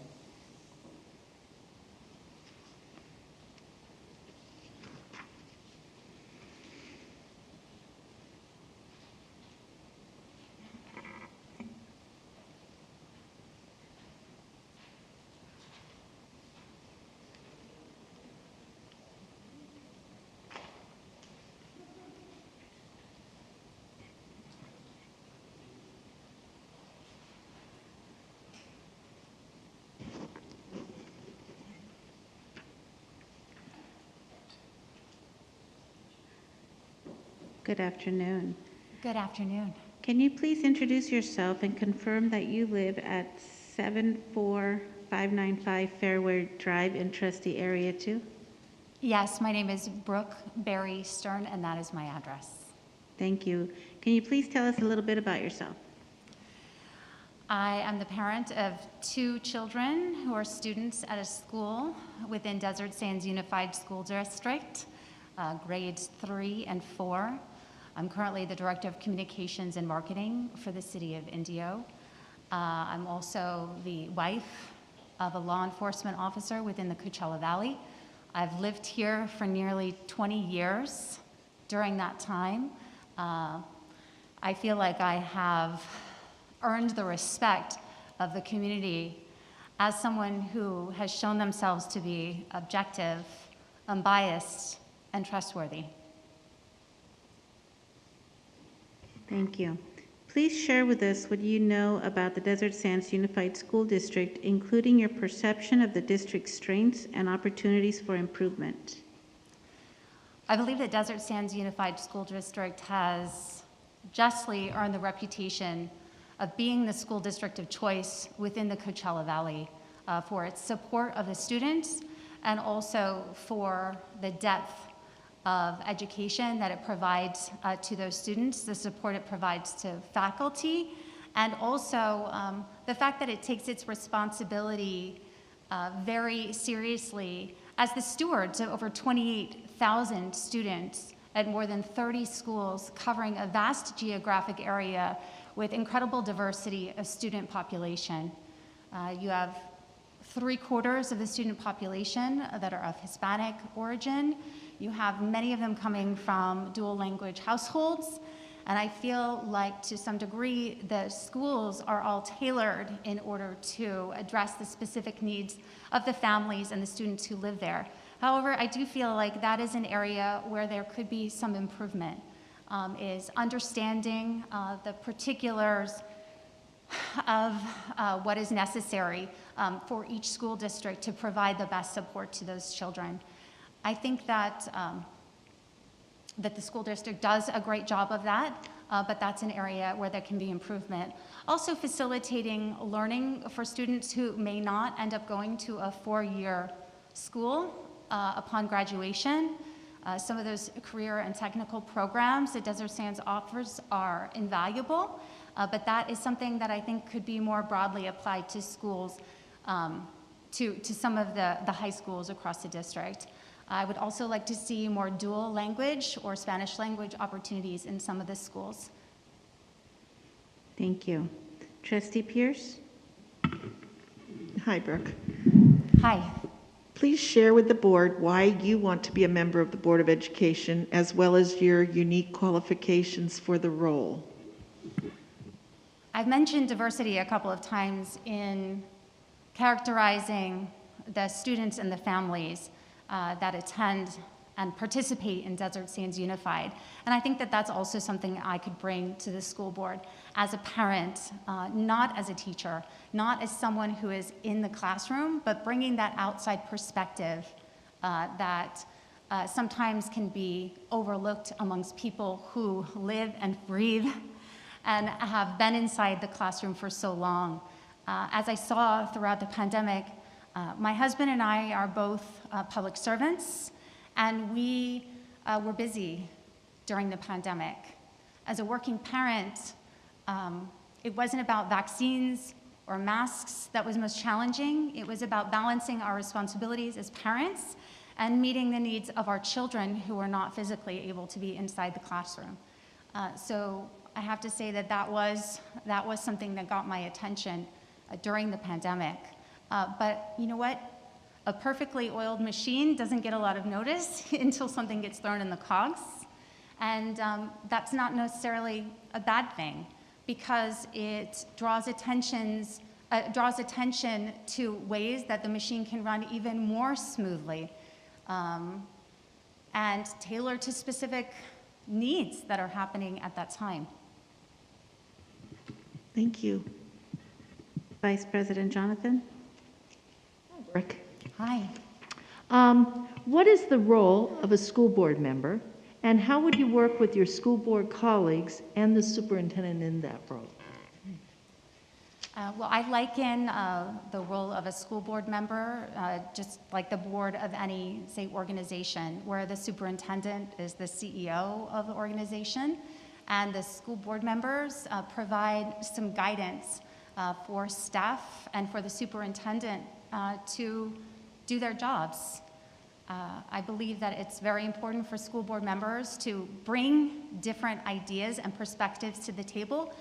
[SPEAKER 1] Good afternoon.
[SPEAKER 14] Good afternoon.
[SPEAKER 1] Can you please introduce yourself and confirm that you live at 74595 Fairway Drive in Trustee Area 2?
[SPEAKER 14] Yes, my name is Brooke Barry Stern, and that is my address.
[SPEAKER 1] Thank you. Can you please tell us a little bit about yourself?
[SPEAKER 14] I am the parent of 2 children who are students at a school within Desert Sands Unified School District, grades 3 and 4. I'm currently the Director of Communications and Marketing for the City of Indio. I'm also the wife of a law enforcement officer within the Coachella Valley. I've lived here for nearly 20 years. During that time, I feel like I have earned the respect of the community as someone who has shown themselves to be objective, unbiased, and trustworthy.
[SPEAKER 1] Thank you. Please share with us what you know about the Desert Sands Unified School District, including your perception of the district's strengths and opportunities for improvement.
[SPEAKER 14] I believe that Desert Sands Unified School District has justly earned the reputation of being the school district of choice within the Coachella Valley for its support of the students and also for the depth of education that it provides to those students, the support it provides to faculty, and also the fact that it takes its responsibility very seriously as the stewards of over 28,000 students at more than 30 schools covering a vast geographic area with incredible diversity of student population. You have 3/4 of the student population that are of Hispanic origin. You have many of them coming from dual language households. And I feel like to some degree the schools are all tailored in order to address the specific needs of the families and the students who live there. However, I do feel like that is an area where there could be some improvement, is understanding the particulars of what is necessary for each school district to provide the best support to those children. I think that that the school district does a great job of that, but that's an area where there can be improvement. Also facilitating learning for students who may not end up going to a 4-year school upon graduation. Some of those career and technical programs that Desert Sands offers are invaluable, but that is something that I think could be more broadly applied to schools, to some of the high schools across the district. I would also like to see more dual language or Spanish language opportunities in some of the schools.
[SPEAKER 1] Thank you. Trustee Pierce?
[SPEAKER 8] Hi, Brooke.
[SPEAKER 14] Hi.
[SPEAKER 8] Please share with the board why you want to be a member of the Board of Education, as well as your unique qualifications for the role.
[SPEAKER 14] I've mentioned diversity a couple of times in characterizing the students and the families that attend and participate in Desert Sands Unified. And I think that that's also something I could bring to the school board as a parent, not as a teacher, not as someone who is in the classroom, but bringing that outside perspective that sometimes can be overlooked amongst people who live and breathe and have been inside the classroom for so long. As I saw throughout the pandemic, my husband and I are both public servants, and we were busy during the pandemic. As a working parent, it wasn't about vaccines or masks that was most challenging. It was about balancing our responsibilities as parents and meeting the needs of our children who were not physically able to be inside the classroom.
[SPEAKER 16] So I have to say that that was something that got my attention during the pandemic. But you know what? A perfectly oiled machine doesn't get a lot of notice until something gets thrown in the cogs. And that's not necessarily a bad thing, because it draws attention to ways that the machine can run even more smoothly and tailor to specific needs that are happening at that time.
[SPEAKER 8] Thank you.
[SPEAKER 1] Vice President Jonathan?
[SPEAKER 3] Rick.
[SPEAKER 16] Hi.
[SPEAKER 3] What is the role of a school board member, and how would you work with your school board colleagues and the superintendent in that role?
[SPEAKER 16] Well, I liken the role of a school board member just like the board of any, say, organization, where the superintendent is the CEO of the organization, and the school board members provide some guidance for staff and for the superintendent to do their jobs. I believe that it's very important for school board members to bring different ideas and perspectives to the table,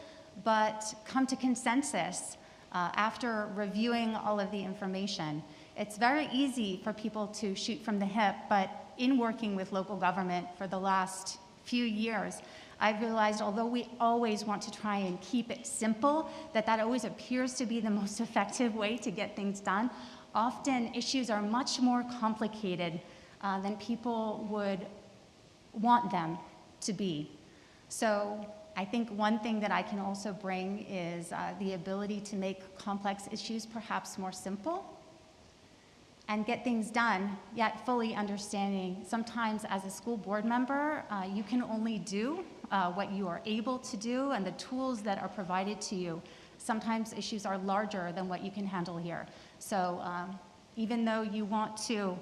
[SPEAKER 16] but come to consensus after reviewing all of the information. It's very easy for people to shoot from the hip, but in working with local government for the last few years, I've realized, although we always want to try and keep it simple, that always appears to be the most effective way to get things done. Often issues are much more complicated than people would want them to be. So I think one thing that I can also bring is the ability to make complex issues perhaps more simple and get things done, yet fully understanding sometimes as a school board member, you can only do what you are able to do and the tools that are provided to you. Sometimes issues are larger than what you can handle here. So even though you want to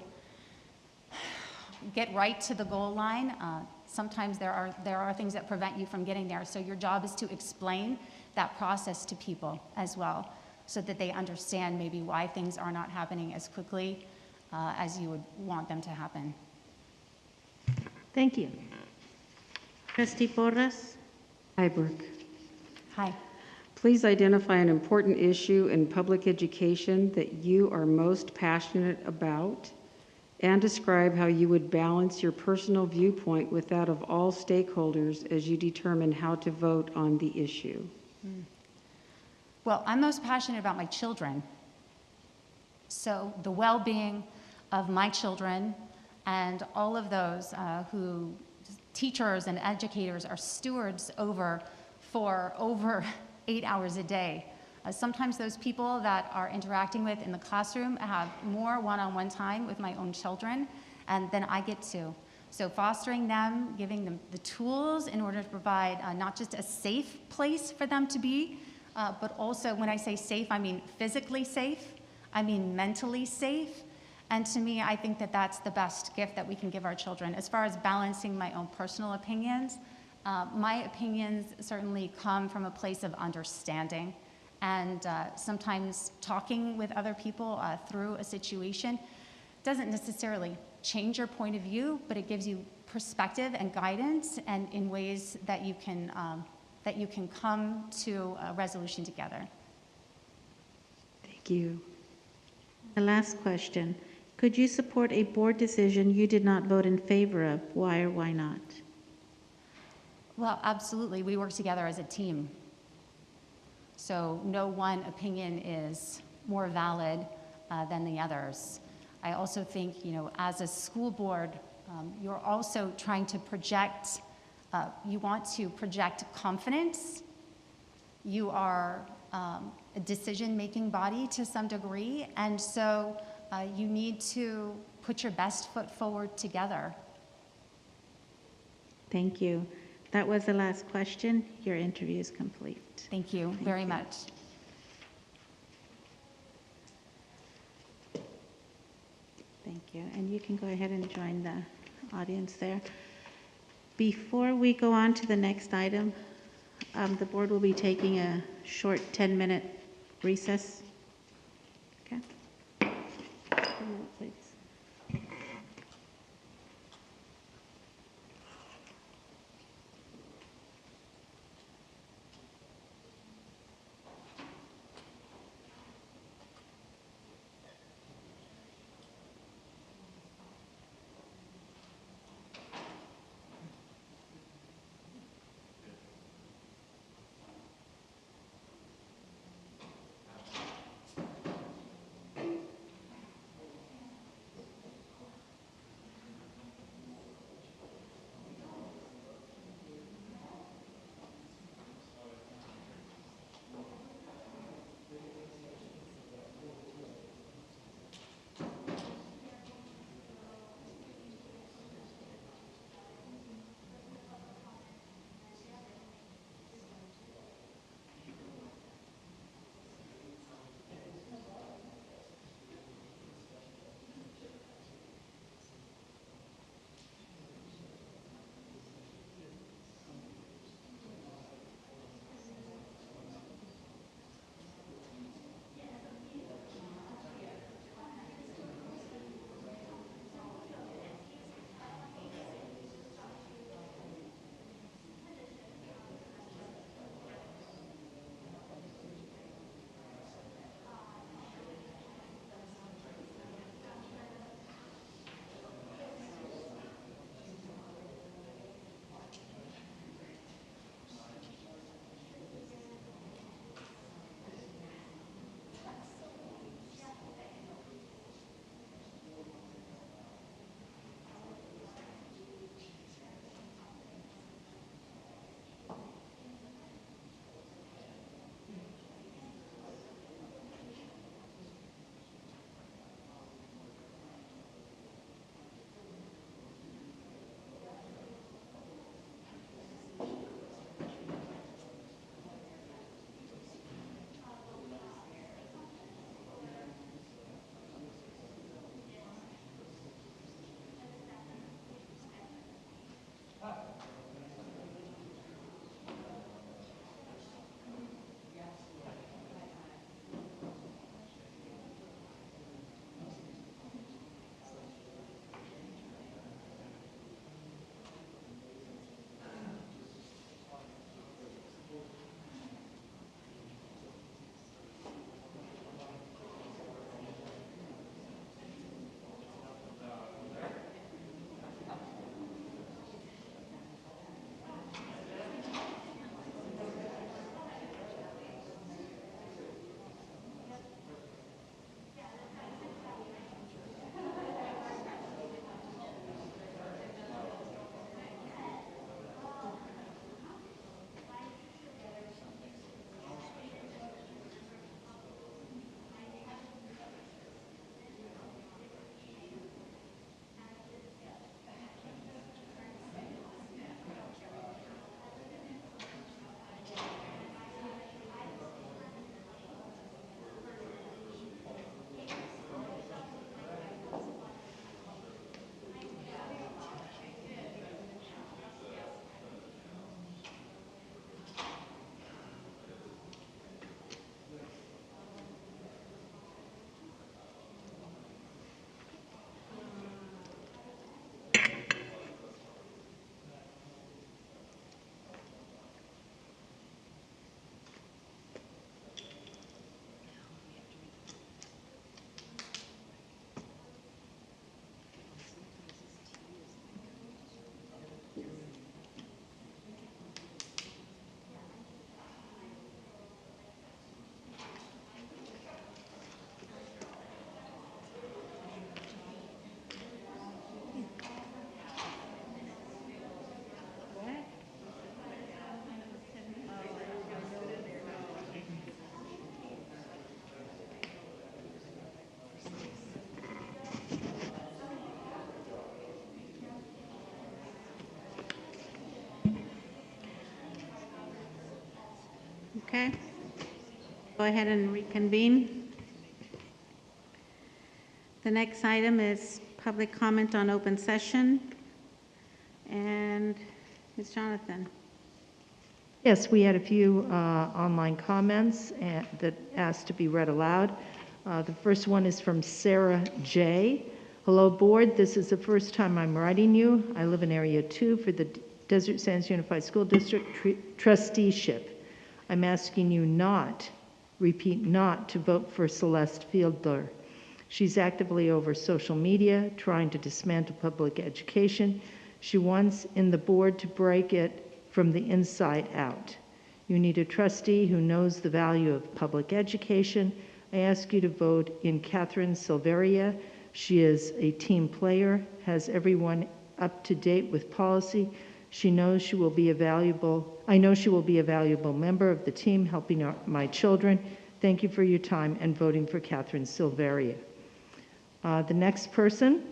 [SPEAKER 16] get right to the goal line, sometimes there are things that prevent you from getting there. So your job is to explain that process to people as well, so that they understand maybe why things are not happening as quickly as you would want them to happen.
[SPEAKER 3] Thank you.
[SPEAKER 1] Trustee Porras?
[SPEAKER 6] Hi, Brooke.
[SPEAKER 16] Hi.
[SPEAKER 6] Please identify an important issue in public education that you are most passionate about, and describe how you would balance your personal viewpoint with that of all stakeholders as you determine how to vote on the issue.
[SPEAKER 16] Well, I'm most passionate about my children. So the well-being of my children and all of those who teachers and educators are stewards over for over 8 hours a day. Sometimes those people that are interacting with in the classroom have more one-on-one time with my own children than I get to. So fostering them, giving them the tools in order to provide not just a safe place for them to be, but also when I say safe, I mean physically safe, I mean mentally safe. And to me, I think that that's the best gift that we can give our children. As far as balancing my own personal opinions, my opinions certainly come from a place of understanding. And sometimes talking with other people through a situation doesn't necessarily change your point of view, but it gives you perspective and guidance, and in ways that you can come to a resolution together.
[SPEAKER 6] Thank you.
[SPEAKER 1] The last question. Could you support a board decision you did not vote in favor of? Why or why not?
[SPEAKER 16] Well, absolutely. We work together as a team. So no one opinion is more valid than the others. I also think, as a school board, you're also trying to project, you want to project confidence. You are a decision-making body to some degree, and so you need to put your best foot forward together.
[SPEAKER 1] Thank you. That was the last question. Your interview is complete.
[SPEAKER 16] Thank you very much.
[SPEAKER 1] Thank you. And you can go ahead and join the audience there. Before we go on to the next item, the board will be taking a short 10-minute recess. Okay. 1 minute, please. Okay. Go ahead and reconvene. The next item is public comment on open session. And Ms. Jonathan.
[SPEAKER 3] Yes, we had a few online comments that asked to be read aloud. The first one is from Sarah J. Hello, board. This is the first time I'm writing you. I live in Area 2 for the Desert Sands Unified School District trusteeship. I'm asking you not, repeat, not to vote for Celeste Fielder. She's actively over social media, trying to dismantle public education. She wants in the board to break it from the inside out. You need a trustee who knows the value of public education. I ask you to vote in Catherine Silvera. She is a team player, has everyone up to date with policy. She knows she will be a valuable, I know she will be a valuable member of the team helping my children. Thank you for your time and voting for Catherine Silvera. The next person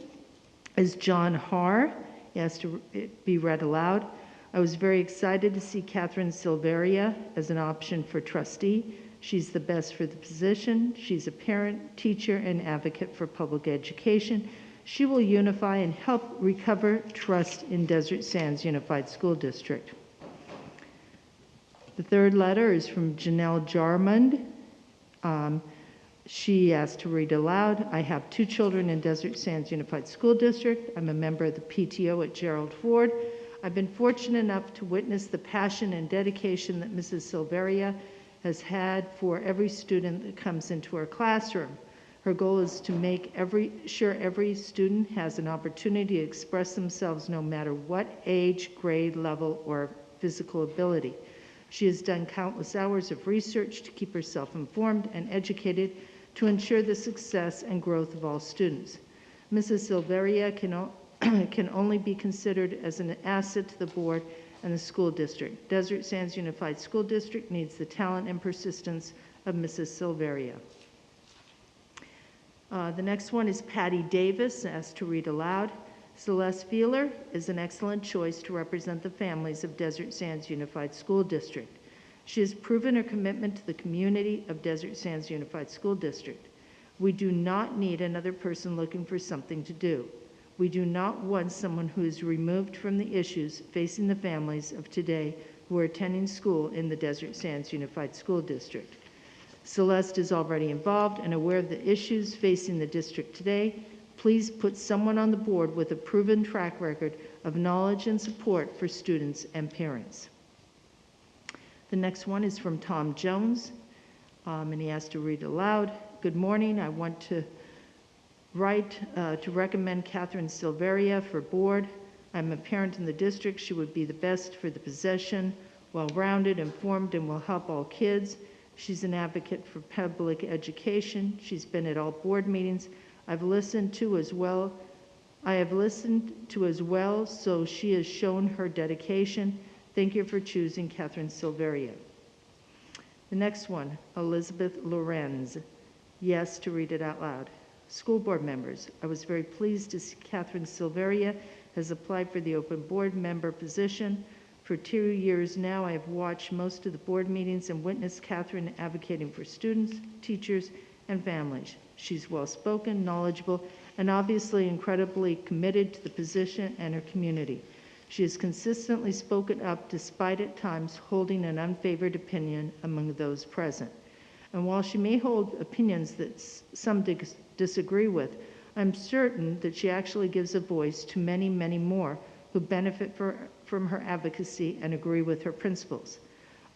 [SPEAKER 3] is John Haar. He has to be read aloud. I was very excited to see Catherine Silvera as an option for trustee. She's the best for the position. She's a parent, teacher, and advocate for public education. She will unify and help recover trust in Desert Sands Unified School District. The third letter is from Janelle Jarmond. She asked to read aloud. I have 2 children in Desert Sands Unified School District. I'm a member of the PTO at Gerald Ford. I've been fortunate enough to witness the passion and dedication that Mrs. Silvera has had for every student that comes into her classroom. Her goal is to make sure every student has an opportunity to express themselves no matter what age, grade, level, or physical ability. She has done countless hours of research to keep herself informed and educated to ensure the success and growth of all students. Mrs. Silvera can only be considered as an asset to the board and the school district. Desert Sands Unified School District needs the talent and persistence of Mrs. Silvera. The next one is Patty Davis, asked to read aloud. Celeste Fielder is an excellent choice to represent the families of Desert Sands Unified School District. She has proven her commitment to the community of Desert Sands Unified School District. We do not need another person looking for something to do. We do not want someone who is removed from the issues facing the families of today who are attending school in the Desert Sands Unified School District. Celeste is already involved and aware of the issues facing the district today. Please put someone on the board with a proven track record of knowledge and support for students and parents. The next one is from Tom Jones, and he has to read aloud. Good morning. I want to write to recommend Catherine Silvera for board. I'm a parent in the district. She would be the best for the position, well-rounded, informed, and will help all kids. She's an advocate for public education. She's been at all board meetings. I have listened to as well, so she has shown her dedication. Thank you for choosing Catherine Silvera. The next one, Elizabeth Lorenz. Yes, to read it out loud. School board members, I was very pleased to see Catherine Silvera has applied for the open board member position. For 2 years now, I have watched most of the board meetings and witnessed Catherine advocating for students, teachers, and families. She's well-spoken, knowledgeable, and obviously incredibly committed to the position and her community. She has consistently spoken up despite at times holding an unfavored opinion among those present. And while she may hold opinions that some disagree with, I'm certain that she actually gives a voice to many, many more who benefit from her advocacy and agree with her principles.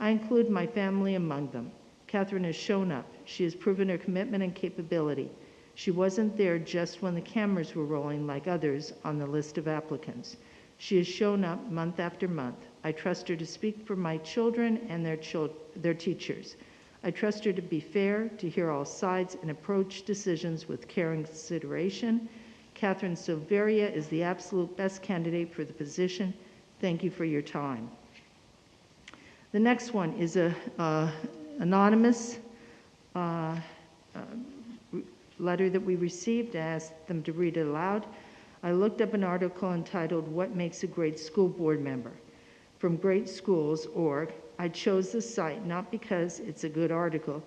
[SPEAKER 3] I include my family among them. Catherine has shown up. She has proven her commitment and capability. She wasn't there just when the cameras were rolling like others on the list of applicants. She has shown up month after month. I trust her to speak for my children and their teachers. I trust her to be fair, to hear all sides, and approach decisions with care and consideration. Catherine Silvera is the absolute best candidate for the position. Thank you for your time. The next one is a anonymous letter that we received. I asked them to read it aloud. I looked up an article entitled, "What Makes a Great School Board Member?" from greatschools.org. I chose this site not because it's a good article,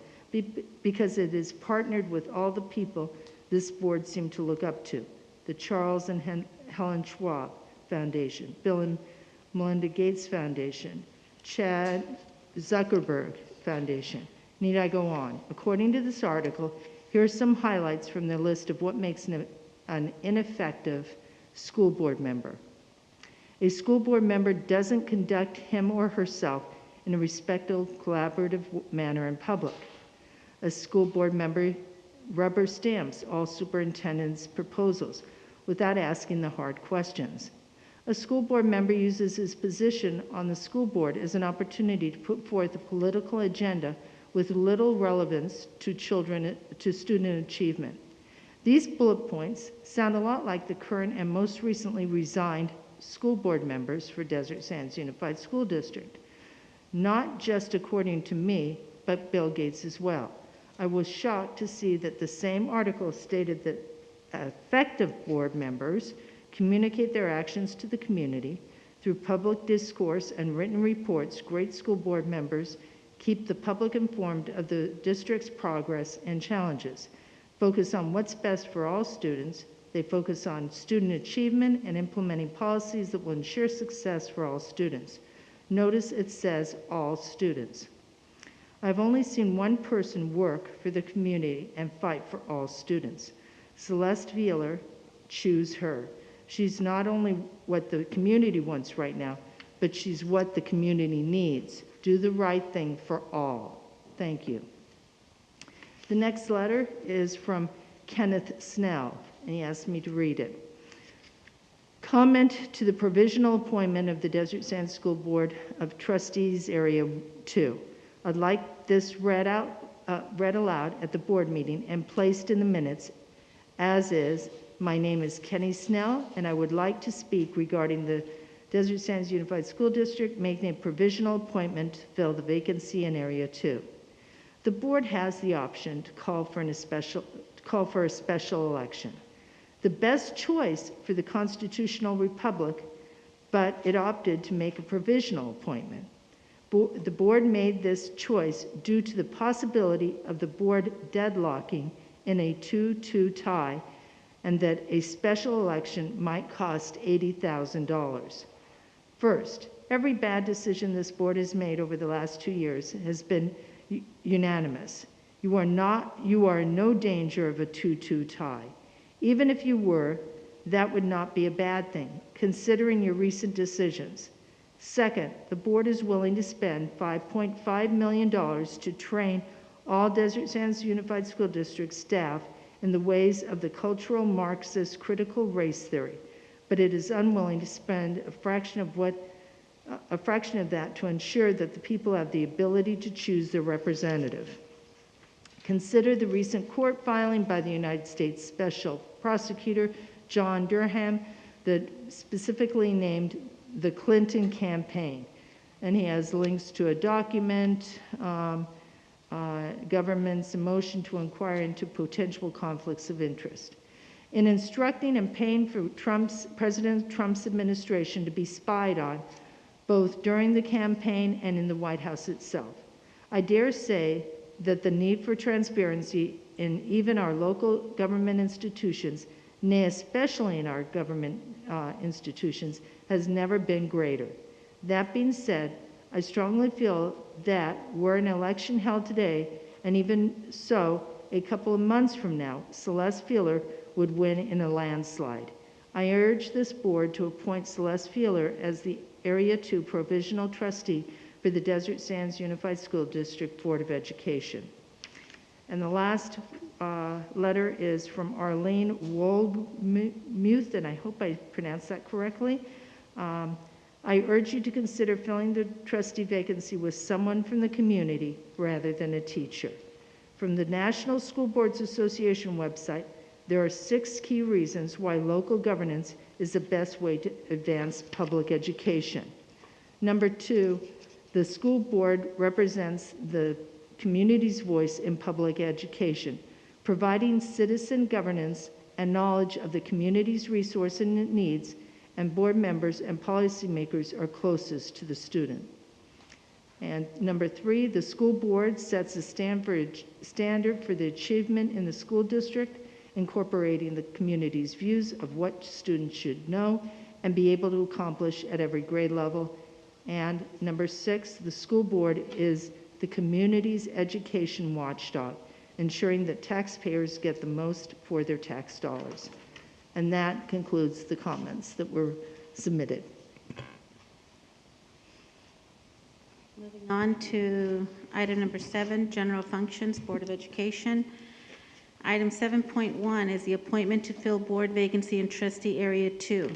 [SPEAKER 3] because it is partnered with all the people this board seemed to look up to: the Charles and Helen Schwab Foundation, Bill and Melinda Gates Foundation, Chad Zuckerberg Foundation. Need I go on? According to this article, here are some highlights from the list of what makes an ineffective school board member. A school board member doesn't conduct him or herself in a respectful, collaborative manner in public. A school board member rubber stamps all superintendent's proposals without asking the hard questions. A school board member uses his position on the school board as an opportunity to put forth a political agenda with little relevance to student achievement. These bullet points sound a lot like the current and most recently resigned school board members for Desert Sands Unified School District. Not just according to me, but Bill Gates as well. I was shocked to see that the same article stated that effective board members communicate their actions to the community through public discourse and written reports. Great school board members keep the public informed of the district's progress and challenges, focus on what's best for all students. They focus on student achievement and implementing policies that will ensure success for all students. Notice it says all students. I've only seen one person work for the community and fight for all students. Celeste Fielder, choose her. She's not only what the community wants right now, but she's what the community needs. Do the right thing for all. Thank you. The next letter is from Kenneth Snell, and he asked me to read it. Comment to the provisional appointment of the Desert Sands School Board of Trustees Area 2. I'd like this read aloud at the board meeting and placed in the minutes, as is. My name is Kenny Snell, and I would like to speak regarding the Desert Sands Unified School District making a provisional appointment to fill the vacancy in Area 2. The board has the option to call for a special election. The best choice for the constitutional republic, but it opted to make a provisional appointment. The board made this choice due to the possibility of the board deadlocking in a 2-2 tie, and that a special election might cost $80,000. First, every bad decision this board has made over the last 2 years has been unanimous. You are in no danger of a 2-2 tie. Even if you were, that would not be a bad thing, considering your recent decisions. Second, the board is willing to spend $5.5 million to train all Desert Sands Unified School District staff in the ways of the cultural Marxist critical race theory, but it is unwilling to spend a fraction of that to ensure that the people have the ability to choose their representative. Consider the recent court filing by the United States Special Prosecutor John Durham that specifically named the Clinton campaign. And he has links to a document, government's motion to inquire into potential conflicts of interest. In instructing and paying for President Trump's administration to be spied on, both during the campaign and in the White House itself, I dare say that the need for transparency in even our local government institutions, nay, especially in our government institutions, has never been greater. That being said, I strongly feel that were an election held today, and even so, a couple of months from now, Celeste Fielder would win in a landslide. I urge this board to appoint Celeste Fielder as the Area 2 Provisional Trustee for the Desert Sands Unified School District Board of Education. And the last letter is from Arlene Woldmuth, and I hope I pronounced that correctly. I urge you to consider filling the trustee vacancy with someone from the community rather than a teacher. From the National School Boards Association website, there are 6 key reasons why local governance is the best way to advance public education. Number 2, the school board represents the community's voice in public education, providing citizen governance and knowledge of the community's resources and needs, and board members and policymakers are closest to the student. And number 3, the school board sets a standard for the achievement in the school district, incorporating the community's views of what students should know and be able to accomplish at every grade level. And number 6, the school board is the community's education watchdog, ensuring that taxpayers get the most for their tax dollars. And that concludes the comments that were submitted.
[SPEAKER 1] Moving on to item number 7, General Functions, Board of Education. Item 7.1 is the appointment to fill board vacancy in Trustee Area 2.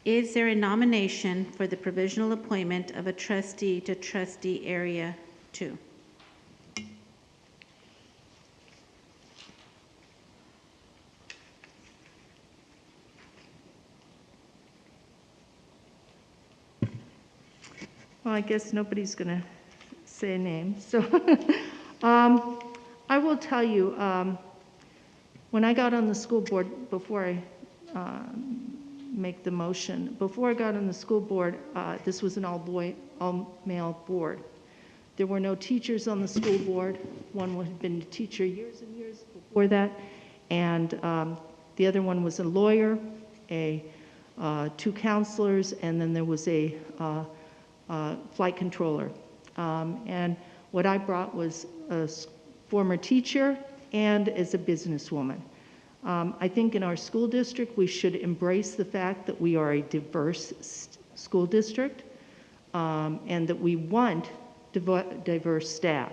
[SPEAKER 1] Is there a nomination for the provisional appointment of a trustee to Trustee Area 2?
[SPEAKER 3] Well, I guess nobody's going to say a name. So I will tell you, when I got on the school board, before I make the motion, before I got on the school board, this was an all-male board. There were no teachers on the school board. One had been a teacher years and years before that, and the other one was a lawyer, 2 counselors, and then there was a flight controller. And what I brought was a former teacher and as a businesswoman. I think in our school district, we should embrace the fact that we are a diverse school district and that we want diverse staff.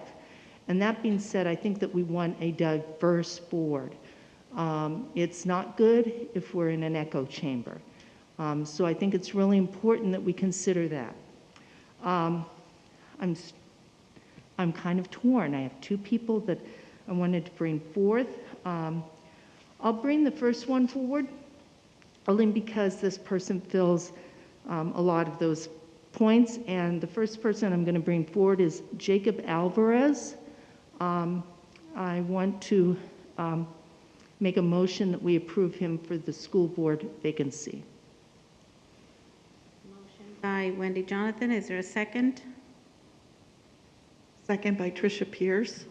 [SPEAKER 3] And that being said, I think that we want a diverse board. It's not good if we're in an echo chamber. So I think it's really important that we consider that. I'm kind of torn. I have 2 people that I wanted to bring forth. I'll bring the first one forward only because this person fills a lot of those points. And the first person I'm going to bring forward is Jacob Alvarez. I want to make a motion that we approve him for the school board vacancy.
[SPEAKER 1] By Wendy Jonathan, is there a second?
[SPEAKER 8] Second by Tricia Pierce.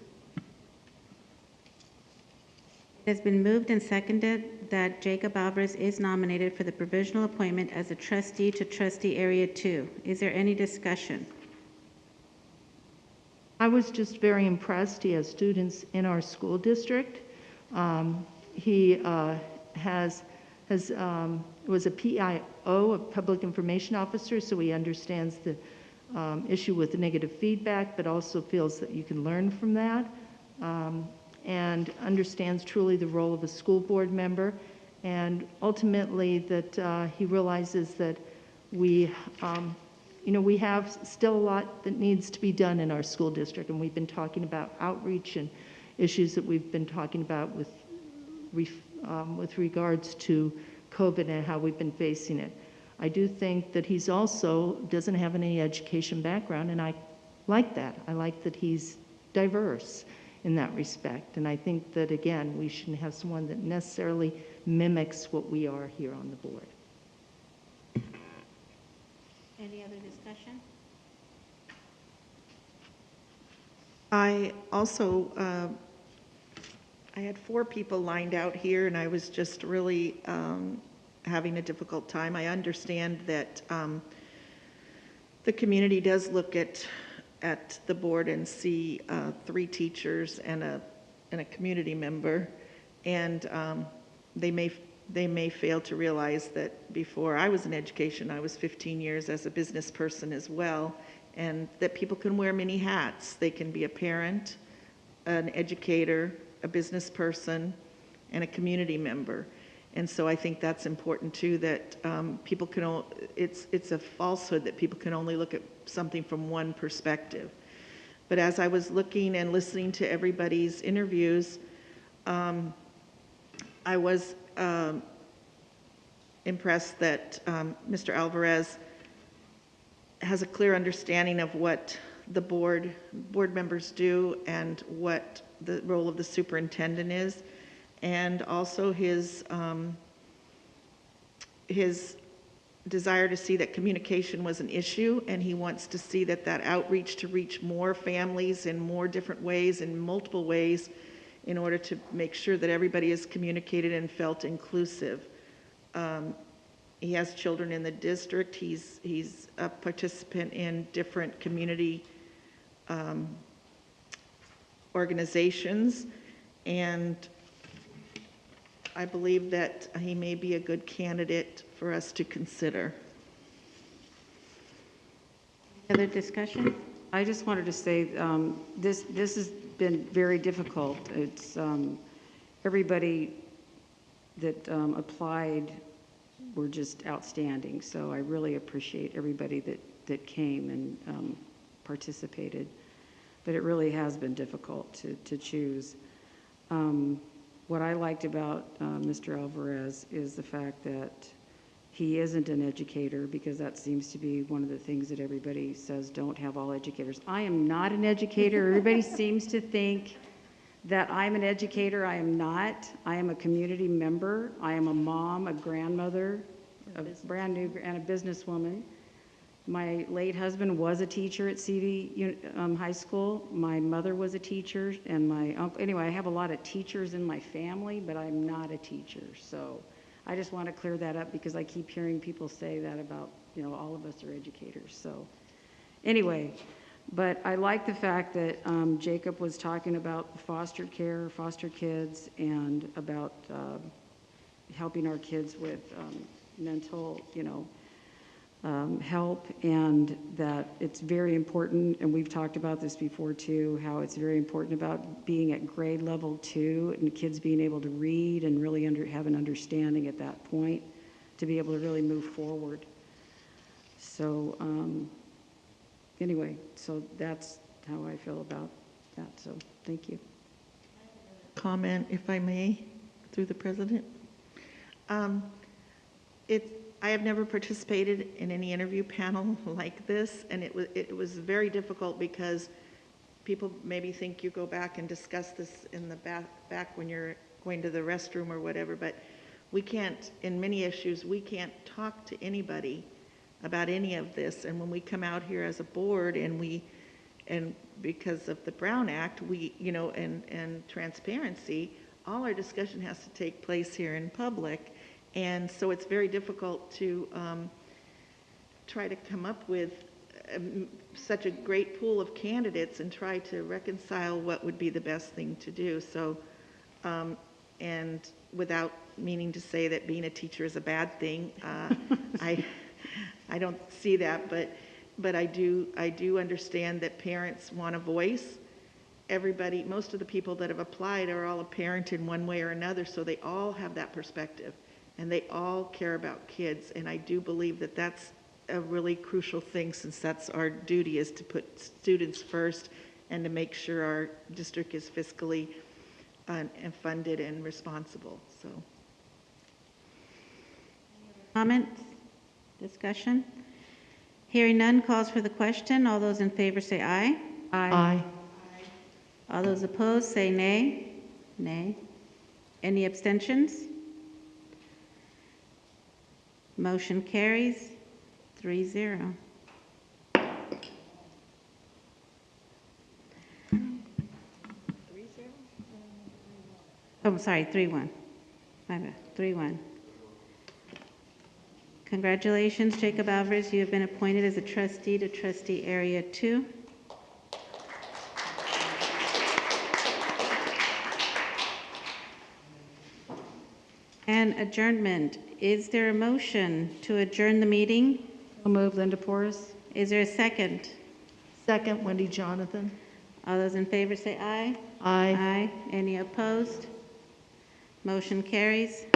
[SPEAKER 1] It has been moved and seconded that Jacob Alvarez is nominated for the provisional appointment as a trustee to Trustee Area 2. Is there any discussion?
[SPEAKER 3] I was just very impressed. He has students in our school district. He was a PIO, a public information officer, so he understands the issue with the negative feedback, but also feels that you can learn from that, and understands truly the role of a school board member, and ultimately that he realizes that we have still a lot that needs to be done in our school district, and we've been talking about outreach and issues that we've been talking about with regards to COVID and how we've been facing it. I do think that he's also doesn't have any education background, and I like that. I like that he's diverse in that respect. And I think that, again, we shouldn't have someone that necessarily mimics what we are here on the board.
[SPEAKER 1] Any other discussion?
[SPEAKER 8] I also, I had 4 people lined out here, and I was just really having a difficult time. I understand that the community does look at the board and see 3 teachers and a community member, and they may fail to realize that before I was in education, I was 15 years as a business person as well, and that people can wear many hats. They can be a parent, an educator, a business person, and a community member. And so I think that's important too, that people can, it's a falsehood that people can only look at something from one perspective. But as I was looking and listening to everybody's interviews, I was impressed that Mr. Alvarez has a clear understanding of what the board members do and what the role of the superintendent is, and also his desire to see that communication was an issue, and he wants to see that outreach to reach more families in more different ways, in multiple ways, in order to make sure that everybody is communicated and felt inclusive. He has children in the district. He's a participant in different community organizations, and I believe that he may be a good candidate for us to consider.
[SPEAKER 1] Other discussion?
[SPEAKER 6] I just wanted to say this has been very difficult. It's everybody that applied were just outstanding. So I really appreciate everybody that came and participated. But it really has been difficult to choose. What I liked about Mr. Alvarez is the fact that he isn't an educator, because that seems to be one of the things that everybody says, don't have all educators. I am not an educator. Everybody seems to think that I'm an educator. I am not. I am a community member. I am a mom, a grandmother, a brand new, and a businesswoman. My late husband was a teacher at CD High School. My mother was a teacher, and my uncle. Anyway, I have a lot of teachers in my family, but I'm not a teacher. So I just want to clear that up, because I keep hearing people say that about, all of us are educators. So anyway, but I like the fact that Jacob was talking about foster care, foster kids, and about helping our kids with mental, help, and that it's very important, and we've talked about this before too, how it's very important about being at grade level 2 and kids being able to read and really have an understanding at that point to be able to really move forward. So anyway, so that's how I feel about that. So thank you.
[SPEAKER 8] Comment, if I may, through the president. I have never participated in any interview panel like this, and it was very difficult, because people maybe think you go back and discuss this in the back when you're going to the restroom or whatever, but we can't, in many issues, we can't talk to anybody about any of this. And when we come out here as a board, and because of the Brown Act, we, and transparency, all our discussion has to take place here in public. And so it's very difficult to try to come up with such a great pool of candidates and try to reconcile what would be the best thing to do. So, and without meaning to say that being a teacher is a bad thing, I don't see that, but I do understand that parents want a voice. Everybody, most of the people that have applied are all a parent in one way or another, so they all have that perspective. And they all care about kids, and I do believe that that's a really crucial thing, since that's our duty, is to put students first and to make sure our district is fiscally and funded and responsible. So,
[SPEAKER 1] Comments? Discussion? Hearing none, calls for the question. All those in favor say aye.
[SPEAKER 3] Aye.
[SPEAKER 1] All those opposed say nay. Nay. Any abstentions? Motion carries 3-0. Oh, I'm sorry, 3-1. My bad, 3-1. Congratulations, Jacob Alvarez. You have been appointed as a trustee to Trustee Area 2. And adjournment. Is there a motion to adjourn the meeting?
[SPEAKER 6] I'll move. Linda Porras.
[SPEAKER 1] Is there a second?
[SPEAKER 3] Second, Wendy Jonathan.
[SPEAKER 1] All those in favor say aye.
[SPEAKER 3] Aye.
[SPEAKER 1] Aye. Any opposed? Motion carries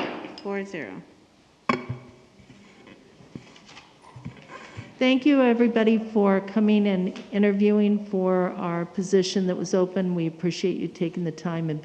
[SPEAKER 1] 4-0.
[SPEAKER 3] Thank you, everybody, for coming and interviewing for our position that was open. We appreciate you taking the time and being